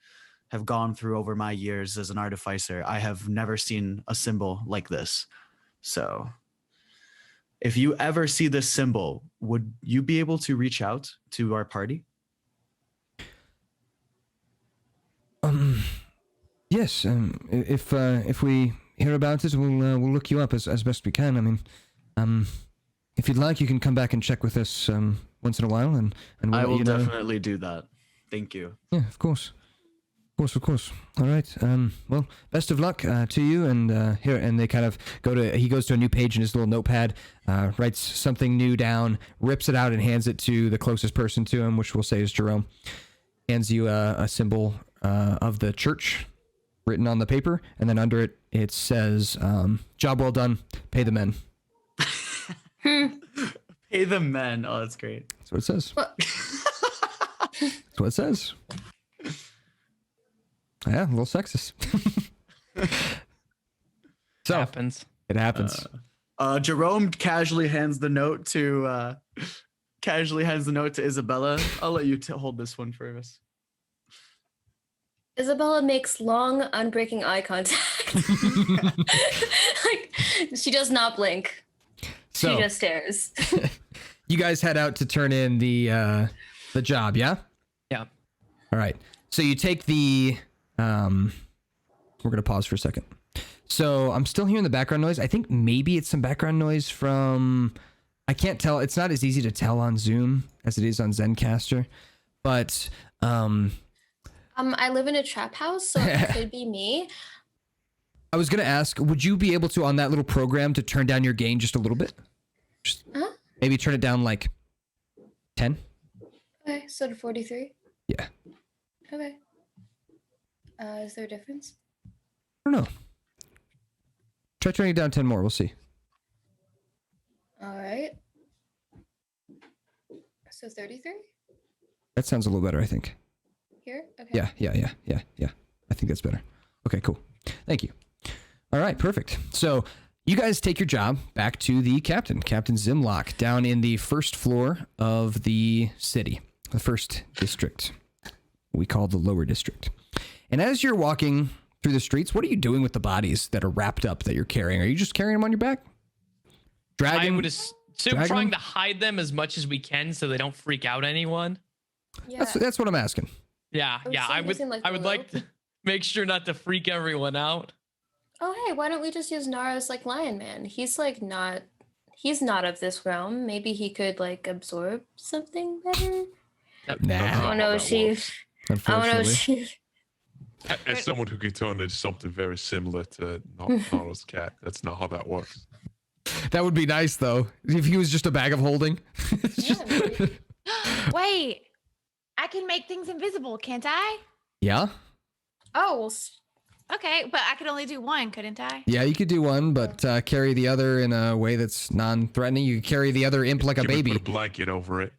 G: have gone through over my years as an artificer, I have never seen a symbol like this. So if you ever see this symbol, would you be able to reach out to our party?
A: Yes. If we hear about it, we'll look you up as best we can. I mean, if you'd like, you can come back and check with us once in a while, and we'll
G: I
A: let
G: will
A: you know.
G: definitely do that. Thank you.
A: Yeah, of course. Of course. All right. Well, best of luck to you. And here, and they kind of he goes to a new page in his little notepad, writes something new down, rips it out, and hands it to the closest person to him, which we'll say is Jerome. Hands you a symbol of the church written on the paper, and then under it, it says, "Job well done. Pay the men."
G: Pay the men. Oh, that's great.
A: That's what it says. That's what it says. Yeah, a little sexist. So
E: Happens.
A: it happens.
G: Jerome casually hands the note to Isabella. I'll let you hold this one for us.
B: Isabella makes long, unbreaking eye contact. Like, she does not blink.
A: So
B: She just stares.
A: you guys head out to turn in the job, yeah?
E: Yeah.
A: All right. So you take the we're gonna pause for a second. So I'm still hearing the background noise. I think maybe it's some background noise from, I can't tell. It's not as easy to tell on Zoom as it is on Zencaster, but
B: I live in a trap house, so it could be me.
A: I was gonna ask, would you be able to, on that little program, to turn down your gain just a little bit? Just maybe turn it down like 10?
B: Okay, so to 43.
A: Yeah.
B: Okay. Is there a difference?
A: I don't know. Try turning it down 10 more. We'll see.
B: All right. So 33
A: That sounds a little better, I think.
B: here. Okay.
A: Yeah. I think that's better. Okay, cool. Thank you. All right, perfect. So you guys take your job back to the captain, Captain Zimlock, down in the first floor of the city, the first district. We call the lower district. And as you're walking through the streets, what are you doing with the bodies that are wrapped up that you're carrying? Are you just carrying them on your back?
E: I would assume
A: dragging
E: trying
A: them?
E: to hide them as much as we can so they don't freak out anyone.
B: Yeah.
A: That's what I'm asking.
E: Yeah,
B: I was
E: I would.
B: using, like,
E: I
B: the
E: would like
B: rope.
E: to make sure not to freak everyone out.
B: Oh, hey, why don't we just use Nara's like Lion Man? He's like not. He's not of this realm. Maybe he could like absorb something better.
A: Nah.
B: Oh no, she. Oh no,
A: Unfortunately.
B: she.
F: As someone who can turn into something very similar to Nara's cat, that's not how that works.
A: That would be nice, though, if he was just a bag of holding.
B: Yeah, maybe.
J: Wait, I can make things invisible, can't I?
A: Yeah?
B: Oh, well,
J: Okay, but I could only do one, couldn't I?
A: Yeah, you could do one, but carry the other in a way that's non-threatening. You could carry the other imp like a
F: Can we
A: baby.
F: put a blanket over it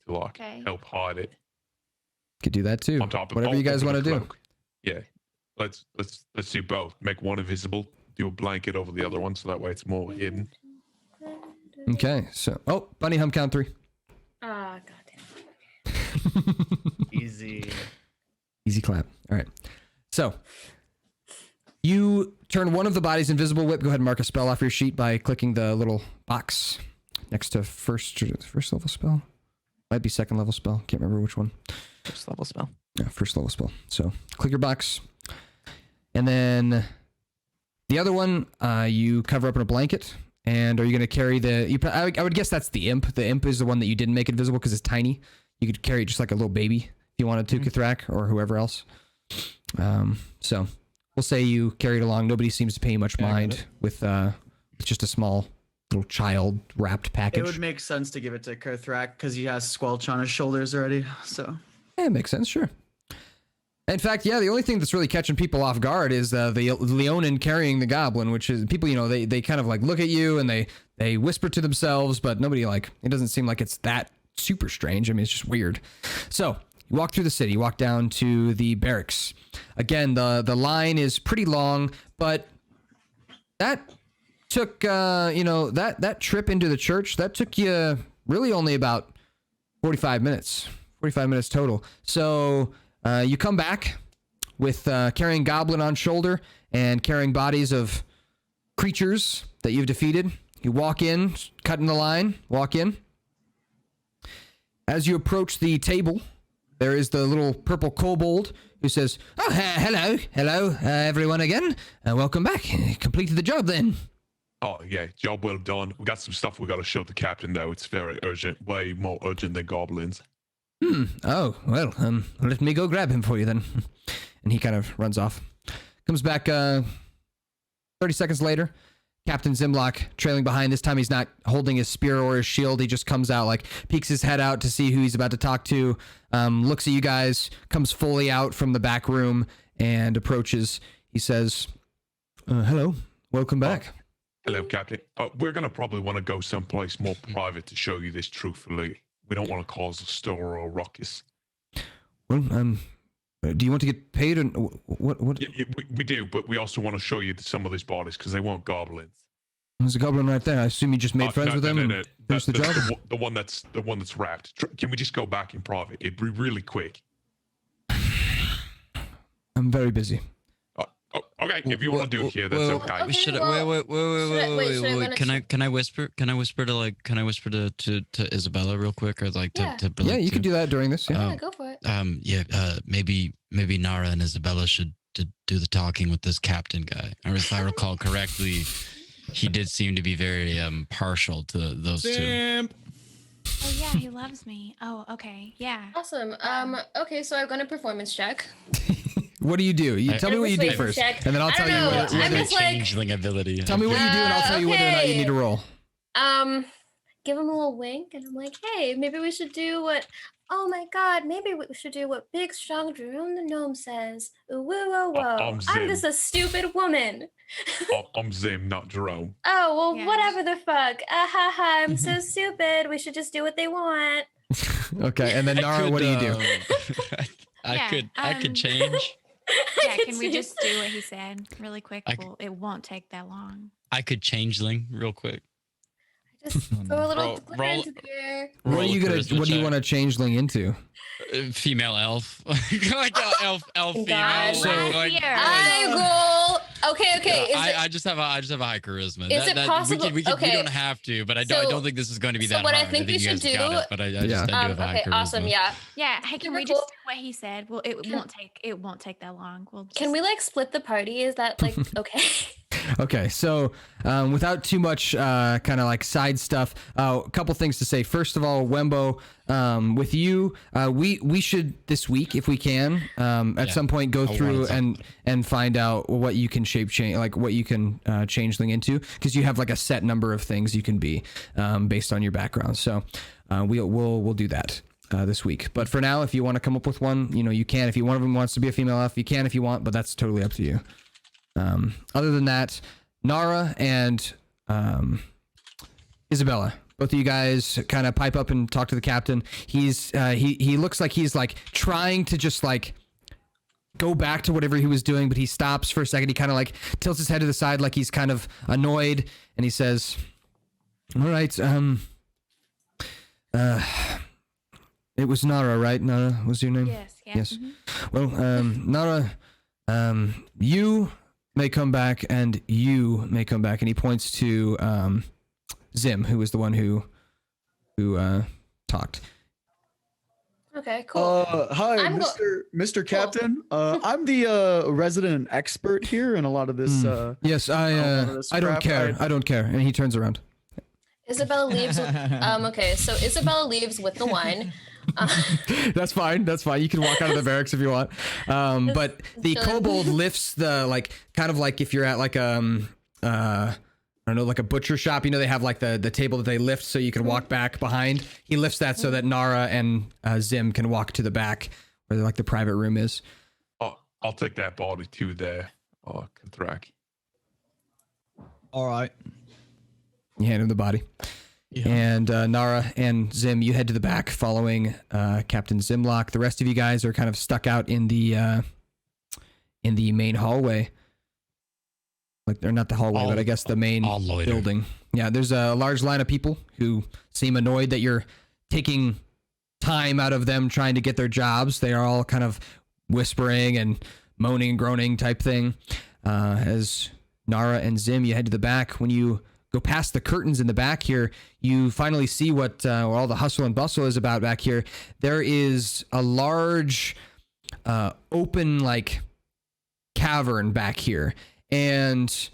F: to like
J: Okay.
F: help hide it.
A: Could do that too.
F: On top of
A: Whatever you guys
F: over
A: want to
F: the
A: do.
F: cloak. Yeah. Let's do both. Make one invisible. Do a blanket over the other one, so that way it's more hidden.
A: Okay, so bunny hump count 3.
B: Ah, goddamn.
G: Easy.
A: Easy clap. All right. So you turn one of the bodies invisible. Whip, go ahead and mark a spell off your sheet by clicking the little box next to first level spell. Might be second level spell. Can't remember which one.
L: First level spell.
A: Yeah, first level spell. So click your box. And then the other one, you cover up in a blanket. And are you going to carry I would guess that's the imp. The imp is the one that you didn't make invisible because it's tiny. You could carry it just like a little baby if you wanted to, Kithrak, or whoever else. So we'll say you carry it along. Nobody seems to pay much mind with just a small little child wrapped package.
G: It would make sense to give it to Kurthrak because he has Squelch on his shoulders already. So
A: yeah, it makes sense, sure. In fact, yeah, the only thing that's really catching people off guard is the Leonin carrying the goblin, which is people, they kind of like look at you and they whisper to themselves, but nobody it doesn't seem like it's that super strange. I mean, it's just weird. So you walk through the city, you walk down to the barracks. Again, the line is pretty long, but that took, that trip into the church, that took you really only about 45 minutes total. So you come back with carrying goblin on shoulder and carrying bodies of creatures that you've defeated. You walk in, cut in the line, walk in. As you approach the table, there is the little purple kobold who says, "Oh, hello, everyone again. Welcome back. Completed the job then."
F: Oh, yeah, job well done. We got some stuff we got to show the captain, though. It's very urgent, way more urgent than goblins.
A: Oh, well, let me go grab him for you then. And he kind of runs off. Comes back 30 seconds later. Captain Zimlock trailing behind. This time he's not holding his spear or his shield. He just comes out, peeks his head out to see who he's about to talk to, looks at you guys, comes fully out from the back room and approaches. He says, hello, welcome back.
F: Hello, Captain. We're going to probably want to go someplace more private to show you this truthfully. We don't want to cause a stir or a ruckus.
A: Well, do you want to get paid? And what?
F: Yeah, we do, but we also want to show you some of these bodies because they weren't goblins.
A: There's a goblin right there. I assume you just made friends with him.
F: No.
A: Finish the job.
F: The one that's wrapped. Can we just go back in private? It'd be really quick.
A: I'm very busy.
F: Okay, if you want to do it here, that's okay.
B: Okay,
H: Should
B: well,
H: wait. Can I whisper? Can I whisper to Isabella real quick, or to
A: Yeah, you could do that during this. Yeah.
B: Yeah, go for it.
H: Maybe Nara and Isabella should do the talking with this captain guy. Or if I recall correctly, he did seem to be very partial to those two.
J: Oh yeah, he loves me. Oh, okay. Yeah.
B: Awesome. Okay, so I've got a performance check.
A: What do you do? You tell me what you do first,
B: check.
A: and then I'll
B: I
A: tell
B: don't
A: you
B: know.
A: what.
B: I'm just like,
H: Changeling ability.
A: Tell me what you do, and I'll tell you whether or not you
B: okay.
A: need to roll.
B: Give him a little wink, and I'm like, hey, maybe we should do what. Oh my God, maybe we should do what Big Strong Jerome the Gnome says. Ooh, whoa, whoa. I'm
F: Zim.
B: just a stupid woman.
F: I'm Zim, not Jerome.
B: Oh, well,
J: Yeah.
B: whatever the fuck. I'm so stupid. We should just do what they want.
A: Okay, and then Nara, what do you do?
H: I could change.
J: Yeah, can we just do what he said really quick? It won't take that long.
H: I could changeling real quick.
B: Just throw a little glitter
H: roll-
B: into the air.
A: What are you gonna?
H: charisma
A: What do you
H: check.
A: want to changeling into?
H: Female elf, like elf female.
B: God.
H: Like,
J: Here.
B: I roll. Okay. Is it,
H: I just have a high charisma.
B: Is it possible-
H: We
B: okay.
H: don't have to, but I
B: So-
H: don't think this is going to be
B: so
H: that
B: what I
H: hard.
B: think we
H: you
B: should
H: guys got
B: do-
H: it, but I just do have a high
B: okay,
H: charisma.
B: awesome. Yeah.
J: Yeah. Hey, can
B: Super
J: we just
B: cool.
J: do what he said? Well, it won't take that long.
B: Can we split the party? Is that okay?
A: Okay, so without too much kind of side stuff, a couple things to say. First of all, Wembo, with you, we should this week, if we can, at some point go through and find out what you can shape change, what you can changeling into, because you have a set number of things you can be based on your background. So we'll do that. this week. But for now, if you want to come up with one, you can. If one of them wants to be a female elf, you can if you want, but that's totally up to you. Other than that, Nara and Isabella, both of you guys kind of pipe up and talk to the captain. He looks like he's like trying to just like go back to whatever he was doing, but he stops for a second. He kind of like tilts his head to the side like he's kind of annoyed, and he says, all right, it was Nara, right? Nara was your name?
J: Yes. Yeah.
A: Yes. Well, Nara, you may come back, and you may come back. And he points to Zim, who was the one who talked.
B: Okay, cool.
G: Hi,
B: I'm
G: Mr. Captain. I'm the resident expert here in a lot of this.
A: Yes, I don't care. I don't care. And he turns around.
B: Isabella leaves with, okay, so Isabella leaves with the wine.
A: That's fine. That's fine. You can walk out of the barracks if you want. But the kobold lifts the, like, kind of like if you're at like I don't know, like a butcher shop, they have like the table that they lift so you can walk back behind. He lifts that so that Nara and Zim can walk to the back where like the private room is.
F: I'll take that body to there, Kathrak.
I: All right.
A: You hand him the body. Yeah. And Nara and Zim, you head to the back following Captain Zimlock. The rest of you guys are kind of stuck out in the main hallway. Like, they're not the hallway, but I guess the main building. Yeah, there's a large line of people who seem annoyed that you're taking time out of them trying to get their jobs. They are all kind of whispering and moaning and groaning type thing. As Nara and Zim, you head to the back. When you go past the curtains in the back here, you finally see what all the hustle and bustle is about back here. There is a large open like cavern back here, and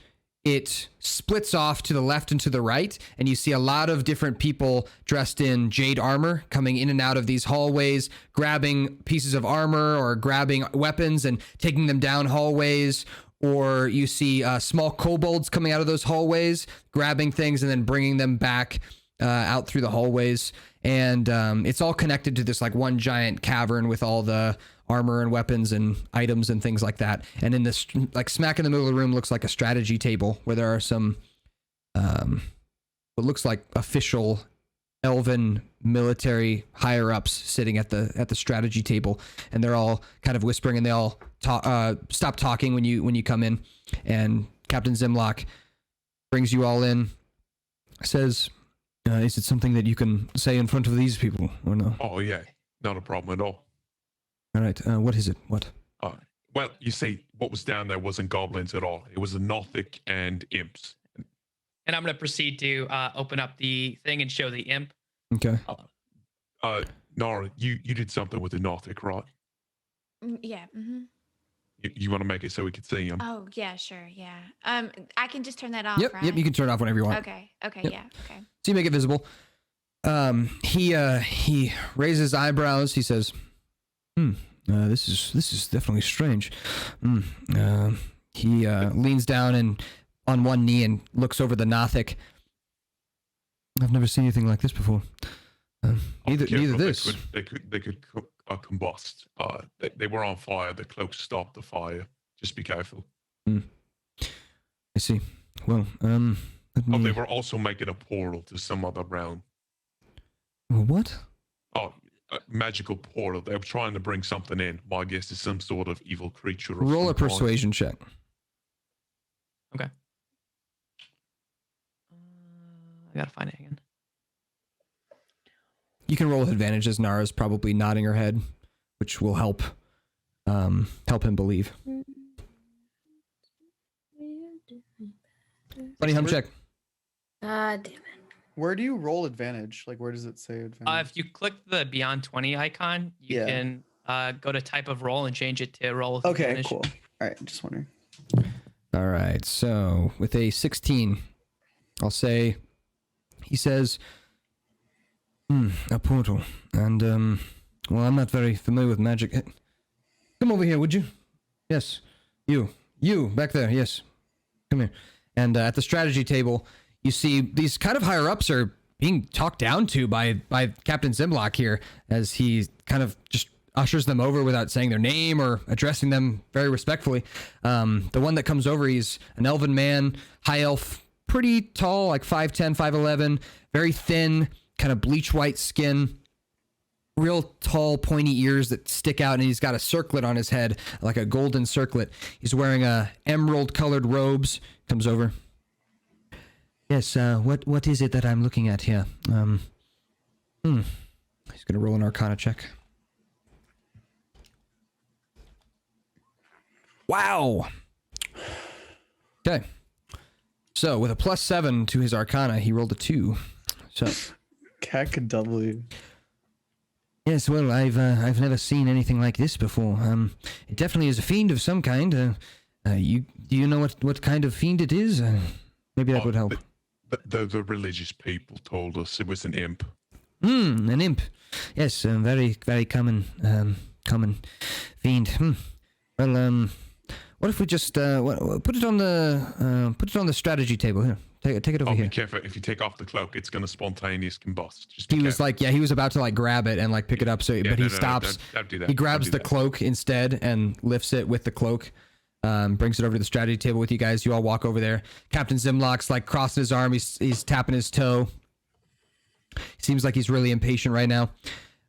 A: it splits off to the left and to the right, and you see a lot of different people dressed in jade armor coming in and out of these hallways, grabbing pieces of armor or grabbing weapons and taking them down hallways. Or you see small kobolds coming out of those hallways, grabbing things and then bringing them back out through the hallways. And it's all connected to this like one giant cavern with all the armor and weapons and items and things like that. And in this, like smack in the middle of the room, looks like a strategy table where there are some what looks like official elven military higher ups sitting at the strategy table, and they're all kind of whispering, and they all stop talking when you come in. And Captain Zimlock brings you all in, says, is it something that you can say in front of these people or no?
F: Oh yeah, not a problem at all.
A: All right, what is it? What?
F: Well, you see, what was down there wasn't goblins at all. It was a Nothic and imps.
E: And I'm going to proceed to open up the thing and show the imp.
A: Okay.
F: Nara, you did something with the Nothic, right?
J: Yeah. Mm-hmm.
F: You want to make it so we can see him?
J: Oh, yeah, sure. Yeah. I can just turn that off,
A: Yep,
J: right?
A: yep, you can turn it off whenever you want.
J: Okay. Okay.
A: Yep.
J: Yeah. Okay.
A: So you make it visible. He raises eyebrows. He says, this is definitely strange. He leans down and on one knee and looks over the Nothic. I've never seen anything like this before. Neither this.
F: They could combust. They were on fire. The cloak stopped the fire. Just be careful.
A: I see. Well,
F: they were also making a portal to some other realm.
A: What?
F: Oh, a magical portal. They were trying to bring something in. My guess is some sort of evil creature.
A: Roll a persuasion check.
E: Okay. I gotta find it again.
A: You can roll with advantage as Nara's probably nodding her head, which will help him believe. Funny hum check.
B: Ah, damn it.
G: Where do you roll advantage? Like, where does it say advantage?
E: If you click the Beyond 20 icon, you can go to type of roll and change it to roll with advantage.
G: Okay, cool. All right, just wondering.
A: All right, so with a 16, I'll say, he says, a portal, and, well, I'm not very familiar with magic. Come over here, would you? Yes, you, back there, yes, come here. And at the strategy table, you see these kind of higher ups are being talked down to by Captain Zimlock here, as he kind of just ushers them over without saying their name or addressing them very respectfully. The one that comes over, he's an elven man, high elf, pretty tall, like 5'10", 5'11", very thin, kind of bleach white skin, real tall pointy ears that stick out, and he's got a circlet on his head, like a golden circlet. He's wearing emerald colored robes. Comes over. Yes, what is it that I'm looking at here? He's gonna roll an Arcana check. Wow. Okay. So with a +7 to his Arcana, he rolled a 2. So
G: Cat could double you.
A: yes, well, I've never seen anything like this before. It definitely is a fiend of some kind. Do you know what kind of fiend it is? Maybe that would help.
F: The religious people told us it was an imp.
A: An imp. Yes, very common fiend. Well, what if we just put it on the strategy table here? Take it over here.
F: Be careful. If you take off the cloak, it's going to spontaneous combust.
A: He was like, he was about to like grab it and like pick it up. But he stops.
F: Don't do that.
A: He grabs the cloak instead and lifts it with the cloak. Brings it over to the strategy table with you guys. You all walk over there. Captain Zimlock's like crossing his arm. He's tapping his toe. Seems like he's really impatient right now.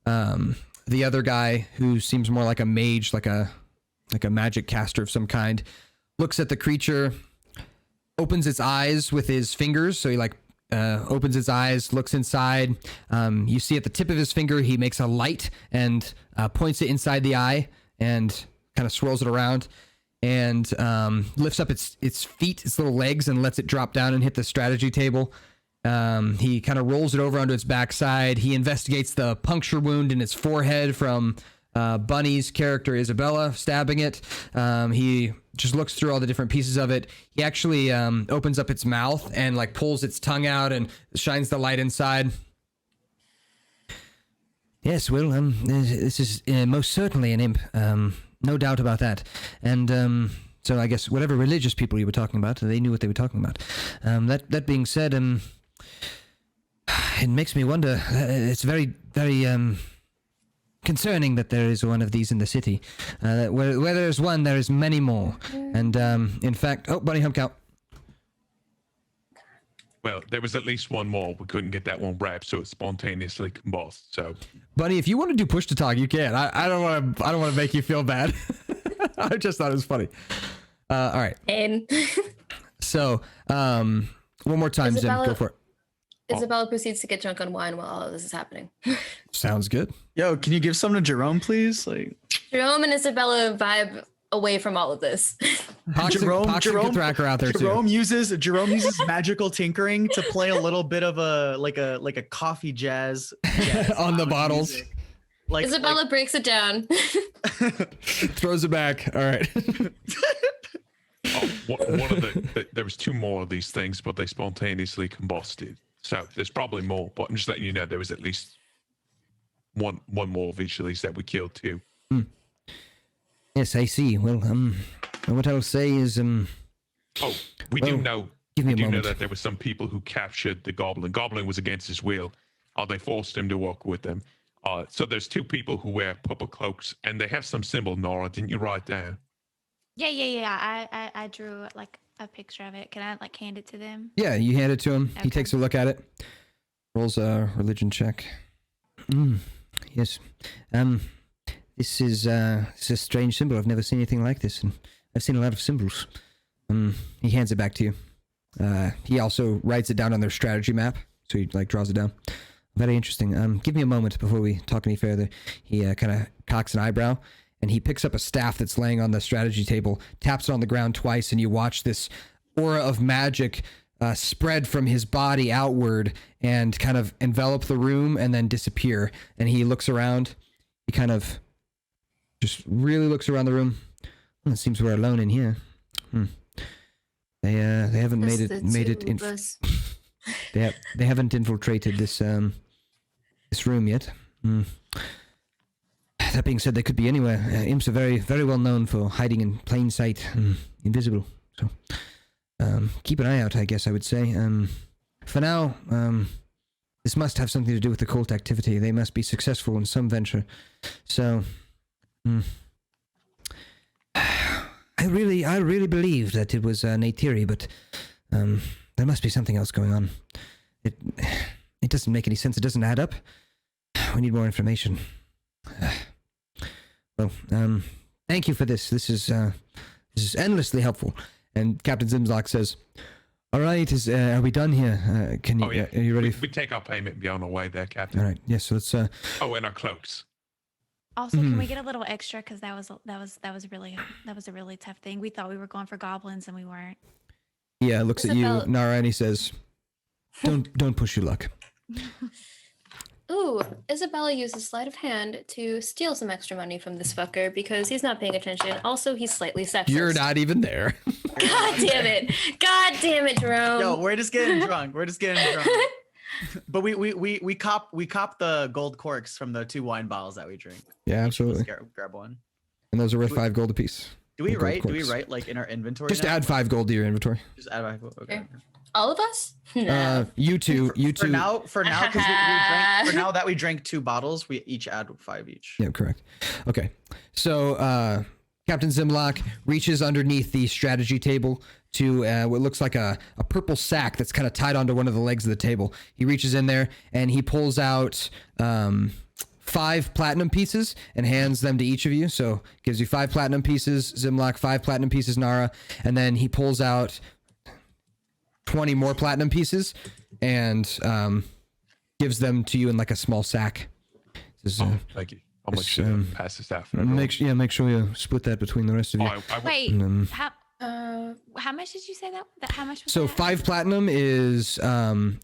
A: The other guy, who seems more like a mage, like a magic caster of some kind, looks at the creature, opens its eyes with his fingers. So he like opens its eyes, looks inside. You see at the tip of his finger, he makes a light and points it inside the eye and kind of swirls it around and lifts up its feet, its little legs, and lets it drop down and hit the strategy table. He kind of rolls it over onto its backside. He investigates the puncture wound in its forehead from Bunny's character Isabella stabbing it. He just looks through all the different pieces of it. He actually opens up its mouth and like pulls its tongue out and shines the light inside. Yes, well, this is most certainly an imp. No doubt about that. And so I guess whatever religious people you were talking about, they knew what they were talking about. That being said, it makes me wonder. It's very, very concerning that there is one of these in the city. Where there's one, there is many more. And in fact, Bunny Hump Cow.
F: Well, there was at least one more. We couldn't get that one wrapped, so it spontaneously combust. So,
A: Bunny, if you want to do push to talk, you can. I don't want to make you feel bad. I just thought it was funny. All right.
B: And
A: So, one more time, Zim, go for it.
B: Isabella proceeds to get drunk on wine while all of this is happening.
A: Sounds good.
G: Yo, can you give some to Jerome, please? Like
B: Jerome and Isabella vibe away from all of this.
G: Jerome
A: Thracker out there
G: Jerome
A: too.
G: uses magical tinkering to play a little bit of a coffee jazz
A: on the bottles.
G: Music.
B: Isabella breaks it down.
A: Throws it back. All right.
F: one of there was 2 more of these things, but they spontaneously combusted. So there's probably more, but I'm just letting you know there was at least one more of each of these that we killed too.
A: Yes, I see. Well, what I'll say is,
F: we do know.
A: Give me a
F: we do know
A: moment.
F: that there were some people who captured the goblin. Goblin was against his will. They forced him to work with them. So there's 2 people who wear purple cloaks, and they have some symbol. Nora, didn't you write down?
J: Yeah. I drew like a picture of it. Can I like hand it to them?
A: Yeah, you hand it to him.
J: Okay.
A: He takes a look at it. Rolls a religion check. Yes. This is a strange symbol. I've never seen anything like this, and I've seen a lot of symbols. He hands it back to you. He also writes it down on their strategy map, so he like draws it down. Very interesting. Give me a moment before we talk any further. He kind of cocks an eyebrow, and he picks up a staff that's laying on the strategy table, taps it on the ground twice, and you watch this aura of magic spread from his body outward and kind of envelop the room and then disappear. And he looks around. He kind of just really looks around the room. Well, it seems we're alone in here. They haven't made it they haven't infiltrated this room yet. That being said, they could be anywhere. Imps are very, very well known for hiding in plain sight, invisible. So, keep an eye out, I guess I would say. For now,
K: This must have something to do with the cult activity. They must be successful in some venture. So, I really believe that it was Neytiri, but there must be something else going on. It doesn't make any sense. It doesn't add up. We need more information. Well, thank you for this. This is endlessly helpful. And Captain Zimzlak says, "All right, are we done here? Can you? Are you ready?
F: We take our payment and be on our way there, Captain.
K: All right. Yes. So let's.
F: Oh, and our cloaks.
J: Also, can we get a little extra? Because that was a really tough thing. We thought we were going for goblins and we weren't.
K: Yeah. Looks at you,
B: Isabel-
K: Nara, and he says, "Don't push your luck."
B: Ooh, Isabella uses sleight of hand to steal some extra money from this fucker because he's not paying attention. Also, he's slightly sexist.
K: You're not even there.
B: God damn it! God damn it, Jerome.
G: Yo, we're just getting drunk. We're just getting drunk. But we cop the gold corks from the 2 wine bottles that we drink.
K: Yeah, absolutely.
G: Let's grab one.
K: And those are worth 5 gold apiece.
G: Do we
K: Gold
G: write
K: corks.
G: like in our inventory?
K: Just
G: now?
K: add 5 gold to your inventory.
G: Just add 5 gold. Okay.
B: All of us? No.
K: You two.
G: For now, because we drank. For now that we drank 2 bottles, we each add 5 each.
K: Yeah, correct. Okay. So Captain Zimlock reaches underneath the strategy table to what looks like a purple sack that's kind of tied onto one of the legs of the table. He reaches in there and he pulls out 5 platinum pieces and hands them to each of you. So gives you 5 platinum pieces, Zimlock, 5 platinum pieces, Nara, and then he pulls out 20 more platinum pieces and gives them to you in like a small sack. Says,
F: Thank you. How much should I pass this out for everyone?
K: make sure you split that between the rest of you.
J: Wait,
K: And then-
J: how much did you say that? How much was
K: so
J: that?
K: 5 platinum is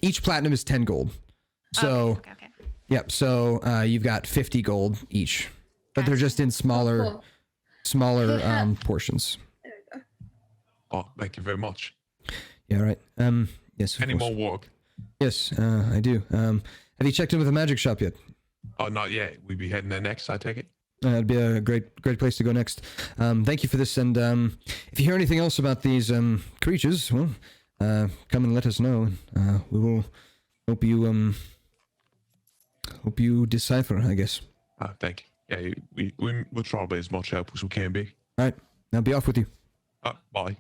K: each platinum is 10 gold. So
J: Okay.
K: yep. So you've got 50 gold each, but they're just in smaller portions.
F: Oh, thank you very much.
K: Yeah. Right. Yes. of
F: Any
K: course.
F: more work?
K: Yes. I do. Have you checked in with the magic shop yet?
F: Oh, not yet. We'd be heading there next, I take it.
K: It'd be a great place to go next. Thank you for this. And if you hear anything else about these creatures, well, come and let us know. We will hope you decipher, I guess.
F: Thank you. Yeah, we'll try to be as much help as we can be.
K: All right. Now be off with you.
F: Bye.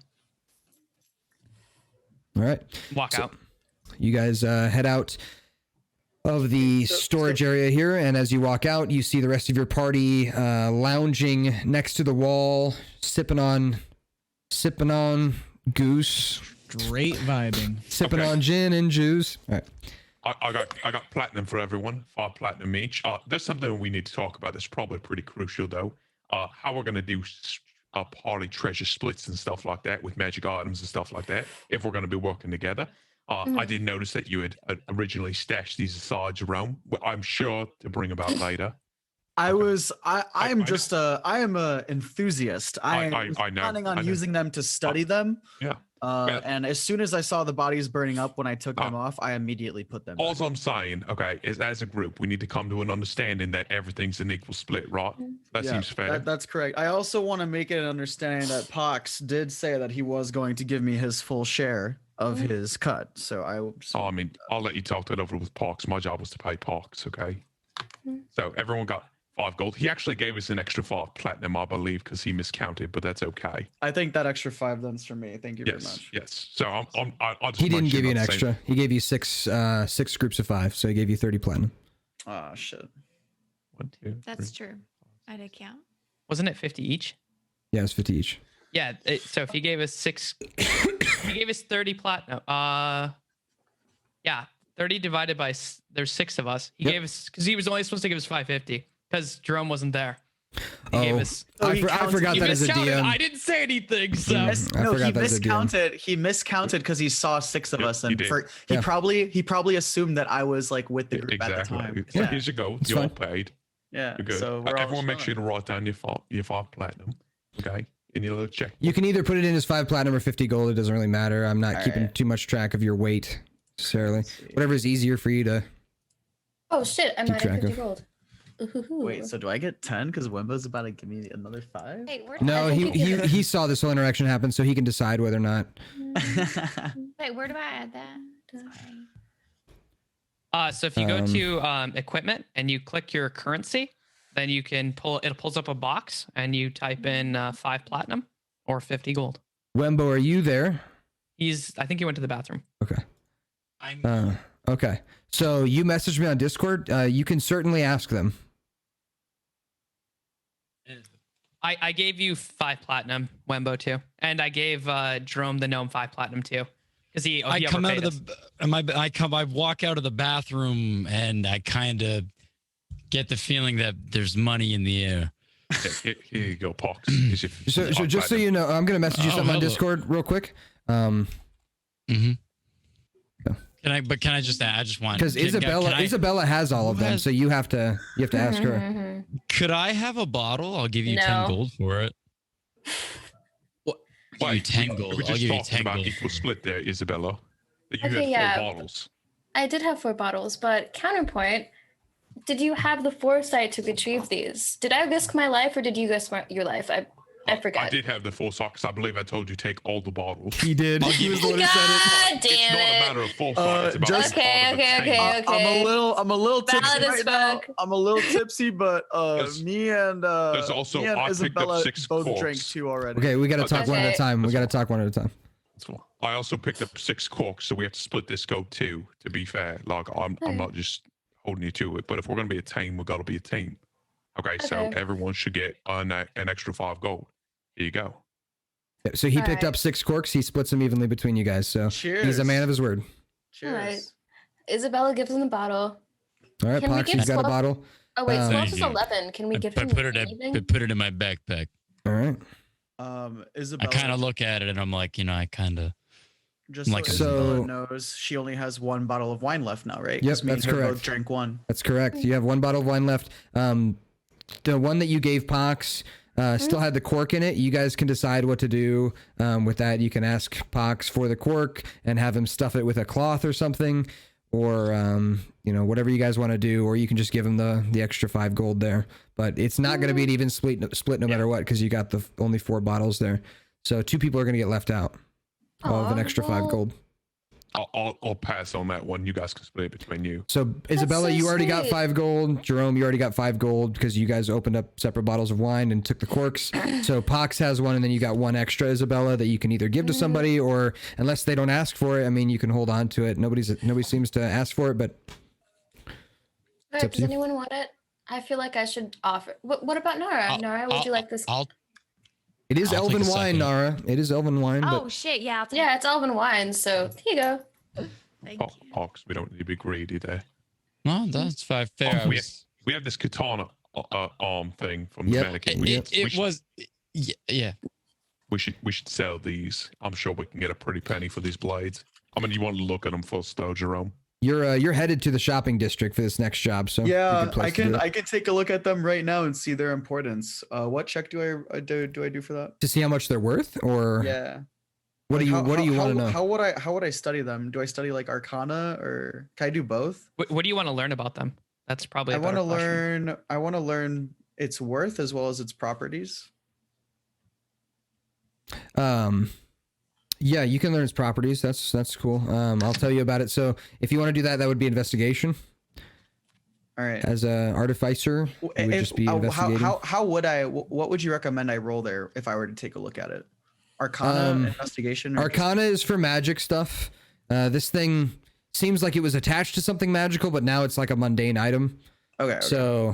K: All right.
E: Walk out.
K: You guys head out of the storage area here, and as you walk out, you see the rest of your party lounging next to the wall, sipping on goose,
I: Great vibing.
K: sipping on gin and juice. All right.
F: I got platinum for everyone, 5 platinum each. There's something we need to talk about that's probably pretty crucial though. How we're gonna do party treasure splits and stuff like that with magic items and stuff like that if we're gonna be working together. I did notice that you had originally stashed these aside, Jerome. I'm sure to bring about later.
G: I am a enthusiast. I was
F: know,
G: planning
F: I
G: on
F: know.
G: using them to study them.
F: Yeah.
G: And as soon as I saw the bodies burning up when I took them off, I immediately put them.
F: All
G: back.
F: I'm saying, okay, is as a group, we need to come to an understanding that everything's an equal split, right? That
G: Yeah,
F: seems fair.
G: That's correct. I also want to make it an understanding that Pox did say that he was going to give me his full share of his cut. So I will. Just,
F: I mean, I'll let you talk that over with Parks. My job was to pay Parks, okay? So everyone got 5 gold. He actually gave us an extra 5 platinum, I believe, because he miscounted, but that's okay.
G: I think that extra 5 then's for me. Thank you very
F: Yes,
G: much.
F: yes. So I'll just
K: He didn't
F: make sure
K: give you an
F: not to say-
K: extra. He gave you six groups of 5, so he gave you 30 platinum.
G: Oh shit.
F: 1, 2,
J: That's
F: 3.
J: true. I did count.
E: Wasn't it 50 each?
K: Yeah, it's 50 each.
E: Yeah. So if he gave us 6, he gave us 30 platinum. Yeah, 30 divided by there's 6 of us. He
K: Yep.
E: gave us because he was only supposed to give us 550 because Jerome wasn't there. He gave us.
K: I forgot
E: He
K: that as a
E: miscounted.
K: DM.
E: I didn't say anything. So
K: I
G: No, he
K: forgot that was a DM.
G: miscounted. He miscounted because he saw 6 of
F: Yeah,
G: us,
F: he
G: and
F: did.
G: he
K: Yeah.
G: probably assumed that I was like with the group at the
F: Exactly.
G: time.
F: So
G: Yeah,
F: here's your gold.
K: It's
F: You're all
K: fine.
F: paid.
G: yeah.
F: You're good.
G: So we're all
F: Everyone make
G: fine.
F: sure to write down your 5 platinum, okay? In your little check.
K: You can either put it in as 5 platinum or 50 gold. It doesn't really matter. I'm not keeping too much track of your weight necessarily. Whatever is easier for you to.
B: Oh shit, I'm
K: Keep
B: at
K: track
B: 50
K: of.
B: gold. Ooh.
G: Wait, so do I get 10 because Wimbo's about to give me another 5?
J: Wait, where?
K: No, he saw this whole interaction happen, so he can decide whether or not.
J: Wait, where do I add that? Sorry.
E: So if you go to equipment and you click your currency, then you can it pulls up a box and you type in 5 platinum or 50 gold.
A: Wembo, are you there?
E: I think he went to the bathroom.
A: Okay. Okay. So you messaged me on Discord. You can certainly ask them.
E: I gave you 5 platinum, Wembo too, and I gave Jerome the gnome 5 platinum too, because
H: I come out of I walk out of the bathroom and I kind of get the feeling that there's money in the air.
F: Here you go, Pox.
A: So just so you know, I'm gonna message you something on Discord real quick.
H: Can I just I just want
A: because Isabella has all of them, so you have to ask her.
H: Could I have a bottle? I'll give you 10 gold for it. What? I'll give you 10 gold.
F: We're just talking about equal split there, Isabella. You had 4 bottles.
B: I did have 4 bottles, but counterpoint, did you have the foresight to retrieve these? Did I risk my life or did you risk your life? I forgot.
F: I did have the foresight because I believe I told you take all the bottles.
A: He did.
B: He was the one who said it. God damn it.
F: It's not a matter of foresight. It's about
B: Okay.
G: I'm a little tipsy
B: Valid as
G: right now.
B: fuck.
G: I'm a little tipsy, but me and Isabella both
F: corks.
G: drank 2 already.
A: Okay, we gotta talk one at a time. We gotta talk one at a time.
F: I also picked up 6 corks, so we have to split this gold too. To be fair, like I'm not just holding you to it, but if we're gonna be a team, we gotta be a team. Okay, so everyone should get an extra 5 gold. Here you go.
A: So he picked up 6 corks. He splits them evenly between you guys. So he's a man of his word.
B: Cheers. All right. Isabella gives him the bottle.
A: All right, Pox, he's got a bottle.
B: Oh wait, Swamp is 11. Can we give him anything?
H: I put it in my backpack.
A: All right.
G: Isabella.
H: I kind of look at it and I'm like, I kind of.
G: Just like Isabella knows, she only has 1 bottle of wine left now, right?
A: Yep, that's correct.
G: Both drank 1.
A: That's correct. You have 1 bottle of wine left. The one that you gave Pox still had the cork in it. You guys can decide what to do with that. You can ask Pox for the cork and have him stuff it with a cloth or something, or whatever you guys want to do, or you can just give him the extra 5 gold there. But it's not going to be an even split no matter what, because you got the only 4 bottles there. So 2 people are going to get left out of an extra 5 gold.
F: I'll pass on that one. You guys can split it between you.
A: So Isabella, you already got 5 gold. Jerome, you already got 5 gold because you guys opened up separate bottles of wine and took the corks. So Pox has 1, and then you got 1 extra, Isabella, that you can either give to somebody, or unless they don't ask for it, I mean, you can hold on to it. Nobody seems to ask for it, but.
B: Right, does anyone want it? I feel like I should offer. What about Nara? Nara, would you like this?
A: It is elven wine, Nara. It is elven wine.
J: Oh shit! Yeah,
B: it's elven wine. So here you go.
J: Thank you.
F: Pox, we don't need to be greedy there.
H: No, that's fair.
F: We have this katana arm thing from the mannequin.
H: Yeah.
F: We should sell these. I'm sure we can get a pretty penny for these blades. I mean, you want to look at them first, though, Jerome.
A: You're headed to the shopping district for this next job, so
G: yeah, I can take a look at them right now and see their importance. What check do I do for that?
A: To see how much they're worth, or what do you want to know?
G: How would I study them? Do I study like Arcana, or can I do both?
E: What do you want to learn about them? That's probably.
G: I want to learn its worth as well as its properties.
A: Yeah, you can learn its properties. That's cool. I'll tell you about it. So if you want to do that, that would be investigation.
G: All right.
A: As a artificer, it would just be investigating.
G: How would I? What would you recommend I roll there if I were to take a look at it? Arcana, investigation.
A: Arcana is for magic stuff. This thing seems like it was attached to something magical, but now it's like a mundane item.
G: Okay.
A: So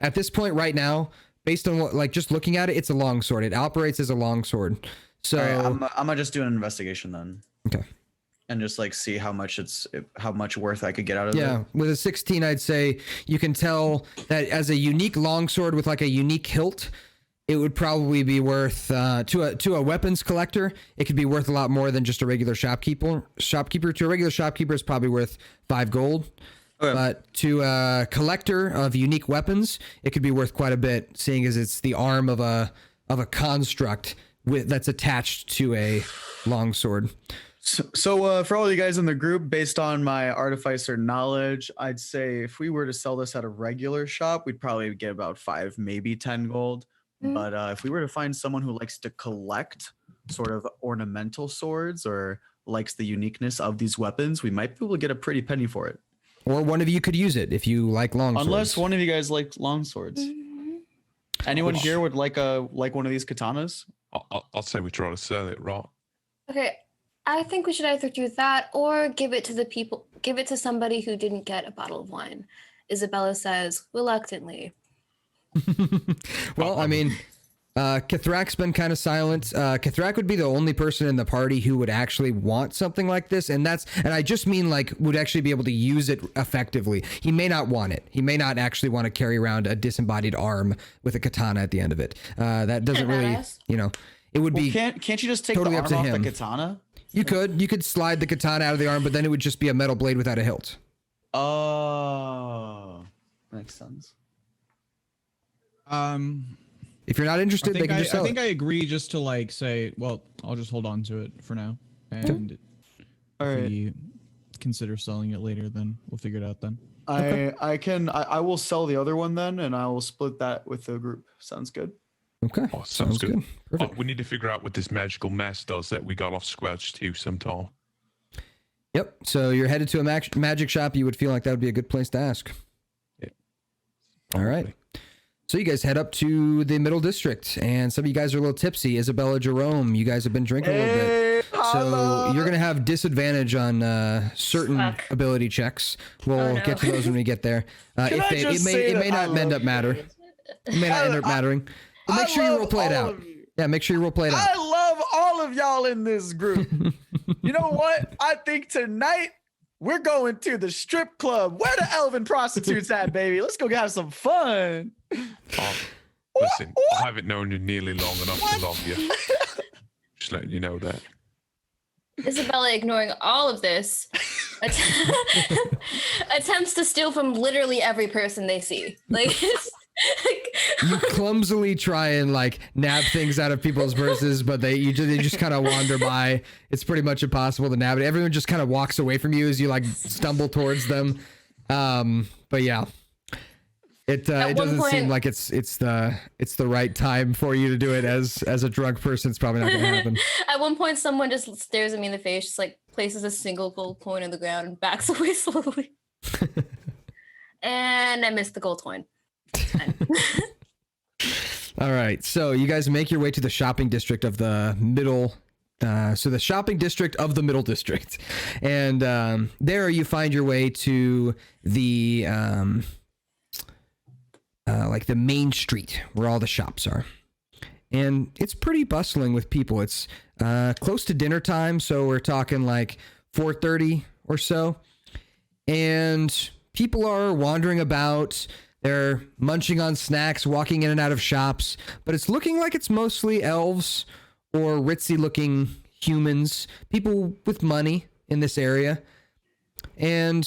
A: at this point, right now, based on what, like, just looking at it, it's a longsword. It operates as a longsword. So
G: right, I'm gonna just do an investigation then.
A: Okay.
G: And just like see how much worth I could get out of it.
A: Yeah, with a 16, I'd say you can tell that as a unique longsword with like a unique hilt, it would probably be worth to a weapons collector. It could be worth a lot more than just a regular shopkeeper. To a regular shopkeeper, is probably worth 5 gold. Okay. But to a collector of unique weapons, it could be worth quite a bit, seeing as it's the arm of a construct that's attached to a longsword.
G: So for all you guys in the group, based on my artificer knowledge, I'd say if we were to sell this at a regular shop, we'd probably get about 5, maybe 10 gold. But if we were to find someone who likes to collect sort of ornamental swords or likes the uniqueness of these weapons, we might be able to get a pretty penny for it.
A: or one of you could use it if you like long swords.
G: Unless one of you guys like long swords. Anyone here would like one of these katanas?
F: I'll say we try to sell it, right?
B: Okay, I think we should either do that or give it to somebody who didn't get a bottle of wine. Isabella says reluctantly.
A: Well, I mean, Kathrak's been kind of silent. Kathrak would be the only person in the party who would actually want something like this, and I just mean like would actually be able to use it effectively. He may not want it. He may not actually want to carry around a disembodied arm with a katana at the end of it. That doesn't really, it would be.
G: Can't you just take
A: totally
G: the
A: up to
G: arm off
A: him.
G: the katana?
A: You could slide the katana out of the arm, but then it would just be a metal blade without a hilt.
G: Oh, makes sense.
A: If you're not interested, they can just sell
I: I think
A: it.
I: I agree just to like say, well, I'll just hold on to it for now, and
G: All
I: if
G: right.
I: we consider selling it later, then we'll figure it out then.
G: I will sell the other one then, and I will split that with the group. Sounds good.
A: Okay.
F: Oh, sounds good.
A: Perfect.
F: We need to figure out what this magical mask does that we got off Squelch too sometime.
A: Yep. So you're headed to a magic shop. You would feel like that would be a good place to ask.
F: Yeah.
A: All right. So you guys head up to the middle district, and some of you guys are a little tipsy. Isabella, Jerome, you guys have been drinking a little bit. So you're going to have disadvantage on certain ability checks. We'll get to those when we get there. It may not end up mattering. It may not end up mattering. But make sure you role play it out. Yeah, make sure you role play it out.
G: I love all of y'all in this group. You know what? I think tonight we're going to the strip club. Where the elven prostitutes at, baby? Let's go have some fun.
F: Listen, I haven't known you nearly long enough to love you. Just letting you know that.
B: Isabella, ignoring all of this, attempts to steal from literally every person they see.
A: You clumsily try and like nab things out of people's purses, but they just kind of wander by. It's pretty much impossible to nab it. Everyone just kind of walks away from you as you like stumble towards them. But yeah, it doesn't seem like it's the right time for you to do it as a drunk person. It's probably not going to happen.
B: At one point, someone just stares at me in the face, just like places a single gold coin on the ground and backs away slowly. And I missed the gold coin.
A: All right, so you guys make your way to the shopping district of the middle. So the shopping district of the middle district, and there you find your way to the like the main street where all the shops are, and it's pretty bustling with people. It's close to dinner time, so we're talking like 4:30 or so, and people are wandering about. They're munching on snacks, walking in and out of shops, but it's looking like it's mostly elves or ritzy-looking humans, people with money in this area. And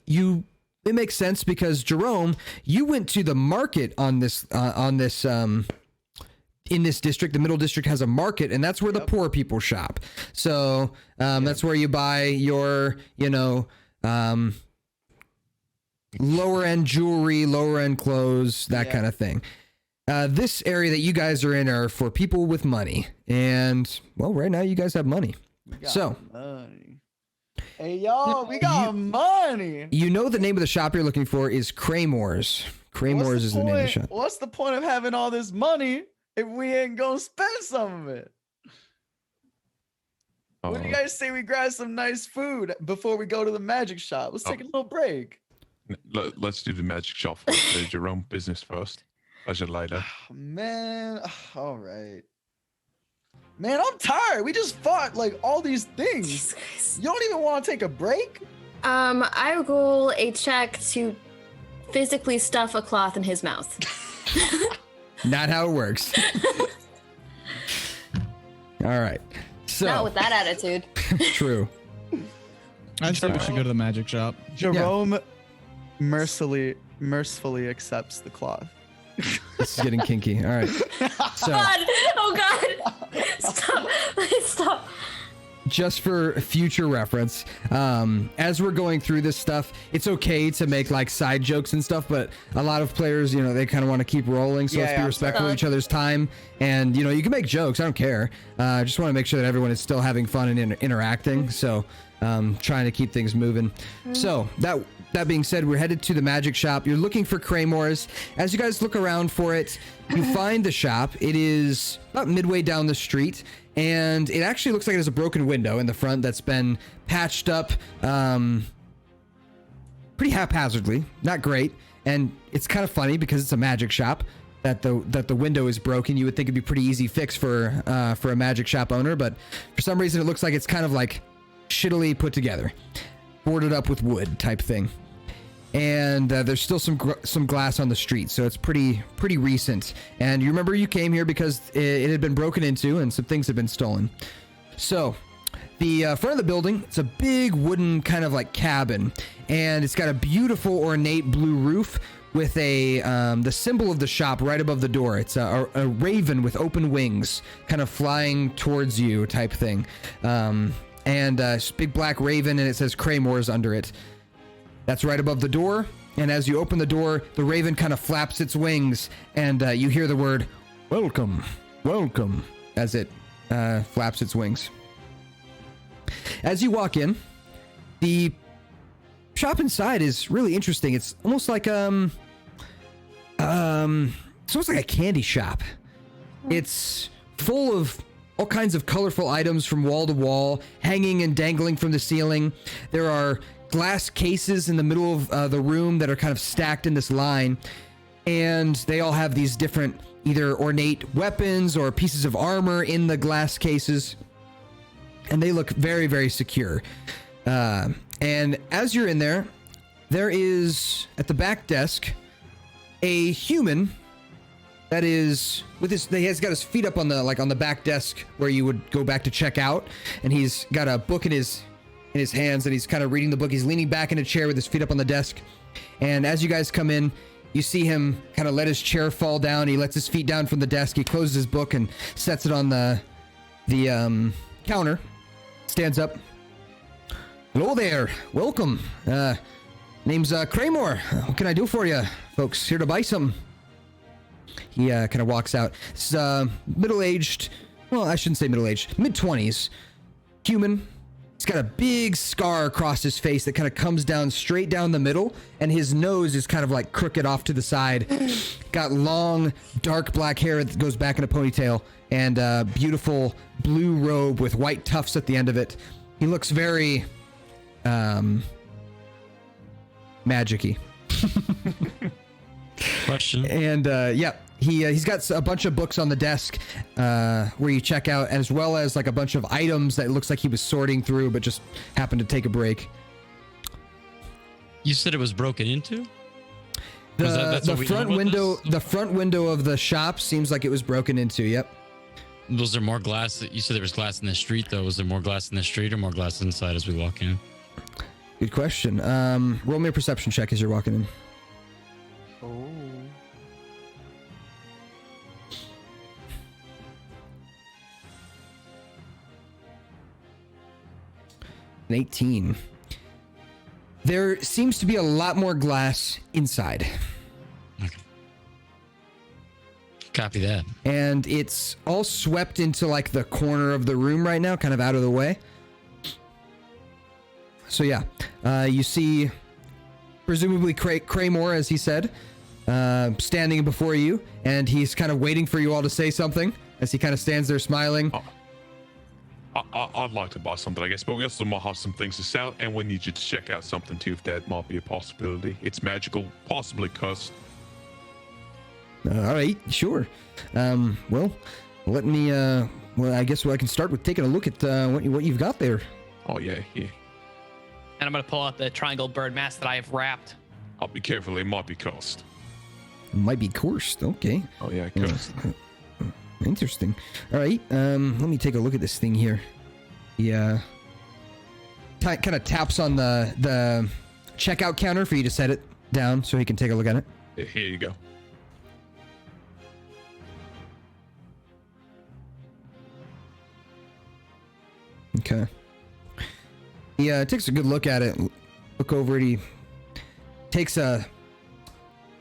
A: it makes sense because Jerome, you went to the market in this district. The middle district has a market, and that's where the poor people shop. So that's where you buy your, lower end jewelry, lower end clothes, that kind of thing. This area that you guys are in are for people with money, and well, right now you guys have money.
G: Money. Hey y'all, we got money.
A: You know the name of the shop you're looking for is Craymore's. Craymore's is the name of the shop.
G: What's the point of having all this money if we ain't gonna spend some of it? What do you guys say we grab some nice food before we go to the magic shop? Let's take a little break.
F: Let's do the magic shop first. Jerome, business first. Pleasure later.
G: Man, all right. Man, I'm tired. We just fought like all these things. You don't even want to take a break?
B: I roll a check to physically stuff a cloth in his mouth.
A: Not how it works. All right. So
B: not with that attitude.
A: True.
I: I say we should go to the magic shop.
G: Jerome mercifully accepts the cloth.
A: This is getting kinky. All right. So,
B: God! Oh God! Stop! Please stop!
A: just for future reference, as we're going through this stuff, it's okay to make like side jokes and stuff, but a lot of players, you know, they kind of want to keep rolling, so let's be respectful of each other's time. And you know, you can make jokes, I don't care. I just want to make sure that everyone is still having fun and interacting. So trying to keep things moving. So that being said, we're headed to the magic shop. You're looking for Craymores. As you guys look around for it, you find the shop. It is about midway down the street, and it actually looks like it has a broken window in the front that's been patched up pretty haphazardly. Not great. And it's kind of funny because it's a magic shop that the window is broken. You would think it'd be pretty easy fix for a magic shop owner, but for some reason it looks like it's kind of like shittily put together, boarded up with wood type thing. And there's still some glass on the street, so it's pretty recent. And you remember you came here because it had been broken into and some things had been stolen. So the front of the building, it's a big wooden kind of like cabin, and it's got a beautiful ornate blue roof with the symbol of the shop right above the door. It's a raven with open wings, kind of flying towards you type thing. And big black raven, and it says Craymores under it. That's right above the door, and as you open the door, the raven kind of flaps its wings, and you hear the word, "Welcome, welcome," as it flaps its wings. As you walk in, the shop inside is really interesting. It's almost like it's almost like a candy shop. It's full of all kinds of colorful items from wall to wall, hanging and dangling from the ceiling. There are glass cases in the middle of the room that are kind of stacked in this line, and they all have these different either ornate weapons or pieces of armor in the glass cases, and they look very, very secure. And as you're in there, there is at the back desk a human that is with his, he has got his feet up on the back desk where you would go back to check out, and he's got a book in his hands, and he's kind of reading the book. He's leaning back in a chair with his feet up on the desk. And as you guys come in, you see him kind of let his chair fall down. He lets his feet down from the desk. He closes his book and sets it on the counter. Stands up. "Hello there. Welcome. Name's Craymore. What can I do for you, folks? Here to buy something." He kind of walks out. This is middle-aged. Well, I shouldn't say middle-aged. Mid-20s. Human. He's got a big scar across his face that kind of comes down straight down the middle, and his nose is kind of like crooked off to the side. Got long, dark black hair that goes back in a ponytail, and a beautiful blue robe with white tufts at the end of it. He looks very magic-y.
H: Question.
A: And he's got a bunch of books on the desk where you check out, as well as like a bunch of items that it looks like he was sorting through but just happened to take a break.
H: You said it was broken into?
A: The front window of the shop seems like it was broken into. Yep.
H: Was there more glass? You said there was glass in the street, though. Was there more glass in the street or more glass inside as we walk in?
A: Good question. Roll me a perception check as you're walking in.
L: Oh.
A: An 18. There seems to be a lot more glass inside.
H: Okay. Copy that.
A: And it's all swept into like the corner of the room right now, kind of out of the way. So yeah, you see presumably Craymore, as he said, standing before you, and he's kind of waiting for you all to say something as he kind of stands there smiling.
F: I'd like to buy something, I guess, but we also might have some things to sell, and we need you to check out something too, if that might be a possibility. It's magical, possibly cursed.
A: All right, sure. Well, let me. I guess I can start with taking a look at what you've got there.
F: Oh yeah.
E: And I'm gonna pull out the triangle bird mask that I have wrapped.
F: I'll be careful. It might be cursed.
A: It might be cursed. Okay.
F: Oh yeah, cursed.
A: Interesting. All right. Let me take a look at this thing here. Yeah. Kind of taps on the checkout counter for you to set it down so he can take a look at it.
F: Here you go.
A: Okay. He takes a good look at it. Look over it. He takes a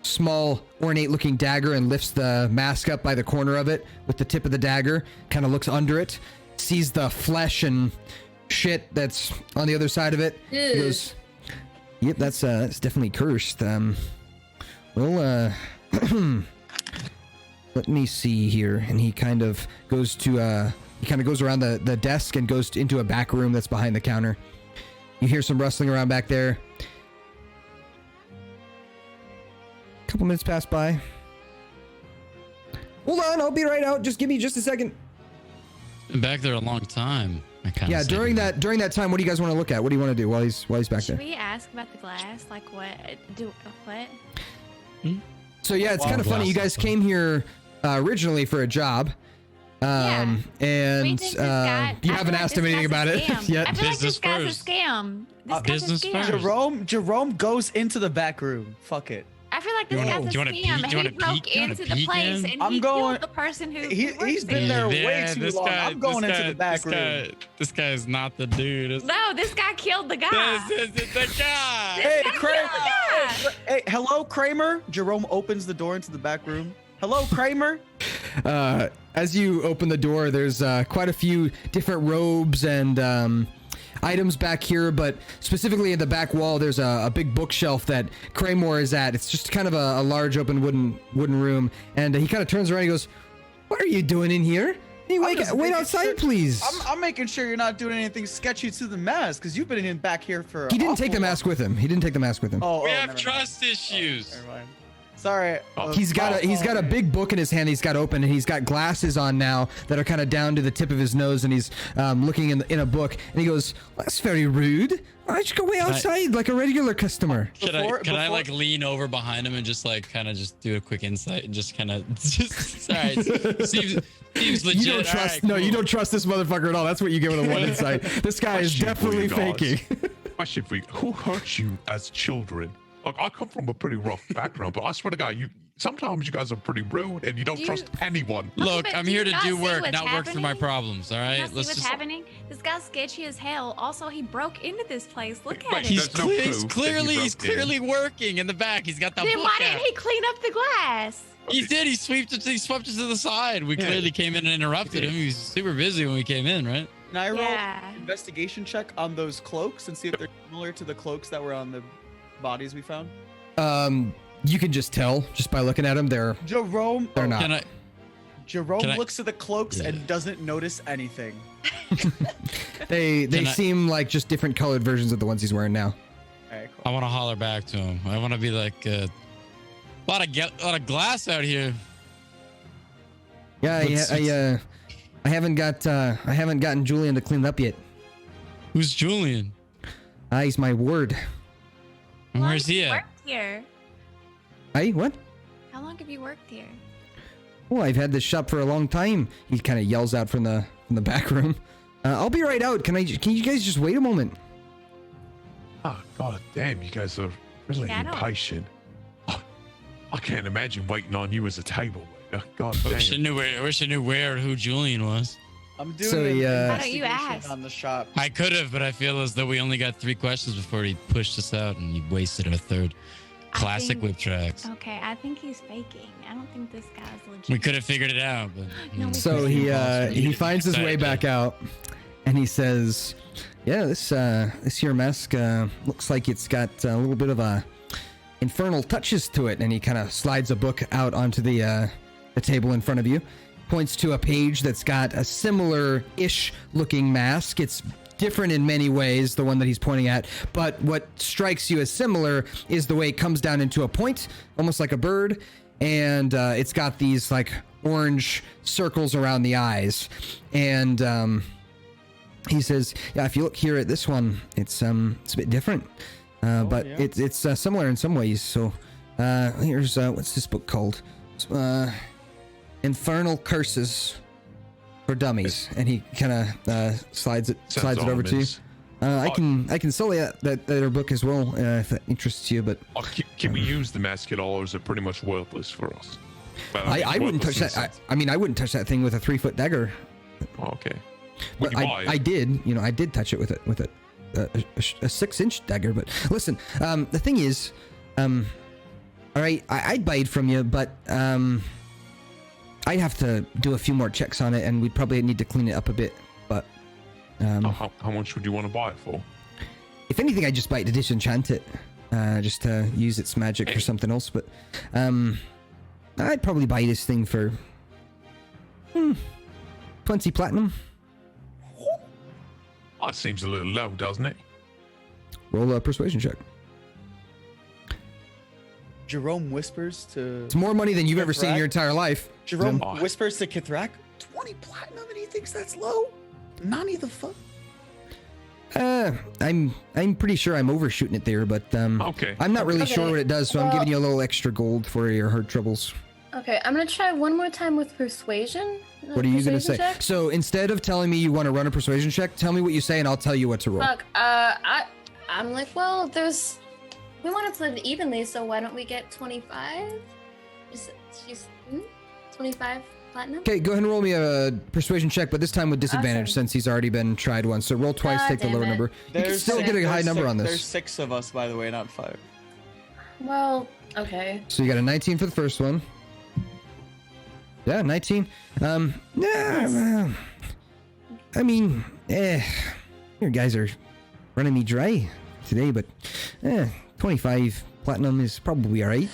A: small, ornate-looking dagger and lifts the mask up by the corner of it with the tip of the dagger. Kind of looks under it, sees the flesh and shit that's on the other side of it. He goes, "Yep, that's definitely cursed. Well, let me see here." And he kind of goes to goes around the desk and goes into a back room that's behind the counter. You hear some rustling around back there. A couple minutes pass by. Hold on, I'll be right out. Just give me just a second.
H: Been back there a long time.
A: Yeah, during that time, what do you guys want to look at? What do you want to do while he's back
J: Should
A: there?
J: we ask about the glass? Like what? What?
A: So yeah, it's kind of funny. You guys came here originally for a job. And you haven't asked him anything about it yet.
J: I feel like this guy's a scam. This guy's a scam.
G: Jerome goes into the back room. Fuck it.
J: I feel like this guy's a scam. He broke into the place and he killed the person who
G: he's been there way too long. I'm going into the back room.
H: This guy is not the dude.
J: No, this guy killed the guy.
H: This is the guy.
G: Hey, Kramer. Hey, hello, Kramer. Jerome opens the door into the back room. Hello, Kramer.
A: As you open the door, there's quite a few different robes and items back here, but specifically in the back wall, there's a big bookshelf that Kramer is at. It's just kind of a large open wooden room, and he kind of turns around and he goes, "What are you doing in here? Hey, wait outside, please."
G: I'm making sure you're not doing anything sketchy to the mask, because you've been in back here for.
A: He didn't take the mask with him.
H: We have trust issues.
G: Never mind. Sorry.
A: He's got a big book in his hand. He's got open, and he's got glasses on now that are kind of down to the tip of his nose, and he's looking in a book. And he goes, well, "That's very rude. Why don't you go way outside like a regular customer?"
H: Can I like lean over behind him and just like kind of just do a quick insight and just kind of just all right. Seems legit.
A: You don't trust. Right, cool. No, you don't trust this motherfucker at all. That's what you get with a one insight. This guy is definitely faking.
F: Question for you: who hurt you as children? Look, I come from a pretty rough background, but I swear to God, sometimes you guys are pretty rude and you don't trust anyone.
H: Look, I'm here to do work, not work through my problems. All right,
J: let's see what's happening. This guy's sketchy as hell. Also, he broke into this place. Look at it.
H: He's clearly working in the back. He's got that.
J: Then why didn't he clean up the glass?
H: He did. He swept it to the side. We clearly came in and interrupted him. He was super busy when we came in, right?
G: Can I roll an investigation check on those cloaks and see if they're similar to the cloaks that were on the bodies we found?
A: You can just tell just by looking at them. They're not.
G: Jerome looks at the cloaks and doesn't notice anything.
A: They seem like just different colored versions of the ones he's wearing now.
G: Right, cool.
H: I want to holler back to him. I want to be like a lot of glass out here.
A: Yeah, I haven't gotten Julian to clean it up yet.
H: Who's Julian?
A: He's my ward.
H: Where's he at?
J: Worked here.
A: Hey, what?
J: How long have you worked here?
A: Oh, I've had this shop for a long time. He kind of yells out from the back room. I'll be right out. Can you guys just wait a moment?
F: Oh, God damn, you guys are really impatient. Oh, I can't imagine waiting on you as a table waiter. God damn.
H: I wish I knew where or who Julian was.
G: I'm doing
J: why don't you ask?
G: On the shop.
H: I could have, but I feel as though we only got 3 questions before he pushed us out and he wasted a third. Classic whip tracks.
J: Okay, I think he's faking. I don't think this guy's legit.
H: We could have figured it out, but
A: so he finds his way back out, and he says, "Yeah, this here mask looks like it's got a little bit of a infernal touches to it." And he kind of slides a book out onto the table in front of you, points to a page that's got a similar-ish looking mask. It's different in many ways, the one that he's pointing at, but what strikes you as similar is the way it comes down into a point, almost like a bird, and it's got these like orange circles around the eyes. And he says, "Yeah, if you look here at this one, it's a bit different, but it's similar in some ways. So here's what's this book called? Infernal Curses for Dummies." And he kind of slides it over to you. I can sell you that other book as well if that interests you. But
F: can we use the mask at all, or is it pretty much worthless for us?
A: I wouldn't touch that. I wouldn't touch that thing with a 3-foot dagger.
F: Okay. Would
A: But
F: you buy it?
A: I did, I did touch it with a 6-inch dagger. But listen, the thing is, all right, I'd buy it from you, but I'd have to do a few more checks on it, and we'd probably need to clean it up a bit. But
F: how much would you want to buy it for?
A: if anything, I'd just buy it to disenchant it, just to use its magic for something else. But I'd probably buy this thing for 20 platinum.
F: That seems a little low, doesn't it?
A: Roll a persuasion check.
G: Jerome whispers to.
A: It's more money than you've ever seen in your entire life.
G: Jerome
F: Oh.
G: whispers to Kithrak, 20 platinum, and he thinks that's low? Nani the fuck?
A: I'm pretty sure I'm overshooting it there, but
F: Okay.
A: I'm not really sure
B: Okay,
A: what it does, so I'm
B: well-
A: giving you a little extra gold for your hard troubles.
B: Okay, I'm gonna try one more time with persuasion.
A: What are you gonna say?
B: Persuasion check?
A: So instead of telling me you want to run a persuasion check, tell me what you say, and I'll tell you what to roll.
B: Fuck. I'm like, well, we want to split it evenly, so why don't we get 25? She's 25 platinum.
A: Okay, go ahead and roll me a persuasion check, but this time with disadvantage
B: Awesome.
A: since he's already been tried once. So roll twice,
B: God
A: take the
B: damn
A: lower
B: it.
A: number. You can still get a high number on
G: There's
A: this.
G: 6 of us, by the way, not 5.
B: Well, okay.
A: So you got a 19 for the first one. Yeah, 19. Yeah, I mean, your guys are running me dry today, but 25 platinum is probably all right.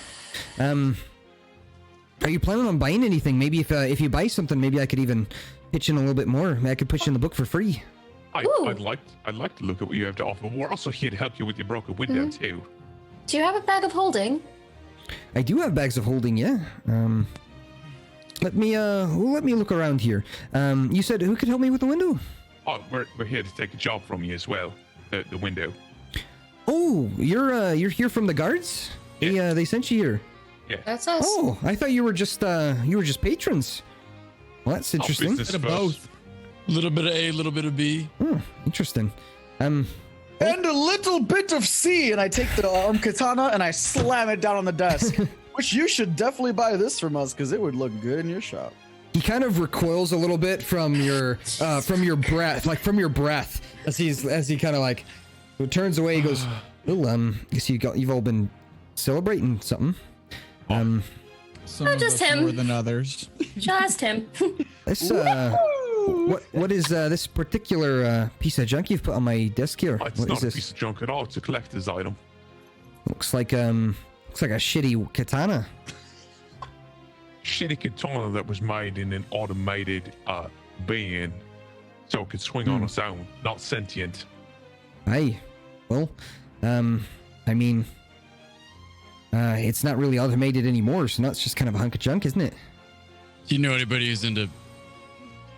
A: Are you planning on buying anything? Maybe if you buy something, maybe I could even pitch in a little bit more. Maybe I could put you in the book for free.
F: I'd like to look at what you have to offer. We're also here to help you with your broken window too.
B: Do you have a bag of holding?
A: I do have bags of holding, yeah. Let me look around here. You said who could help me with the window?
F: Oh, we're here to take a job from you as well. The window.
A: Oh, you're here from the guards?
F: Yeah.
A: They sent you here.
F: Yeah.
B: That's us.
A: Oh, I thought you were just patrons. Well, that's interesting.
F: business
H: Bit of
F: first.
H: both. A little bit of A, a little bit of B.
A: Interesting.
G: And a little bit of C, and I take the arm katana and I slam it down on the desk. Which you should definitely buy this from us, because it would look good in your shop.
A: He kind of recoils a little bit from your breath, as he kind of like turns away. He goes, "Oh, guess you've all been celebrating something."
I: Some of
B: just
I: us
B: him.
I: more than others.
B: Just him.
A: This what is this particular piece of junk you've put on my desk here?
F: It's
A: What
F: not
A: is
F: a
A: this?
F: piece of junk at all. It's a collector's item.
A: Looks like a shitty katana.
F: Shitty katana that was made in an automated being, so it could swing on its own, not sentient.
A: Aye. Well, I mean, it's not really automated anymore, so now it's just kind of a hunk of junk, isn't it?
H: Do you know anybody who's into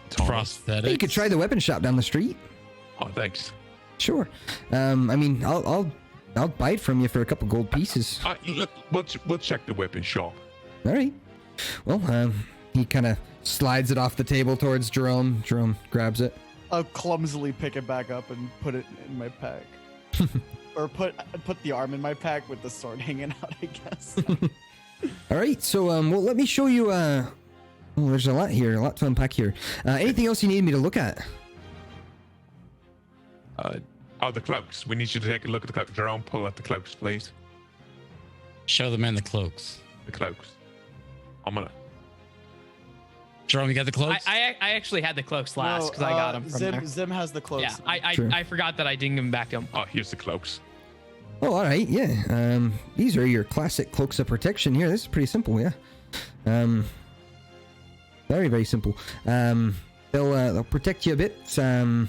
H: prosthetics?
A: You could try the weapon shop down the street.
F: Oh, thanks.
A: Sure. I mean, I'll buy it from you for a couple gold pieces.
F: We'll check the weapon shop.
A: All right. Well, he kind of slides it off the table towards Jerome. Jerome grabs it.
G: I'll clumsily pick it back up and put it in my pack. Or put the arm in my pack with the sword hanging out, I guess.
A: All right. So, well, let me show you. There's a lot here, a lot to unpack here. Anything else you need me to look at?
F: The cloaks. We need you to take a look at the cloaks. Jerome, pull out the cloaks, please.
H: Show the man the cloaks.
F: The cloaks. I'm gonna.
H: Jerome, you got the cloaks?
E: I actually had the cloaks last because I got them from there.
G: Zim has the clothes.
E: Yeah,
A: Sure.
E: I forgot that I didn't give them back to him.
F: Oh, here's the cloaks.
A: Oh, all right. Yeah. These are your classic cloaks of protection here. This is pretty simple. Yeah. Very, very simple. They'll protect you a bit. I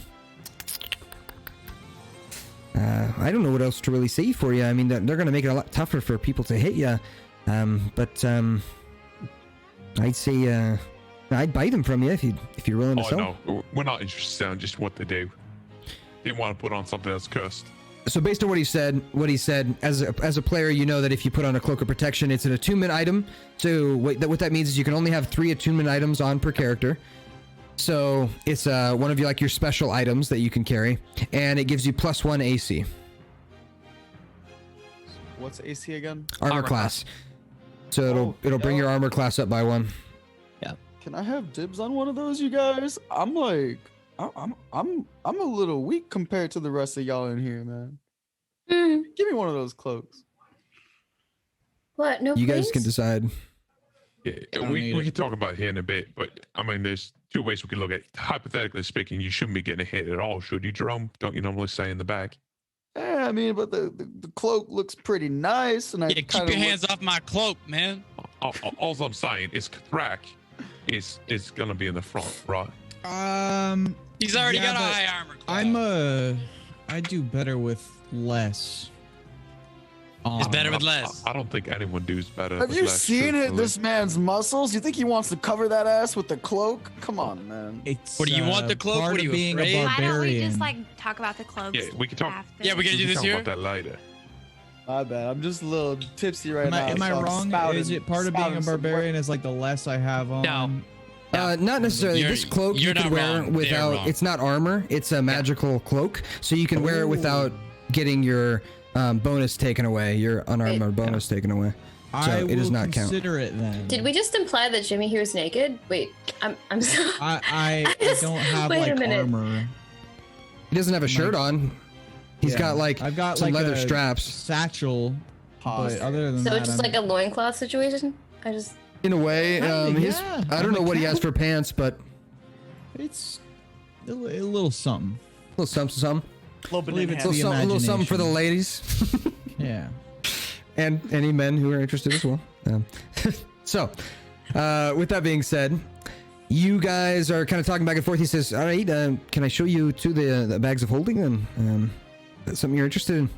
A: don't know what else to really say for you. I mean, they're going to make it a lot tougher for people to hit you. But I'd say I'd buy them from you if you're willing to
F: Oh
A: sell.
F: no, we're not interested in just what they do. Didn't want to put on something that's cursed.
A: So based on what he said, as a player, you know that if you put on a cloak of protection, it's an attunement item. So what that means is you can only have 3 attunement items on per character. So it's one of your special items that you can carry, and it gives you +1 AC.
G: What's AC again?
A: Armor class. So it'll bring your armor class up by 1.
G: Can I have dibs on one of those, you guys? I'm like
M: I'm a little weak compared to the rest of y'all in here, man.
B: Mm.
M: Give me one of those cloaks.
B: What? No.
A: You guys
B: planes?
A: can decide.
F: Yeah, we can talk about it here in a bit, but I mean, there's two ways we can look at it. Hypothetically speaking, you shouldn't be getting hit at all, should you, Jerome? Don't you normally stay in the back?
M: Yeah, I mean, but the cloak looks pretty nice, and I
H: Yeah, keep your hands off my cloak, man.
F: All I'm saying is Thrak is gonna be in the front, right?
H: He's already
I: yeah,
H: got a
I: but
H: high armor class.
I: I do better with less.
H: It's better with less.
F: I don't think anyone does better.
M: Have
F: with
M: you
F: less,
M: seen it?
F: truthfully.
M: This man's muscles. You think he wants to cover that ass with the cloak? Come on, man.
I: It's
H: What do you want the cloak?
I: part
H: What are
I: of
H: you
I: being
H: afraid?
I: a
J: Why don't we
I: barbarian.
J: just like talk about the cloaks?
F: Yeah, we can talk.
J: after?
H: Yeah, we gotta do
F: We can
H: this
F: talk
H: here.
F: about that later.
M: My bad. I'm just a little tipsy right now.
I: Am I
M: so I'm
I: wrong?
M: spouting-
I: Is it part of being a
M: spouting some
I: barbarian? Is like the less I have on?
E: No.
A: Not necessarily.
H: You're-
A: This cloak you
H: you're
A: can
H: not
A: wear
H: wrong. They're
A: without.
H: wrong.
A: It's not armor. It's a magical cloak, so you can wear it without getting your bonus taken away. Your unarmored bonus taken away. So
I: I
A: it does
I: will
A: not count.
I: consider it then.
B: Did we just imply that Jimmy here is naked? Wait, I'm so.
I: I don't have
B: Wait a
I: like
B: minute.
I: armor.
A: He doesn't have a shirt on. He's
I: Yeah.
A: got like
I: I've got
A: some
I: like
A: leather
I: a
A: straps.
I: satchel.
M: Pause.
I: But other than
B: So
I: that,
B: it's just
I: I'm-
B: like a loincloth situation? I just.
A: In a way,
I: Kinda,
A: his,
I: yeah.
A: I don't know
I: I'm a
A: what he has
I: cat.
A: for pants, but
I: it's a little something.
A: a little something.
G: Little bit
I: believe it's
A: A
I: the
A: little something for the
I: imagination.
A: ladies.
I: Yeah.
A: And any men who are interested as well. So, with that being said, you guys are kind of talking back and forth. He says, "All right, can I show you to the bags of holding? And that's something you're interested in."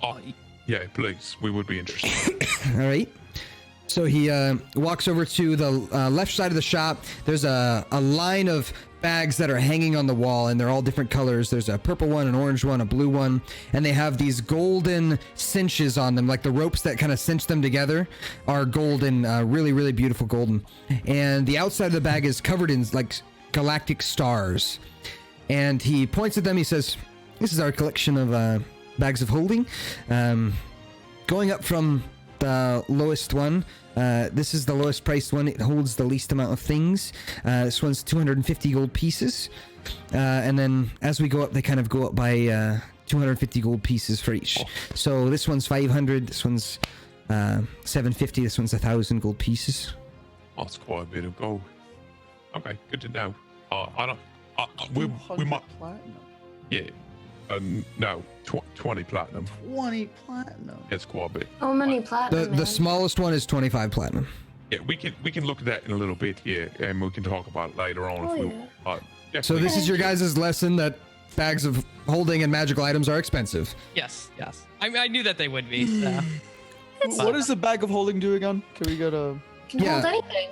F: Oh, yeah, please. We would be interested.
A: All right. So he walks over to the left side of the shop. There's a line of bags that are hanging on the wall, and they're all different colors. There's a purple one, an orange one, a blue one, and they have these golden cinches on them, like the ropes that kind of cinch them together are golden, really, really beautiful golden. And the outside of the bag is covered in like galactic stars. And he points at them. He says, "This is our collection of bags of holding. Going up from the lowest one. This is the lowest priced one. It holds the least amount of things. This one's 250 gold pieces. And then as we go up, they kind of go up by 250 gold pieces for each. So this one's 500. This one's 750. This one's 1,000 gold pieces.
F: That's quite a bit of gold. Okay, good to know. I don't. We
M: 200
F: might.
M: platinum.
F: Yeah. No, 20 platinum.
M: 20 platinum.
F: That's quite a bit.
B: How many platinum?
A: The
B: man?
A: smallest one is 25 platinum.
F: Yeah, we can look at that in a little bit here, and we can talk about it later on
B: Oh,
F: if we.
B: yeah.
A: So this is your guys' lesson that bags of holding and magical items are expensive.
E: Yes, yes. I knew that they would be. So.
M: What does a bag of holding do again? Can we go to?
B: Can hold anything.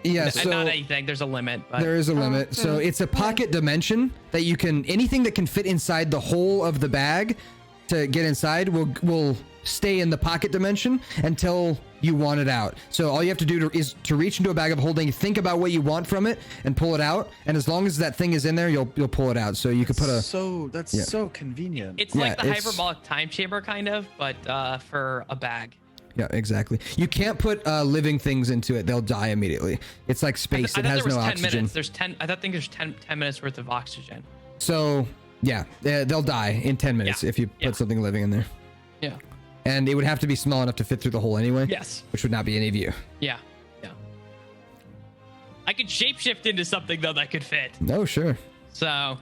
A: Yeah,
E: Not
A: so
E: anything. There's a limit. But.
A: there is a limit. So it's a pocket dimension that you can anything that can fit inside the hole of the bag to get inside will stay in the pocket dimension until you want it out. So all you have to do is to reach into a bag of holding, think about what you want from it, and pull it out. And as long as that thing is in there, you'll pull it out. So you could put a
M: That's
A: Yeah.
M: so convenient.
E: It's like the
A: it's-
E: hyperbolic time chamber, kind of, but for a bag.
A: yeah, exactly. You can't put living things into it; they'll die immediately. It's like space;
E: I
A: it
E: thought
A: has
E: there was
A: no
E: 10
A: oxygen.
E: minutes. There's 10. I think there's 10 minutes worth of oxygen.
A: So yeah, they'll die in 10 minutes if you put something living in there.
E: Yeah.
A: And it would have to be small enough to fit through the hole anyway.
E: Yes.
A: Which would not be any of you.
E: Yeah. Yeah. I could shapeshift into something though that could fit.
A: Oh, sure.
E: So.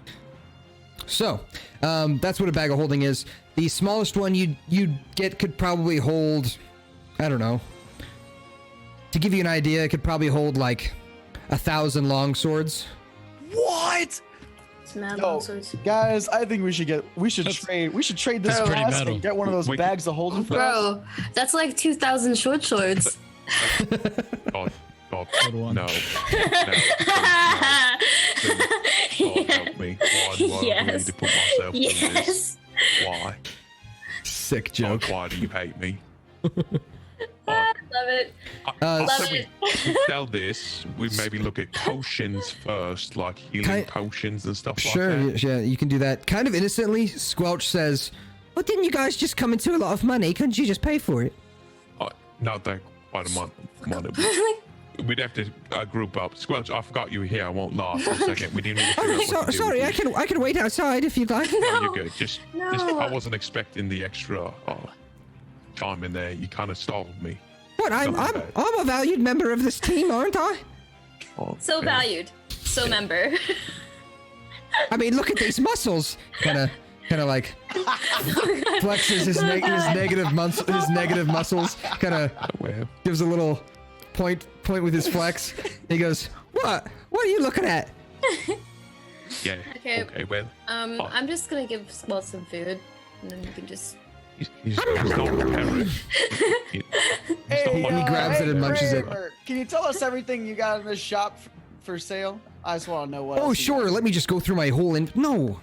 A: So, that's what a bag of holding is. The smallest one you'd get could probably hold, I don't know. To give you an idea, it could probably hold like 1,000 long swords.
M: What?
B: It's mad
M: Yo,
B: long swords.
M: guys, I think we should trade this
J: That's
H: pretty
M: class
H: metal.
M: and get one of those bags of holding for us.
B: Bro, that's like 2,000 short swords.
F: God,
I: Good one.
F: no. God help me. Why do I
B: Yes.
F: need to put myself through this?
B: Yes.
F: Why?
A: Sick joke.
F: Why do you hate me?
B: Love it.
F: I'll
B: Love
F: say
B: it.
F: we sell this. We maybe look at potions first, like healing
A: Kind-
F: potions and stuff
A: Sure,
F: like that.
A: yeah, you can do that. Kind of innocently, Squelch says, "Well, didn't you guys just come into a lot of money? Couldn't you just pay for it?"
F: Not that quite a month. we'd have to group up. Squelch, I forgot you were here. I won't last a second. We didn't need to figure out what to do
K: Sorry,
F: with
K: I
F: you.
K: can wait outside if you'd like.
F: No, you're good. Just,
B: No.
F: I wasn't expecting the extra time in there. You kind of stalled me.
K: What? I'm a valued member of this team, aren't I?
F: Oh,
B: So
F: okay.
B: valued. So member.
K: I mean, look at these muscles.
A: Kind of like flexes his negative muscles. Kind of
F: Well,
A: gives a little point with his flex. He goes, "What? What are you looking at?"
F: yeah.
B: Okay.
F: Okay. Well,
B: I'm just gonna give Squelch some food, and then you can just.
F: he's not preparing.
M: Hey,
A: He grabs it and munches it.
M: Kramer, can you tell us everything you got in this shop for sale? I just want to know what.
A: Oh,
M: else you
A: sure.
M: got.
A: Let me just go through my whole. No.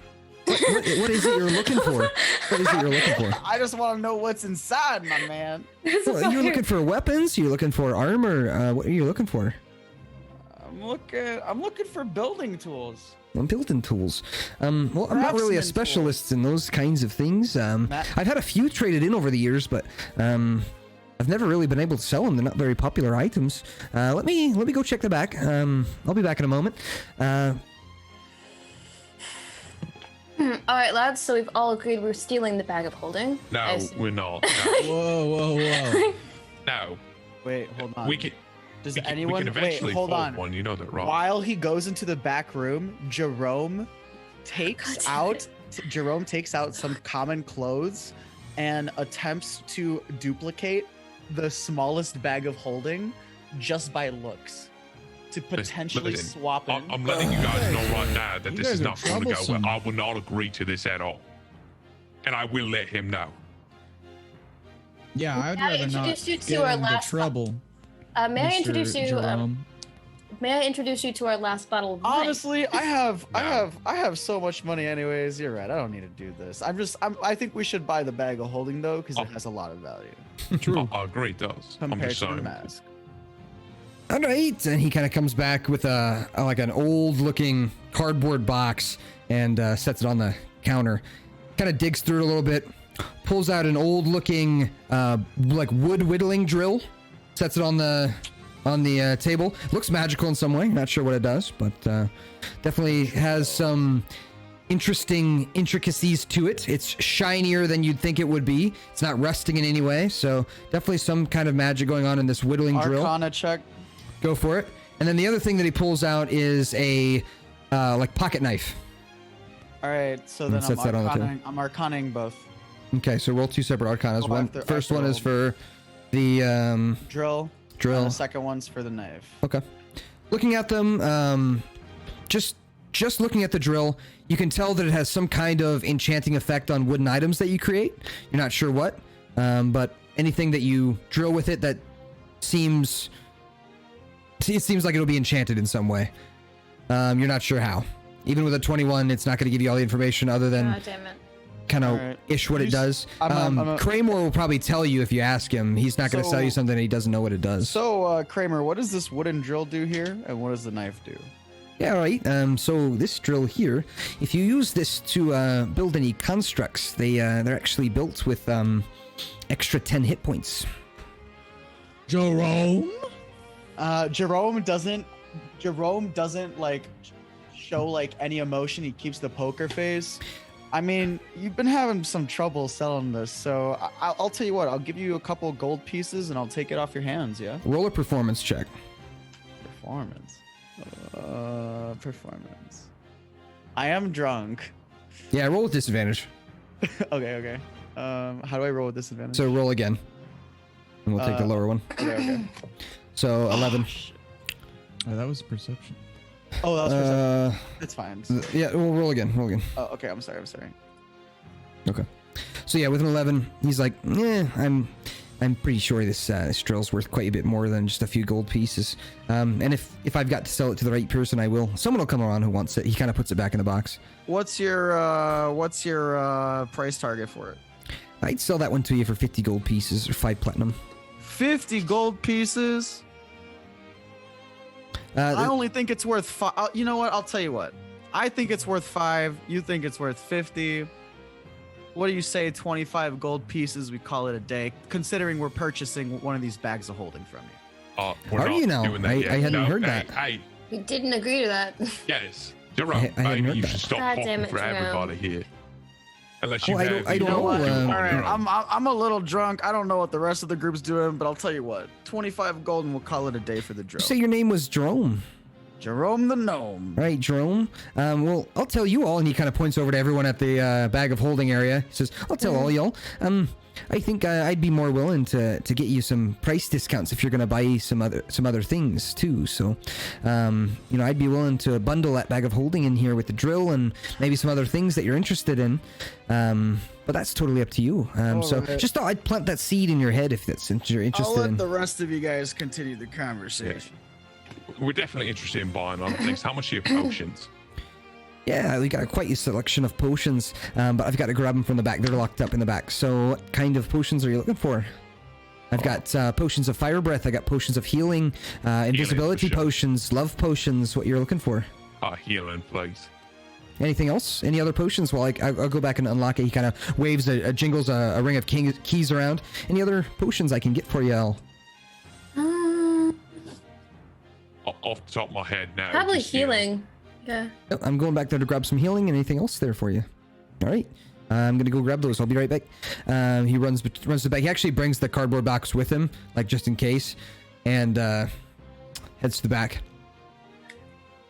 A: What is it you're looking for? What is it you're looking for?
M: I just want to know what's inside, my man.
A: Well, you're looking for weapons. You're looking for armor. What are you looking for?
M: I'm looking for building tools.
A: Well, building tools. Well, I'm not really a
M: Craftsman
A: specialist in those kinds of things. I've had a few traded in over the years, but I've never really been able to sell them. They're not very popular items. Let me go check the back. I'll be back in a moment.
B: All right, lads. So we've all agreed we're stealing the bag of holding.
F: No, we're not. No.
H: Whoa.
F: No.
M: Wait, hold on.
F: We can.
M: Does
F: we can
M: anyone
F: wait? Eventually
M: hold
F: fold
M: on?
F: one. You know that, right?
M: While he goes into the back room, Jerome takes out some common clothes and attempts to duplicate the smallest bag of holding just by looks to potentially
F: Listen,
M: swap in.
F: I'm letting you guys know right now that
H: You
F: this
H: guys
F: is
H: are
F: not going to go well.
H: troublesome.
F: I will not agree to this at all, and I will let him know.
I: Yeah, I'd
B: May I
I: rather not
B: introduce you to
I: get
B: our
I: into
B: last-
I: trouble.
B: May I
I: Mr.
B: introduce you?
I: Jerome.
B: May I introduce you to our last bottle of wine?
M: Honestly, I have
F: No.
M: so much money anyways. You're right. I don't need to do this. I think we should buy the bag of holding though because it has a lot of value
I: True.
F: I agree, it does. I'm
M: compared
F: just
M: to the
F: saying.
M: mask.
A: All right, and he kind of comes back with like an old-looking cardboard box and sets it on the counter. Kind of digs through it a little bit, pulls out an old-looking like wood whittling drill, sets it on the table. Looks magical in some way. Not sure what it does, but definitely has some interesting intricacies to it. It's shinier than you'd think it would be. It's not rusting in any way, so definitely some kind of magic going on in this whittling drill.
M: Arcana check.
A: Go for it. And then the other thing that he pulls out is a like pocket knife.
M: All right, so then
A: sets that on the table.
M: I'm arcaning both.
A: Okay, so roll two separate arcanas.
M: Oh,
A: One
M: after-
A: first
M: after
A: one is
M: roll.
A: for the
M: Drill.
A: drill.
M: And the second one's for the knife.
A: Okay. Looking at them, just looking at the drill, you can tell that it has some kind of enchanting effect on wooden items that you create. You're not sure what, but anything that you drill with it that seems like it'll be enchanted in some way. You're not sure how. Even with a 21, it's not going to give you all the information other than
B: God damn it.
A: kind of
M: Alright.
A: ish what it does.
M: I'm
A: Kramer will probably tell you if you ask him. He's not going to
M: So-
A: sell you something that he doesn't know what it does.
M: So, Kramer, what does this wooden drill do here, and what does the knife do?
A: Yeah, all right. So this drill here, if you use this to build any constructs, they're actually built with extra 10 hit points.
H: Jerome?
M: Jerome doesn't like show like any emotion. He keeps the poker face. I mean, you've been having some trouble selling this, so I'll tell you what. I'll give you a couple gold pieces, and I'll take it off your hands. Yeah.
A: Roll a performance check.
M: Performance. Performance. I am drunk.
A: Yeah, roll with disadvantage.
M: Okay. How do I roll with disadvantage?
A: So roll again, and we'll take the lower one.
M: Okay.
A: So 11.
I: Oh, that was perception.
M: Oh, that was perception. It's fine.
A: Yeah, we'll roll again. Roll again.
M: Oh, okay. I'm sorry.
A: Okay. So yeah, with an 11, he's like, I'm pretty sure this drill's worth quite a bit more than just a few gold pieces. And if I've got to sell it to the right person, I will. Someone will come around who wants it. He kind of puts it back in the box.
M: What's your price target for it?
A: I'd sell that one to you for 50 gold pieces or 5 platinum.
M: 50 gold pieces. I only think it's worth 5. You know what? I'll tell you what. I think it's worth 5. You think it's worth 50. What do you say? 25 gold pieces. We call it a day, considering we're purchasing one of these bags of holding from you.
F: We're
A: Are
F: not
A: you now?
F: doing that yet.
A: I hadn't heard
F: hey,
A: that.
F: Hey,
B: We didn't agree to that.
F: yes. Jerome,
A: I hadn't heard
F: you
A: that.
F: should stop
B: God
F: talking
B: damn it,
F: for
B: Jerome.
F: everybody here. Unless you
A: Oh, I
F: have
A: don't- I
F: your
A: don't know,
F: own
A: um,
F: on
M: All right,
F: your own.
M: I'm a little drunk. I don't know what the rest of the group's doing, but I'll tell you what. 25 gold and we'll call it a day for the
A: You
M: drone.
A: say your name was Jerome.
M: Jerome the gnome.
A: Right, Jerome. Well, I'll tell you all, and he kind of points over to everyone at the bag of holding area. He says, "I'll tell all y'all. I think I'd be more willing to get you some price discounts if you're gonna buy some other things too. So, I'd be willing to bundle that bag of holding in here with the drill and maybe some other things that you're interested in. But that's totally up to you. So
M: right.
A: just thought I'd plant that seed in your head if that's you're
M: I'll
A: interested
M: let
A: in.
M: the rest of you guys continue the conversation.
F: We're definitely interested in buying other things. How much are your potions?
A: Yeah, we got quite a selection of potions, but I've got to grab them from the back. They're locked up in the back. So what kind of potions are you looking for? I've got potions of fire breath. I got potions of healing, invisibility
F: for sure.
A: potions, love potions. What you're looking for?
F: Healing, please.
A: Anything else? Any other potions? Well, I'll go back and unlock it. He kind of waves, jingles a ring of keys around. Any other potions I can get for you, Al?
F: Off the top of my head now.
B: Probably
F: just healing.
B: healing. Yeah.
A: Yep, I'm going back there to grab some healing. Anything else there for you? All right. I'm gonna go grab those. I'll be right back. He runs to the back. He actually brings the cardboard box with him, like just in case, and heads to the back.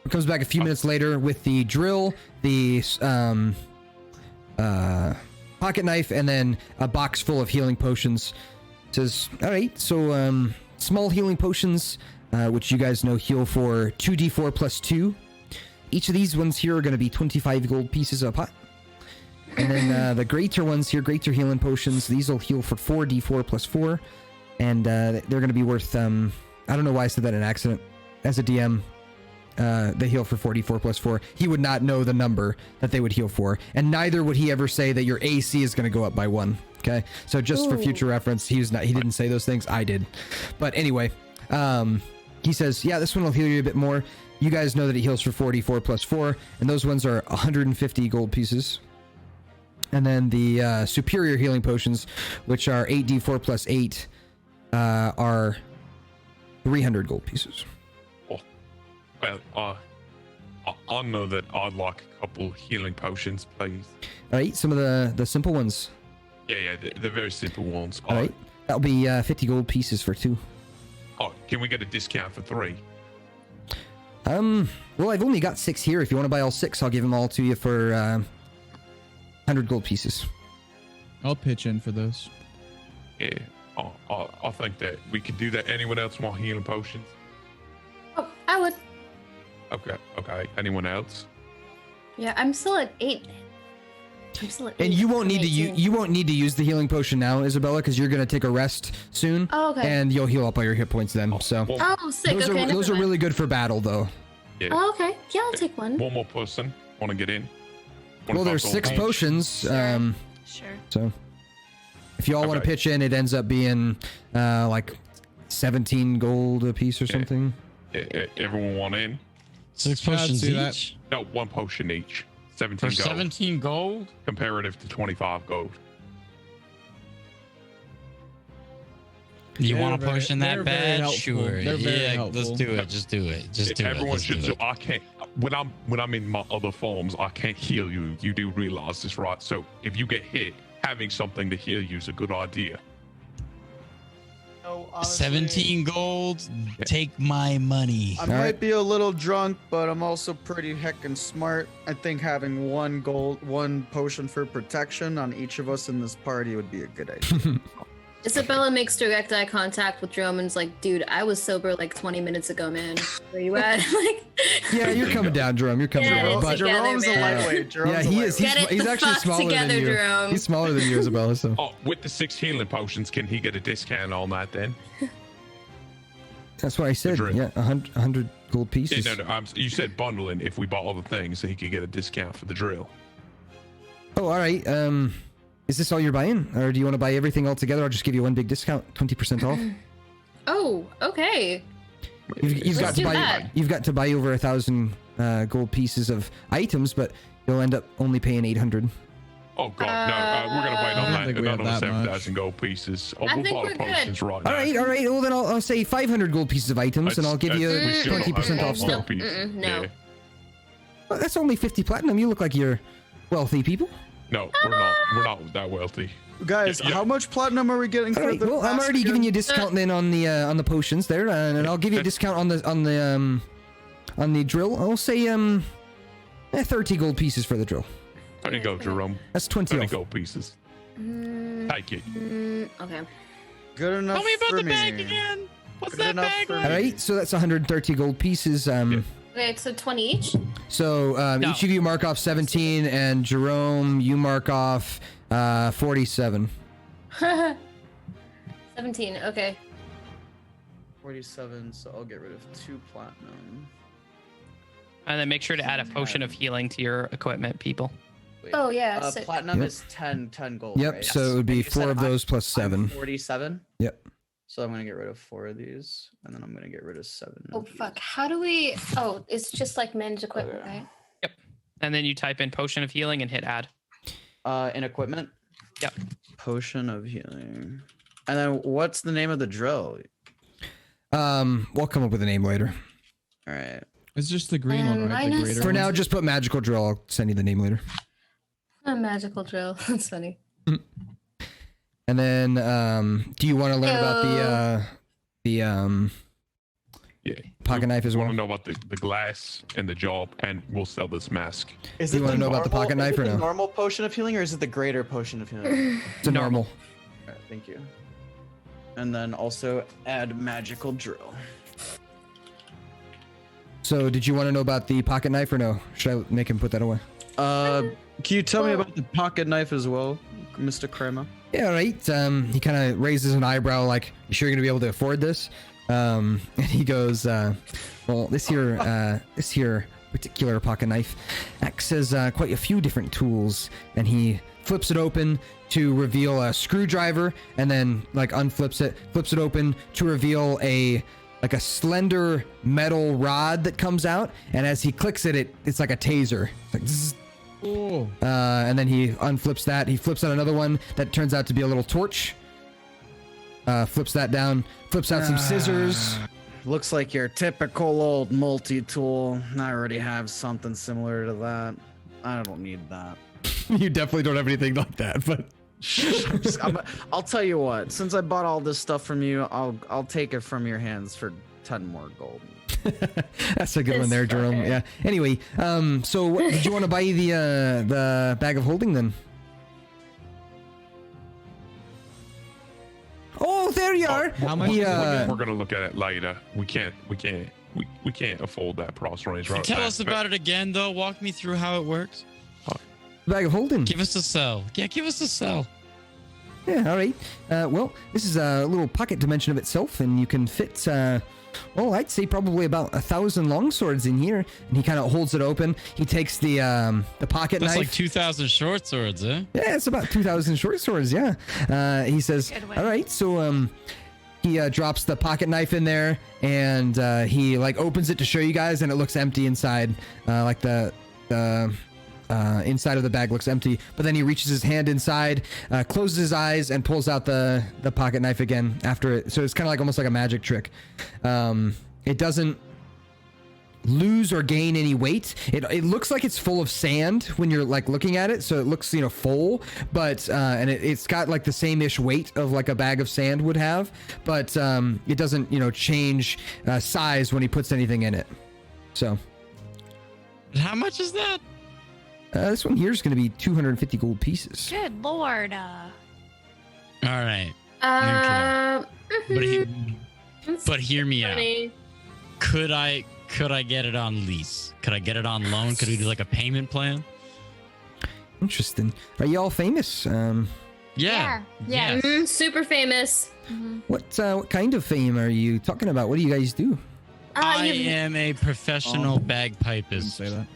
A: He comes back a few minutes later with the drill, the pocket knife, and then a box full of healing potions. Says, "All right, so small healing potions, which you guys know heal for 2d4 plus 2. Each of these ones here are going to be 25 gold pieces a pot. And then the greater ones here, greater healing potions, these will heal for 4d4 plus 4. And they're going to be worth, I don't know why I said that in accident. As a DM, they heal for 4d4 plus 4. He would not know the number that they would heal for. And neither would he ever say that your AC is going to go up by 1. Okay? So just for future reference, he didn't say those things. I did. But anyway, he says, yeah, this one will heal you a bit more. You guys know that it heals for 44 plus 4, and those ones are 150 gold pieces. And then the superior healing potions, which are 8d4 plus 8, are 300 gold pieces.
F: Oh, well, I know that I'd like a couple healing potions, please.
A: All right, some of the simple ones.
F: Yeah, the very simple ones.
A: All right, that'll be 50 gold pieces for 2.
F: Oh, can we get a discount for 3?
A: Well, I've only got 6 here. If you want to buy all 6, I'll give them all to you for 100 gold pieces.
I: I'll pitch in for those.
F: Yeah, I think that we could do that. Anyone else want healing potions?
B: Oh, I would.
F: Okay. Anyone else?
B: Yeah, I'm still at 8. I'm still at 8.
A: And you won't need to
B: 18.
A: you won't need to use the healing potion now, Isabella, because you're gonna take a rest soon.
B: Oh, okay.
A: And you'll heal up all your hit points then. So
B: Oh, sick.
A: those
B: Okay,
A: are those are
B: never mind.
A: really good for battle, though.
F: Yeah.
B: Oh, okay. Yeah, I'll take one.
F: One more person want to get in?
A: Well, there's 6 potions.
J: Sure.
A: So if you all want to
F: Okay.
A: pitch in, it ends up being like 17 gold a piece or something.
F: Everyone want in?
H: 6
I: Yeah, I'd
H: potions
I: see that.
H: each?
F: No, 1 potion each. 17
H: For
F: gold.
H: 17 gold?
F: Comparative to 25 gold.
H: You
I: They're
H: want a
I: very-
H: potion
I: they're
H: that
I: very
H: bad?
I: helpful.
H: Sure.
I: They're very
H: Yeah,
I: helpful.
H: let's do it. Just do it. Just do it.
F: Everyone
H: Let's
F: should.
H: do
F: So
H: it.
F: I can't. When I'm in my other forms, I can't heal you. You do realize this, right? So if you get hit, having something to heal you is a good idea.
M: No, honestly,
H: 17 gold? Take my money.
M: I
A: All
M: might
A: right.
M: be a little drunk, but I'm also pretty heckin' smart. I think having 1 potion for protection on each of us in this party would be a good idea.
B: Isabella makes direct eye contact with Jerome and's like, dude, I was sober like 20 minutes ago, man. Where you at? Like,
A: Yeah, you're coming down, Jerome. You're coming
B: Get
A: down.
B: it
A: But
B: together,
M: Jerome's a
B: man.
M: lightweight. Jerome's
A: yeah,
M: a
A: he is.
M: lightweight.
B: Get it
A: He's
B: the
A: actually
B: fuck
A: smaller
B: together,
A: than you.
B: Jerome.
A: He's smaller than you, Isabella. So
F: Oh, with the 6 healing potions, can he get a discount on that then?
A: that's what I said.
F: Drink.
A: Yeah, 100 gold
F: Yeah,
A: pieces.
F: no. You said bundling. If we bought other things, so he could get a discount for the drill.
A: Oh, all right. Is this all you're buying, or do you want to buy everything all together? I'll just give you one big discount, 20% off.
B: oh, okay.
A: You've got
B: Let's
A: to
B: do
A: buy.
B: that.
A: You've got to buy over 1,000 gold pieces of items, but you'll end up only paying 800.
F: Oh god, no! We're gonna wait
I: I
F: on
I: don't
F: that.
I: think we
F: None
I: have
F: of us
I: that
F: have
I: much.
F: 1,000 gold pieces. Oh,
B: I
F: we'll
B: think
F: bottle
B: we're good.
F: potions right
K: All
F: now.
K: right. Well, then I'll say 500 gold pieces of items, and I'll give you
F: We still don't have
K: 20% off
F: 500
K: still.
F: pieces.
B: no.
F: Yeah.
K: Well, that's only 50 platinum. You look like you're wealthy people.
F: No, we're not. We're not that wealthy.
M: Guys,
F: Yeah.
M: how much platinum are we getting
K: All
M: for
K: right.
M: the
K: Well, I'm
M: mask
K: already
M: again?
K: giving you a discount then on the potions there, and I'll give you a discount on the drill. I'll say 30 gold pieces for the drill.
F: There you go, Jerome.
K: That's 20
F: 30
K: off.
F: gold pieces. Take it.
B: Okay.
M: Good enough
H: Tell me about
M: for
H: the
M: me.
H: bag again. What's
M: Good
H: that
M: enough
H: bag
M: for
H: like?
K: All right. So that's 130 gold pieces.
B: Okay, so 20 each.
K: So
E: No.
K: each of you mark off 17, and Jerome, you mark off 47.
B: 17. Okay.
M: 47, so I'll get rid of 2 platinum.
E: And then make sure to add a potion of healing to your equipment, people.
M: Wait,
B: Oh, yeah, sick.
M: platinum
K: Yep.
M: is 10 gold,
K: Yep.
M: right?
K: So it would be
M: And you said
K: 4 of
M: I'm-
K: those plus 7.
M: I'm 47.
K: Yep.
M: So I'm gonna get rid of 4 of these, and then I'm gonna get rid of 7.
B: Oh,
M: of these.
B: fuck. How do we. Oh, it's just like manage equipment,
M: Okay.
B: right?
E: And then you type in potion of healing and hit add.
M: In equipment.
E: Yep.
M: Potion of healing. And then what's the name of the drill?
K: We'll come up with a name later.
M: All right.
I: It's just the green one, right? The
B: minus-
I: greater
K: For
I: one?
K: now, just put magical drill. I'll send you the name later.
B: A magical drill. That's funny.
K: And then, do you want to learn about the
F: Yeah.
K: pocket knife as
F: We
K: well?
F: want to know about the glass and the job, and we'll sell this mask.
M: Is
K: Do you
M: it
K: wanna know about the pocket
M: normal-
K: knife
M: is
K: or
M: it the
K: no?
M: normal potion of healing, or is it the greater potion of healing?
K: It's a normal.
M: All right, thank you. And then also add magical drill.
K: So, did you want to know about the pocket knife or no? Should I make him put that away?
M: Can you tell me about the pocket knife as well, Mr. Kramer?
K: Yeah, all right. He kind of raises an eyebrow, like, "You sure you're gonna be able to afford this?" And he goes, "Well, this here particular pocket knife acts as quite a few different tools." And he flips it open to reveal a screwdriver, and then like unflips it, flips it open to reveal a slender metal rod that comes out. And as he clicks it, it's like a taser. It's like, zzz.
I: Oh.
K: And then he unflips that. He flips out another one that turns out to be a little torch. Flips that down. Flips out some scissors.
M: Looks like your typical old multi-tool. I already have something similar to that. I don't need that.
K: You definitely don't have anything like that, but
M: I'll tell you what. Since I bought all this stuff from you, I'll take it from your hands for 10 more gold.
K: that's a good one
B: This
K: there, Jerome.
B: fucker.
K: Yeah. Anyway, so what, did you want to buy the bag of holding then? Oh, there you are.
I: How much
K: He,
I: is it
F: We're gonna look at it later. We can't afford that price range. Right?
H: Tell us about it again, though. Walk me through how it works.
K: bag of holding.
H: Give us a sell. Yeah, give us a sell.
K: Yeah, all right. Well, this is a little pocket dimension of itself, and you can fit, well, I'd say probably about 1,000 longswords in here. And he kind of holds it open. He takes the pocket
H: That's
K: knife.
H: like 2,000 short swords, eh?
K: Yeah, it's about 2,000 short swords. Yeah. He says,
J: Good way.
K: "All right." So he drops the pocket knife in there, and he like opens it to show you guys, and it looks empty inside. Like the inside of the bag looks empty. But then he reaches his hand inside, closes his eyes, and pulls out the pocket knife again after it. So it's kind of like almost like a magic trick. It doesn't lose or gain any weight. It looks like it's full of sand when you're like looking at it, so it looks full, but and it's got like the same-ish weight of like a bag of sand would have, but it doesn't change size when he puts anything in it. So
H: How much is that?
K: this one here is going to be 250 gold pieces.
J: Good lord.
H: All right.
B: Mhm.
H: But hear me out.
B: Funny.
H: Could I get it on lease? Could I get it on loan? Could we do like a payment plan?
K: Interesting. Are you all famous?
J: Yeah.
H: Yes.
B: Mhm, super famous.
K: What kind of fame are you talking about? What do you guys do?
H: I
B: you-
H: am a professional bagpipist.
I: Say that.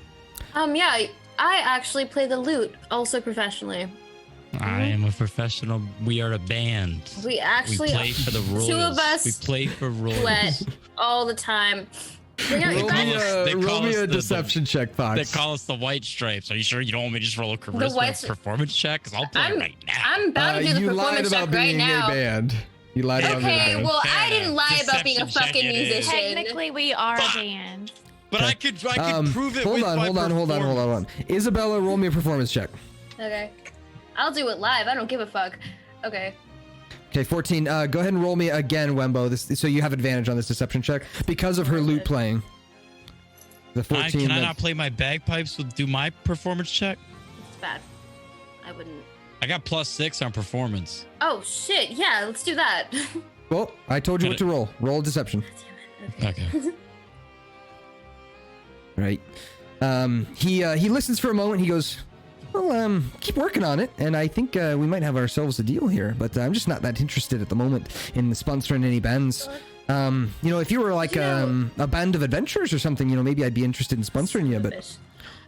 B: Yeah, I actually play the lute, also professionally.
H: I am a professional. We are a band.
B: We
H: We
B: actually
H: play for the Royals.
B: two of us
H: We play for Royals.
B: duet all the time. Bring out your guns.
H: They
A: roll
H: call
A: me
H: us
A: a
H: the-
A: deception check, Fox.
H: They call us the White Stripes. Are you sure you don't want me to just roll a
B: white
H: charisma
B: stri-
H: performance check? Because I'll play
B: I'm
H: right now.
B: I'm about to do the
A: you lied
B: performance
A: about
B: check right
A: being
B: now.
A: a band. You lied about being a
B: Okay,
A: band.
B: well, I didn't lie about being a
H: Deception check
B: fucking
H: it is.
B: musician.
J: Technically, we are a band.
H: But I could prove it
A: hold
H: with
A: on,
H: my
A: hold on. Isabella, roll me a performance check.
B: Okay. I'll do it live. I don't give a fuck. Okay.
A: Okay, 14. Go ahead and roll me again, Wembo. So you have advantage on this deception check because of her lute playing. The 14.
H: Can I not play my bagpipes do my performance check?
B: It's bad. I wouldn't.
H: I got +6 on performance.
B: Oh, shit. Yeah, let's do that.
A: Well, I told you what to roll. Roll deception.
H: Okay.
A: Right. He listens for a moment. He goes, well, keep working on it, and I think we might have ourselves a deal here. But I'm just not that interested at the moment in sponsoring any bands. If you were like a band of adventurers or something, maybe I'd be interested in sponsoring you. But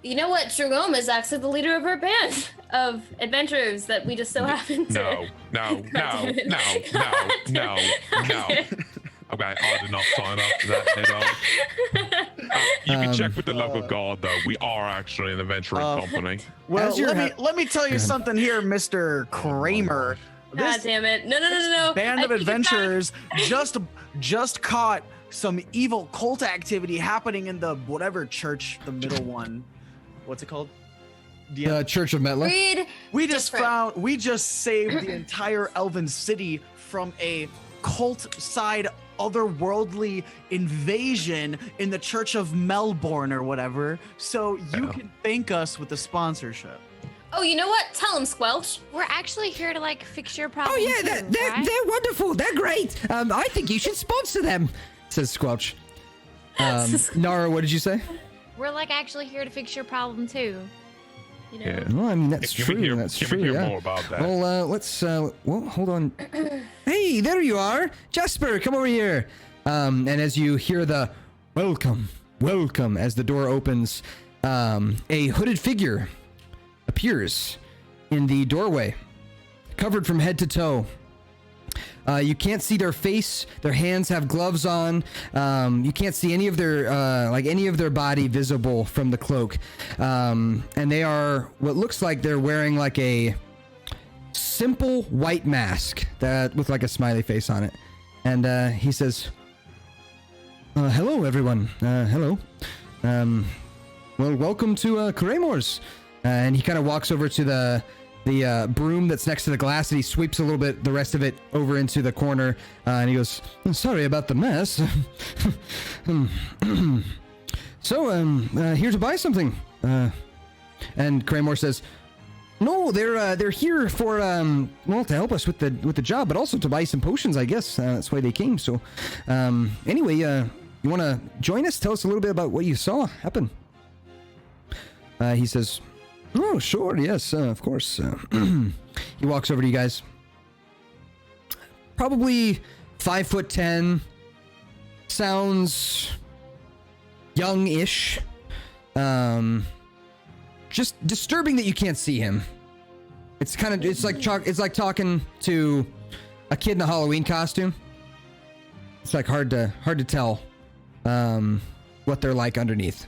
B: you know what? Jerome is actually the leader of our band of adventurers that we just so happen to.
F: No. Okay, I did not sign up for that. You can check with the local guard, though. We are actually an adventuring company.
M: Well,
A: As you're
M: let me tell you something here, Mr. Kramer.
B: God damn it. No.
M: Band
B: I
M: of
B: take it back.
M: adventurers just caught some evil cult activity happening in the whatever church, the middle one. What's it called?
A: Church of Metla.
B: Read
M: We just
B: different.
M: we just saved the entire Elven city from a cult side otherworldly invasion in the Church of Melbourne or whatever. So you can thank us with the sponsorship.
B: Oh, you know what? Tell him, Squelch.
J: We're actually here to like fix your problem.
K: Oh yeah,
J: too,
K: they're
J: right?
K: wonderful. They're great. I think you should sponsor them.
A: Says Squelch. Nara, what did you say?
J: We're like actually here to fix your problem too.
B: You know?
F: Yeah.
A: Well, I mean, that's
F: Can we
A: true.
F: hear-
A: That's
F: can
A: true.
F: we hear
A: Yeah.
F: more about that?
A: Well, let's. Well, hold on. Hey, there you are, Jasper. Come over here. And as you hear the welcome as the door opens, a hooded figure appears in the doorway, covered from head to toe. You can't see their face. Their hands have gloves on. You can't see any of their body visible from the cloak. And they are what looks like they're wearing like a simple white mask that with like a smiley face on it. And he says, "Hello, everyone. Hello. Well, welcome to Kramer's." And he kind of walks over to the broom that's next to the glass, and he sweeps a little bit, the rest of it, over into the corner. And he goes, "Sorry about the mess. So, here to buy something." And Kramer says, "No, they're here for to help us with the job, but also to buy some potions, I guess. That's why they came. So, anyway, you want to join us? Tell us a little bit about what you saw happen." He says, "Oh, sure, yes, of course." He walks over to you guys. Probably 5'10", sounds young-ish. Just disturbing that you can't see him. It's like talking to a kid in a Halloween costume. It's like hard to tell what they're like underneath.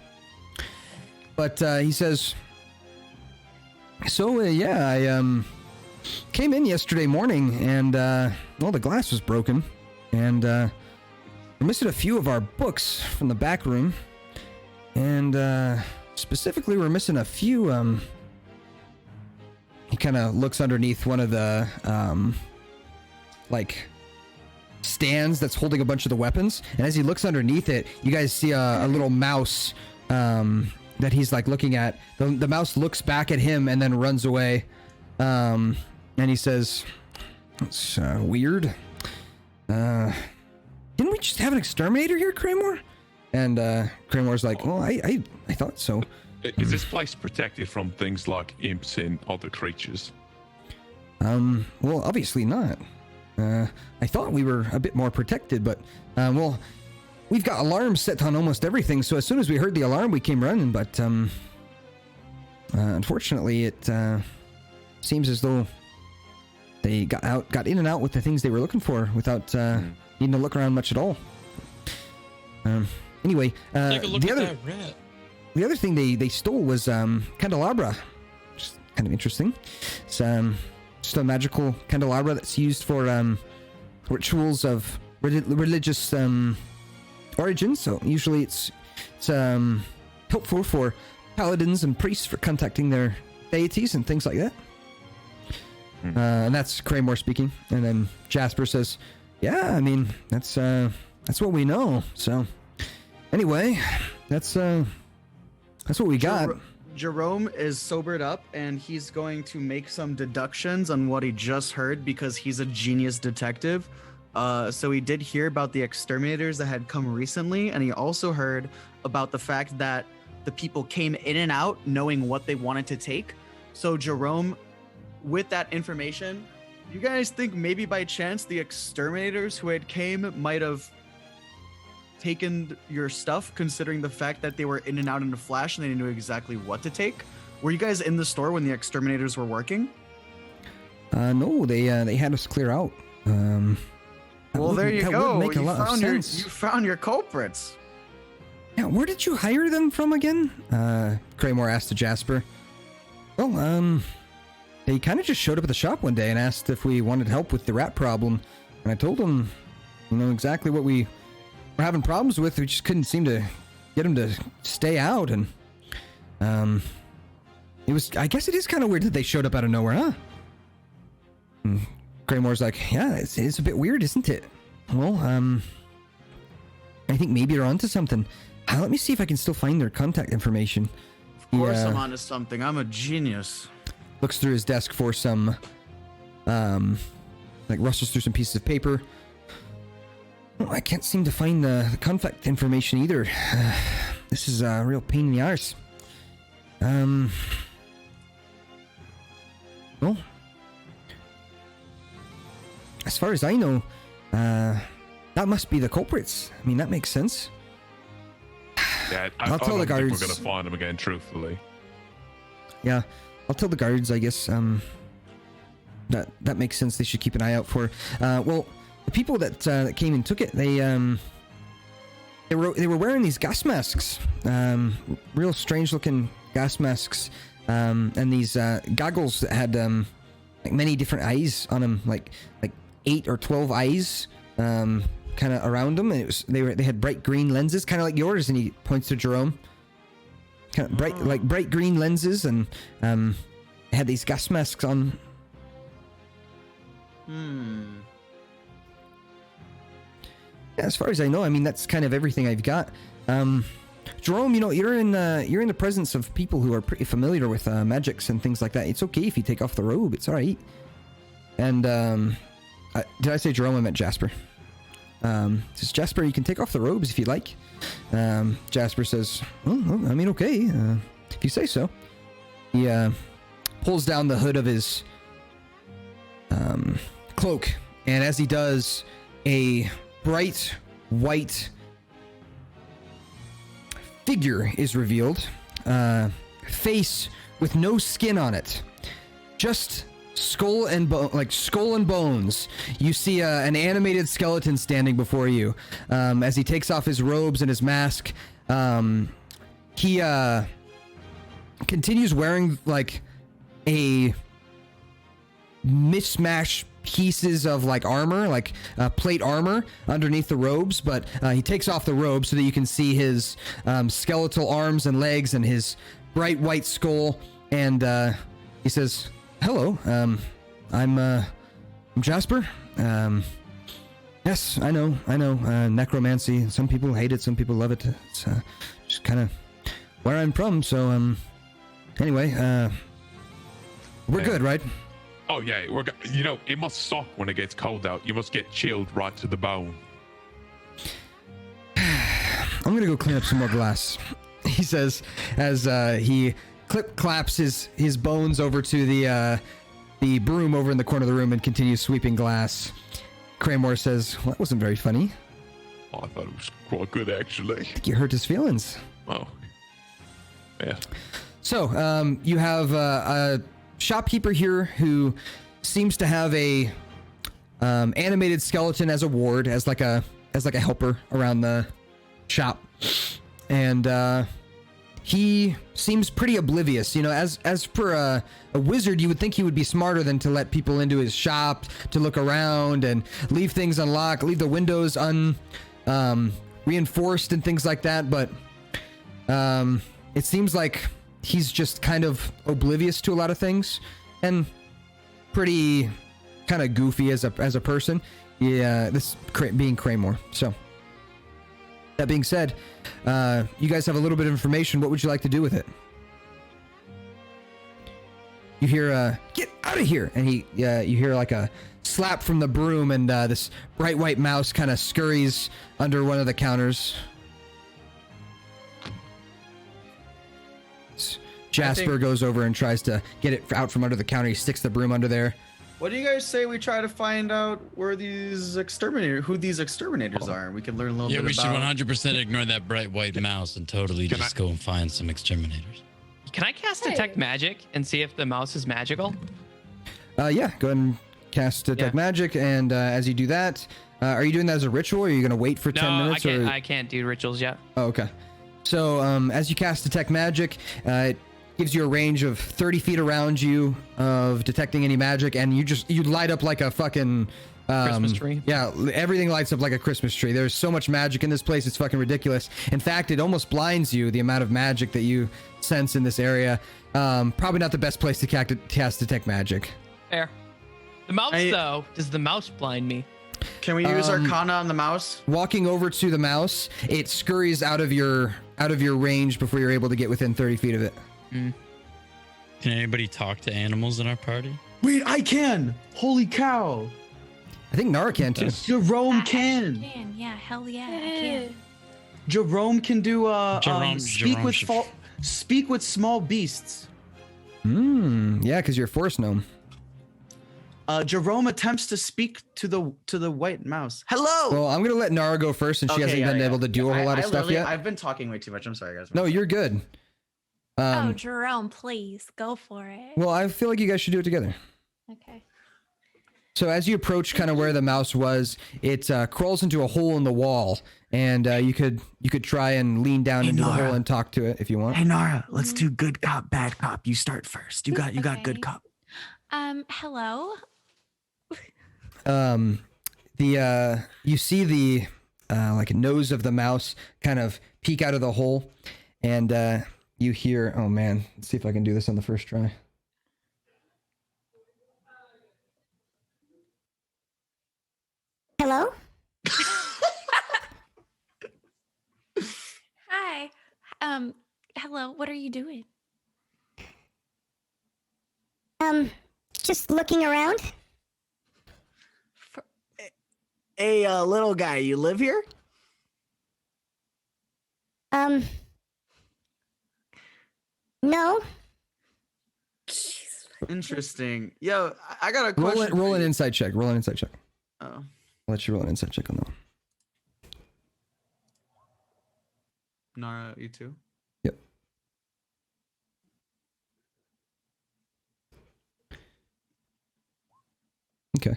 A: But he says, "So yeah, I came in yesterday morning, and the glass was broken, and we're missing a few of our books from the back room, and specifically we're missing a few." He kind of looks underneath one of the like stands that's holding a bunch of the weapons, and as he looks underneath it, you guys see a little mouse that he's like looking at. The mouse looks back at him and then runs away. And he says, "That's weird. Didn't we just have an exterminator here, Kramer?" And Kramer's like, "Well, I thought so."
F: Is this place protected from things like imps and other creatures?
A: Well, obviously not. I thought we were a bit more protected, but well, we've got alarms set on almost everything, so as soon as we heard the alarm, we came running, but unfortunately, it seems as though they got in and out with the things they were looking for without needing to look around much at all.
K: Anyway,
H: Take a look
K: the
H: at
K: other
H: that rat.
K: the other thing they stole was candelabra, which is kind of interesting. It's just a magical candelabra that's used for rituals of religious origin. So usually it's helpful for paladins and priests for contacting their deities and things like that. And that's Kraymore speaking. And then Jasper says, "Yeah, I mean that's what we know. So anyway, that's what we got."
M: Jerome is sobered up and he's going to make some deductions on what he just heard because he's a genius detective. So he did hear about the exterminators that had come recently, and he also heard about the fact that the people came in and out knowing what they wanted to take. So Jerome, with that information, you guys think maybe by chance the exterminators who had came might have taken your stuff, considering the fact that they were in and out in a flash and they knew exactly what to take? Were you guys in the store when the exterminators were working?
K: No, they had us clear out.
M: Well, there you go.
K: Make a lot of sense.
M: You found your culprits.
K: Yeah, where did you hire them from again? Kraymore asked to Jasper. Well, they kind of just showed up at the shop one day and asked if we wanted help with the rat problem. And I told them, exactly what we were having problems with. We just couldn't seem to get them to stay out. And, I guess it is kind of weird that they showed up out of nowhere, huh? And Graymore's like, yeah, it's a bit weird, isn't it? Well, I think maybe you're onto something. Let me see if I can still find their contact information.
M: Of course I'm onto something. I'm a genius.
K: Looks through his desk for some, rustles through some pieces of paper. Oh, I can't seem to find the contact information either. This is a real pain in the arse. Well, as far as I know, that must be the culprits. I mean, that makes sense.
F: Yeah,
K: I'll tell the guards.
F: We're gonna find them again, truthfully.
K: Yeah, I'll tell the guards. I guess that makes sense. They should keep an eye out for. Well, the people that came and took it, they were wearing these gas masks, real strange looking gas masks, and these goggles that had many different eyes on them, like 8 or 12 eyes. Kind of around them, and they had bright green lenses, kind of like yours. And he points to Jerome, kind of bright green lenses, and had these gas masks on. Yeah, as far as I know, I mean that's kind of everything I've got. Jerome, you're in the presence of people who are pretty familiar with magics and things like that. It's okay if you take off the robe. It's all right. And did I say Jerome? I meant Jasper. Says Jasper, you can take off the robes if you like. Jasper says, well, I mean, okay, if you say so. He pulls down the hood of his cloak, and as he does, a bright white figure is revealed. Face with no skin on it, just skull and bones. You see an animated skeleton standing before you. As he takes off his robes and his mask, he continues wearing a mishmash pieces of armor, plate armor underneath the robes, but he takes off the robe so that you can see his skeletal arms and legs and his bright white skull, and he says, hello, I'm Jasper. Yes, I know, necromancy. Some people hate it, some people love it. It's just kind of where I'm from, so, anyway, we're good, right?
F: Oh, yeah, it must suck when it gets cold out. You must get chilled right to the bone.
K: I'm gonna go clean up some more glass, he says, as he claps his bones over to the broom over in the corner of the room and continues sweeping glass. Kraymore says, well, that wasn't very funny.
F: Oh, I thought it was quite good, actually.
K: I think you hurt his feelings.
F: Oh. Yeah.
K: So, you have a shopkeeper here who seems to have a animated skeleton as a ward, as like a helper around the shop. and he seems pretty oblivious. You know, as per a wizard, you would think he would be smarter than to let people into his shop to look around and leave things unlocked, leave the windows reinforced and things like that. But it seems like he's just kind of oblivious to a lot of things and pretty kind of goofy as a person. Yeah, this being Kraymore. So that being said, you guys have a little bit of information. What would you like to do with it? You hear get out of here, and you hear like a slap from the broom, and this bright white mouse kind of scurries under one of the counters. Jasper goes over and tries to get it out from under the counter. He sticks the broom under there.
M: What do you guys say we try to find out who these exterminators are? We can learn a little bit about...
H: Yeah, we should 100% ignore that bright white mouse and totally just go and find some exterminators.
E: Can I cast Detect Magic and see if the mouse is magical?
K: Yeah, go ahead and cast Detect Magic, and as you do that, are you doing that as a ritual, or are you going to wait for 10 minutes?
E: No, I can't do rituals yet.
K: Oh, okay. So as you cast Detect Magic, it gives you a range of 30 feet around you of detecting any magic, and you light up like a fucking
E: Christmas tree.
K: Yeah, everything lights up like a Christmas tree. There's so much magic in this place, it's fucking ridiculous. In fact, it almost blinds you, the amount of magic that you sense in this area. Probably not the best place to cast Detect Magic.
E: Fair. The mouse, though, does the mouse blind me?
M: Can we use Arcana on the mouse?
K: Walking over to the mouse, it scurries out of your range before you're able to get within 30 feet of it.
H: Can anybody talk to animals in our party?
M: Wait, I can! Holy cow!
K: I think Nara can too.
M: Jerome can.
J: Yeah, hell yeah, I can.
M: Jerome can do
H: Jerome
M: speak with small beasts.
K: Yeah, because you're a forest gnome.
M: Jerome attempts to speak to the white mouse. Hello.
K: Well, I'm gonna let Nara go first, since she hasn't been able to do a whole lot of stuff yet.
M: I've been talking way too much. I'm sorry, guys.
K: No, you're good.
J: Oh, Jerome, please go for it.
K: Well, I feel like you guys should do it together.
J: Okay.
K: So as you approach kind of where the mouse was, it crawls into a hole in the wall, and you could try and lean down into the hole and talk to it if you want.
C: Hey Nara, let's do good cop, bad cop. You start first. You got good cop.
J: Hello.
K: You see the like nose of the mouse kind of peek out of the hole, and you hear, oh man, let's see if I can do this on the first try.
N: Hello?
J: Hi. Hello, what are you doing?
N: Just looking around.
M: Hey, little guy, you live here?
N: No.
M: Interesting. Yo, I got a question.
K: Roll an insight check. Roll an insight check.
M: Oh.
K: I'll let you roll an insight check on that one.
M: Nara, you too?
K: Yep. Okay.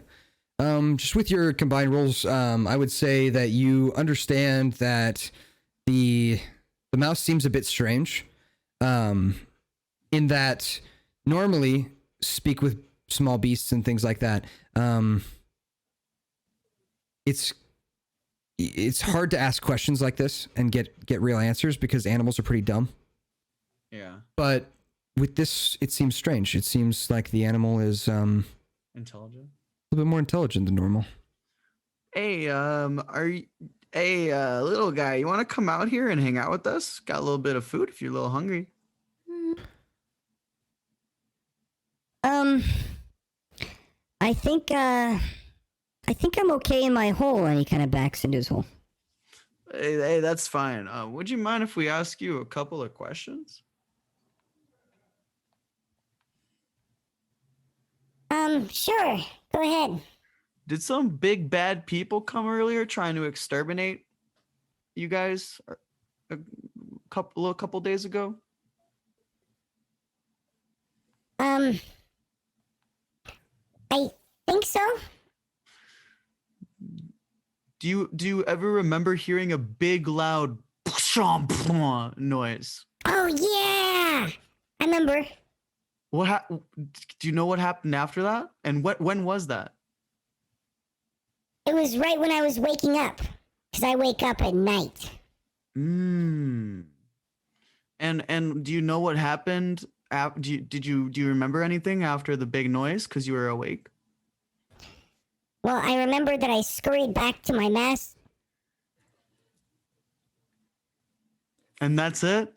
K: Just with your combined rolls, I would say that you understand that the mouse seems a bit strange, in that normally speak with small beasts and things like that. It's hard to ask questions like this and get real answers because animals are pretty dumb.
M: Yeah.
K: But with this, it seems strange. It seems like the animal is
M: Intelligent.
K: a little bit more intelligent than normal.
M: Hey, little guy, you want to come out here and hang out with us? Got a little bit of food if you're a little hungry.
N: I think I'm okay in my hole, and he kind of backs into his hole.
M: Hey, that's fine. Would you mind if we ask you a couple of questions?
N: Sure. Go ahead.
M: Did some big bad people come earlier trying to exterminate you guys a couple days ago?
N: I think so.
M: Do you ever remember hearing a big loud
G: chomp noise.
N: Oh yeah, I remember.
G: Do you know what happened after that? And when was that?
N: It was right when I was waking up, because I wake up at night.
G: And do you know what happened? Do you remember anything after the big noise? Because you were awake.
N: Well, I remember that I scurried back to my mast.
G: And that's it?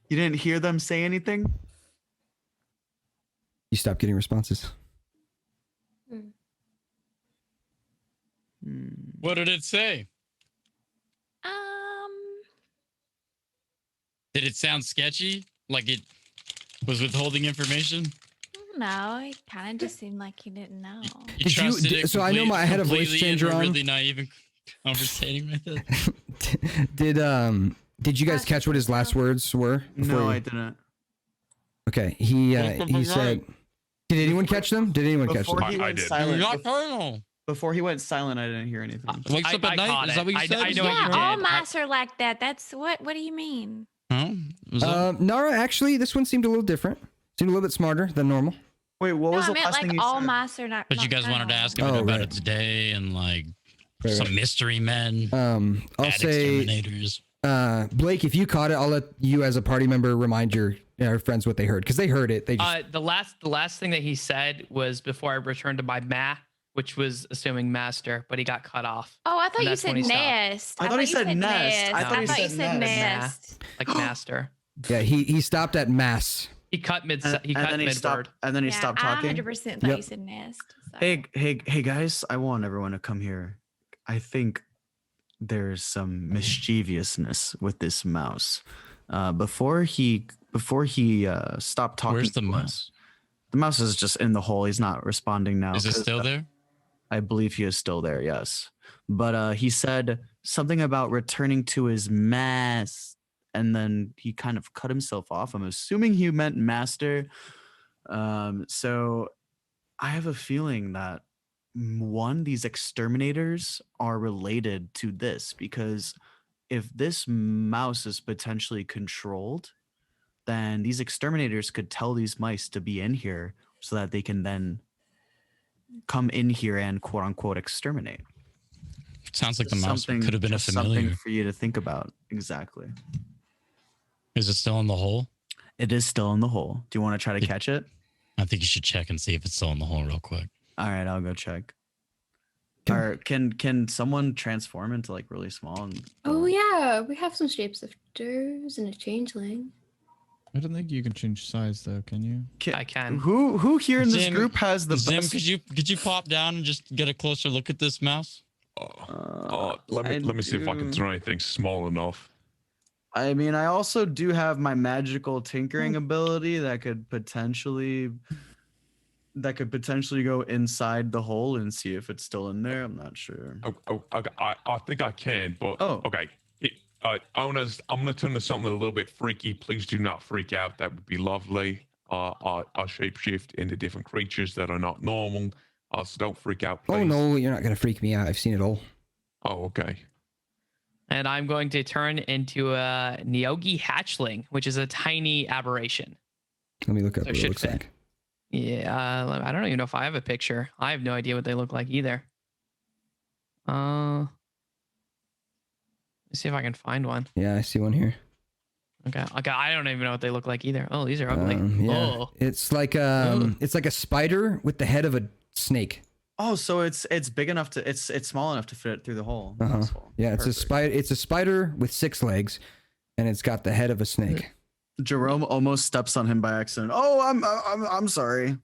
G: You didn't hear them say anything?
A: You stopped getting responses.
H: What did it say? Did it sound sketchy? Like it was withholding information?
J: No, it kind of just seemed like he didn't know.
A: Did you? So I know I had a voice changer on.
H: Really not even conversating with it.
A: Did you guys catch what his last words were?
G: No, I didn't.
A: Okay, he said. Did anyone catch them? Did anyone catch them?
G: Before he went silent.
H: Not
G: Before he went silent, I didn't hear anything.
H: Wakes up at night. Is that what you said?
E: I know
J: Yeah,
E: what you
J: all
E: did.
J: mice are like that. That's what do you mean?
H: Huh?
A: Nara, actually, this one seemed a little different. Seemed a little bit smarter than normal.
G: Wait, what
J: No,
G: was
J: I
G: the
J: meant
G: last
J: like
G: thing you
J: all
G: said?
J: mice are not.
H: But you guys wanted to ask him
A: Oh,
H: about
A: right.
H: it today and like
A: Right,
H: some
A: right.
H: mystery men.
A: I'll
H: bad
A: say,
H: exterminators.
A: Blake, if you caught it, I'll let you as a party member remind your friends what they heard because they heard it. They just
E: The last thing that he said was before I returned to my which was assuming master, but he got cut off.
J: Oh, I thought
E: And
J: you
E: that's when
J: said
E: he stopped.
J: nest.
G: I thought he said nest.
J: I thought you said nest.
E: Like master.
A: yeah, he stopped at mass.
E: He cut mid. He
G: And
E: cut
G: then he
E: mid
G: stopped.
E: word.
G: And then he
J: Yeah,
G: stopped
J: I
G: talking.
J: 100% thought
A: Yep.
J: you said nest. So.
G: Hey guys! I want everyone to come here. I think there's some mischievousness with this mouse. Before he stopped talking.
H: Where's the
G: to
H: mouse?
G: us- The mouse is just in the hole. He's not responding now.
H: Is it
G: 'cause,
H: still there?
G: I believe he is still there. Yes, but he said something about returning to his mass, and then he kind of cut himself off. I'm assuming he meant master. So I have a feeling that these exterminators are related to this, because if this mouse is potentially controlled, then these exterminators could tell these mice to be in here so that they can then come in here and quote unquote exterminate.
H: Sounds like the mouse
G: Something-
H: could have been a
G: just
H: familiar.
G: Something for you to think about. Exactly.
H: Is it still in the hole?
G: It is still in the hole. Do you want to try to catch it?
H: I think you should check and see if it's still in the hole real quick.
G: All right, I'll go check. Or can someone transform into like really small? And
B: Oh yeah, we have some shapeshifters and a changeling.
I: I don't think you can change size though, can you?
E: I can.
G: Who here in this
H: Zim-
G: group has the
H: Zim,
G: best?
H: could you pop down and just get a closer look at this mouse?
F: Let me see if I can
G: do.
F: throw anything small enough.
G: I mean, I also do have my magical
H: Hmm.
G: tinkering ability that could potentially go inside the hole and see if it's still in there. I'm not sure.
F: I think I can, but okay. Owners, I'm gonna turn to something a little bit freaky. Please do not freak out. That would be lovely. I shapeshift into different creatures that are not normal. So don't freak out, please.
A: Oh no, you're not gonna freak me out. I've seen it all.
F: Oh, okay.
E: And I'm going to turn into a Neogi hatchling, which is a tiny aberration.
A: Let me look up
E: So
A: what it
E: should
A: looks
E: fit.
A: like.
E: Yeah, I don't even know if I have a picture. I have no idea what they look like either. Let's see if I can find one.
A: Yeah, I see one here.
E: Okay. I don't even know what they look like either. Oh, these are ugly.
A: Yeah,
E: Oh.
A: it's like a spider with the head of a snake.
G: Oh, so it's big enough to it's small enough to fit through the hole.
A: Uh-huh.
G: That's cool.
A: Yeah, it's a spider. It's a spider with 6 legs, and it's got the head of a snake.
G: Jerome almost steps on him by accident. Oh, I'm sorry.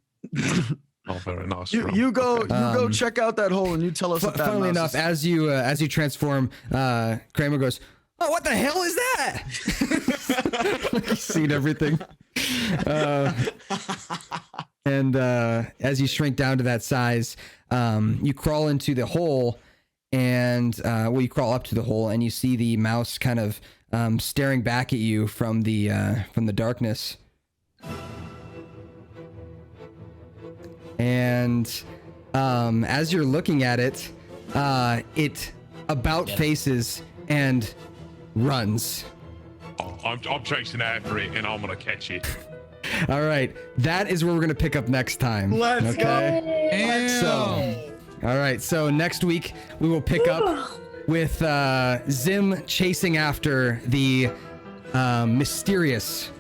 F: Oh, very nice.
G: You go check out that hole and you tell us. If that
A: Funnily
G: mouse
A: enough,
G: is-
A: as you transform, Kramer goes, "Oh, what the hell is that?" Like he's seen everything. And as you shrink down to that size, you crawl into the hole, and you crawl up to the hole, and you see the mouse kind of staring back at you from the darkness. And as you're looking at it, it about faces and runs.
F: Oh, I'm chasing after it, and I'm gonna catch it.
A: All right, that is where we're gonna pick up next time.
M: Let's go.
A: So, all right, so next week we will pick up with Zim chasing after the mysterious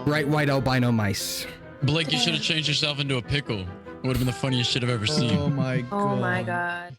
A: bright white albino mice.
H: Blake, you should have changed yourself into a pickle. Would have been the funniest shit I've ever seen.
I: Oh my god.
B: Oh my god.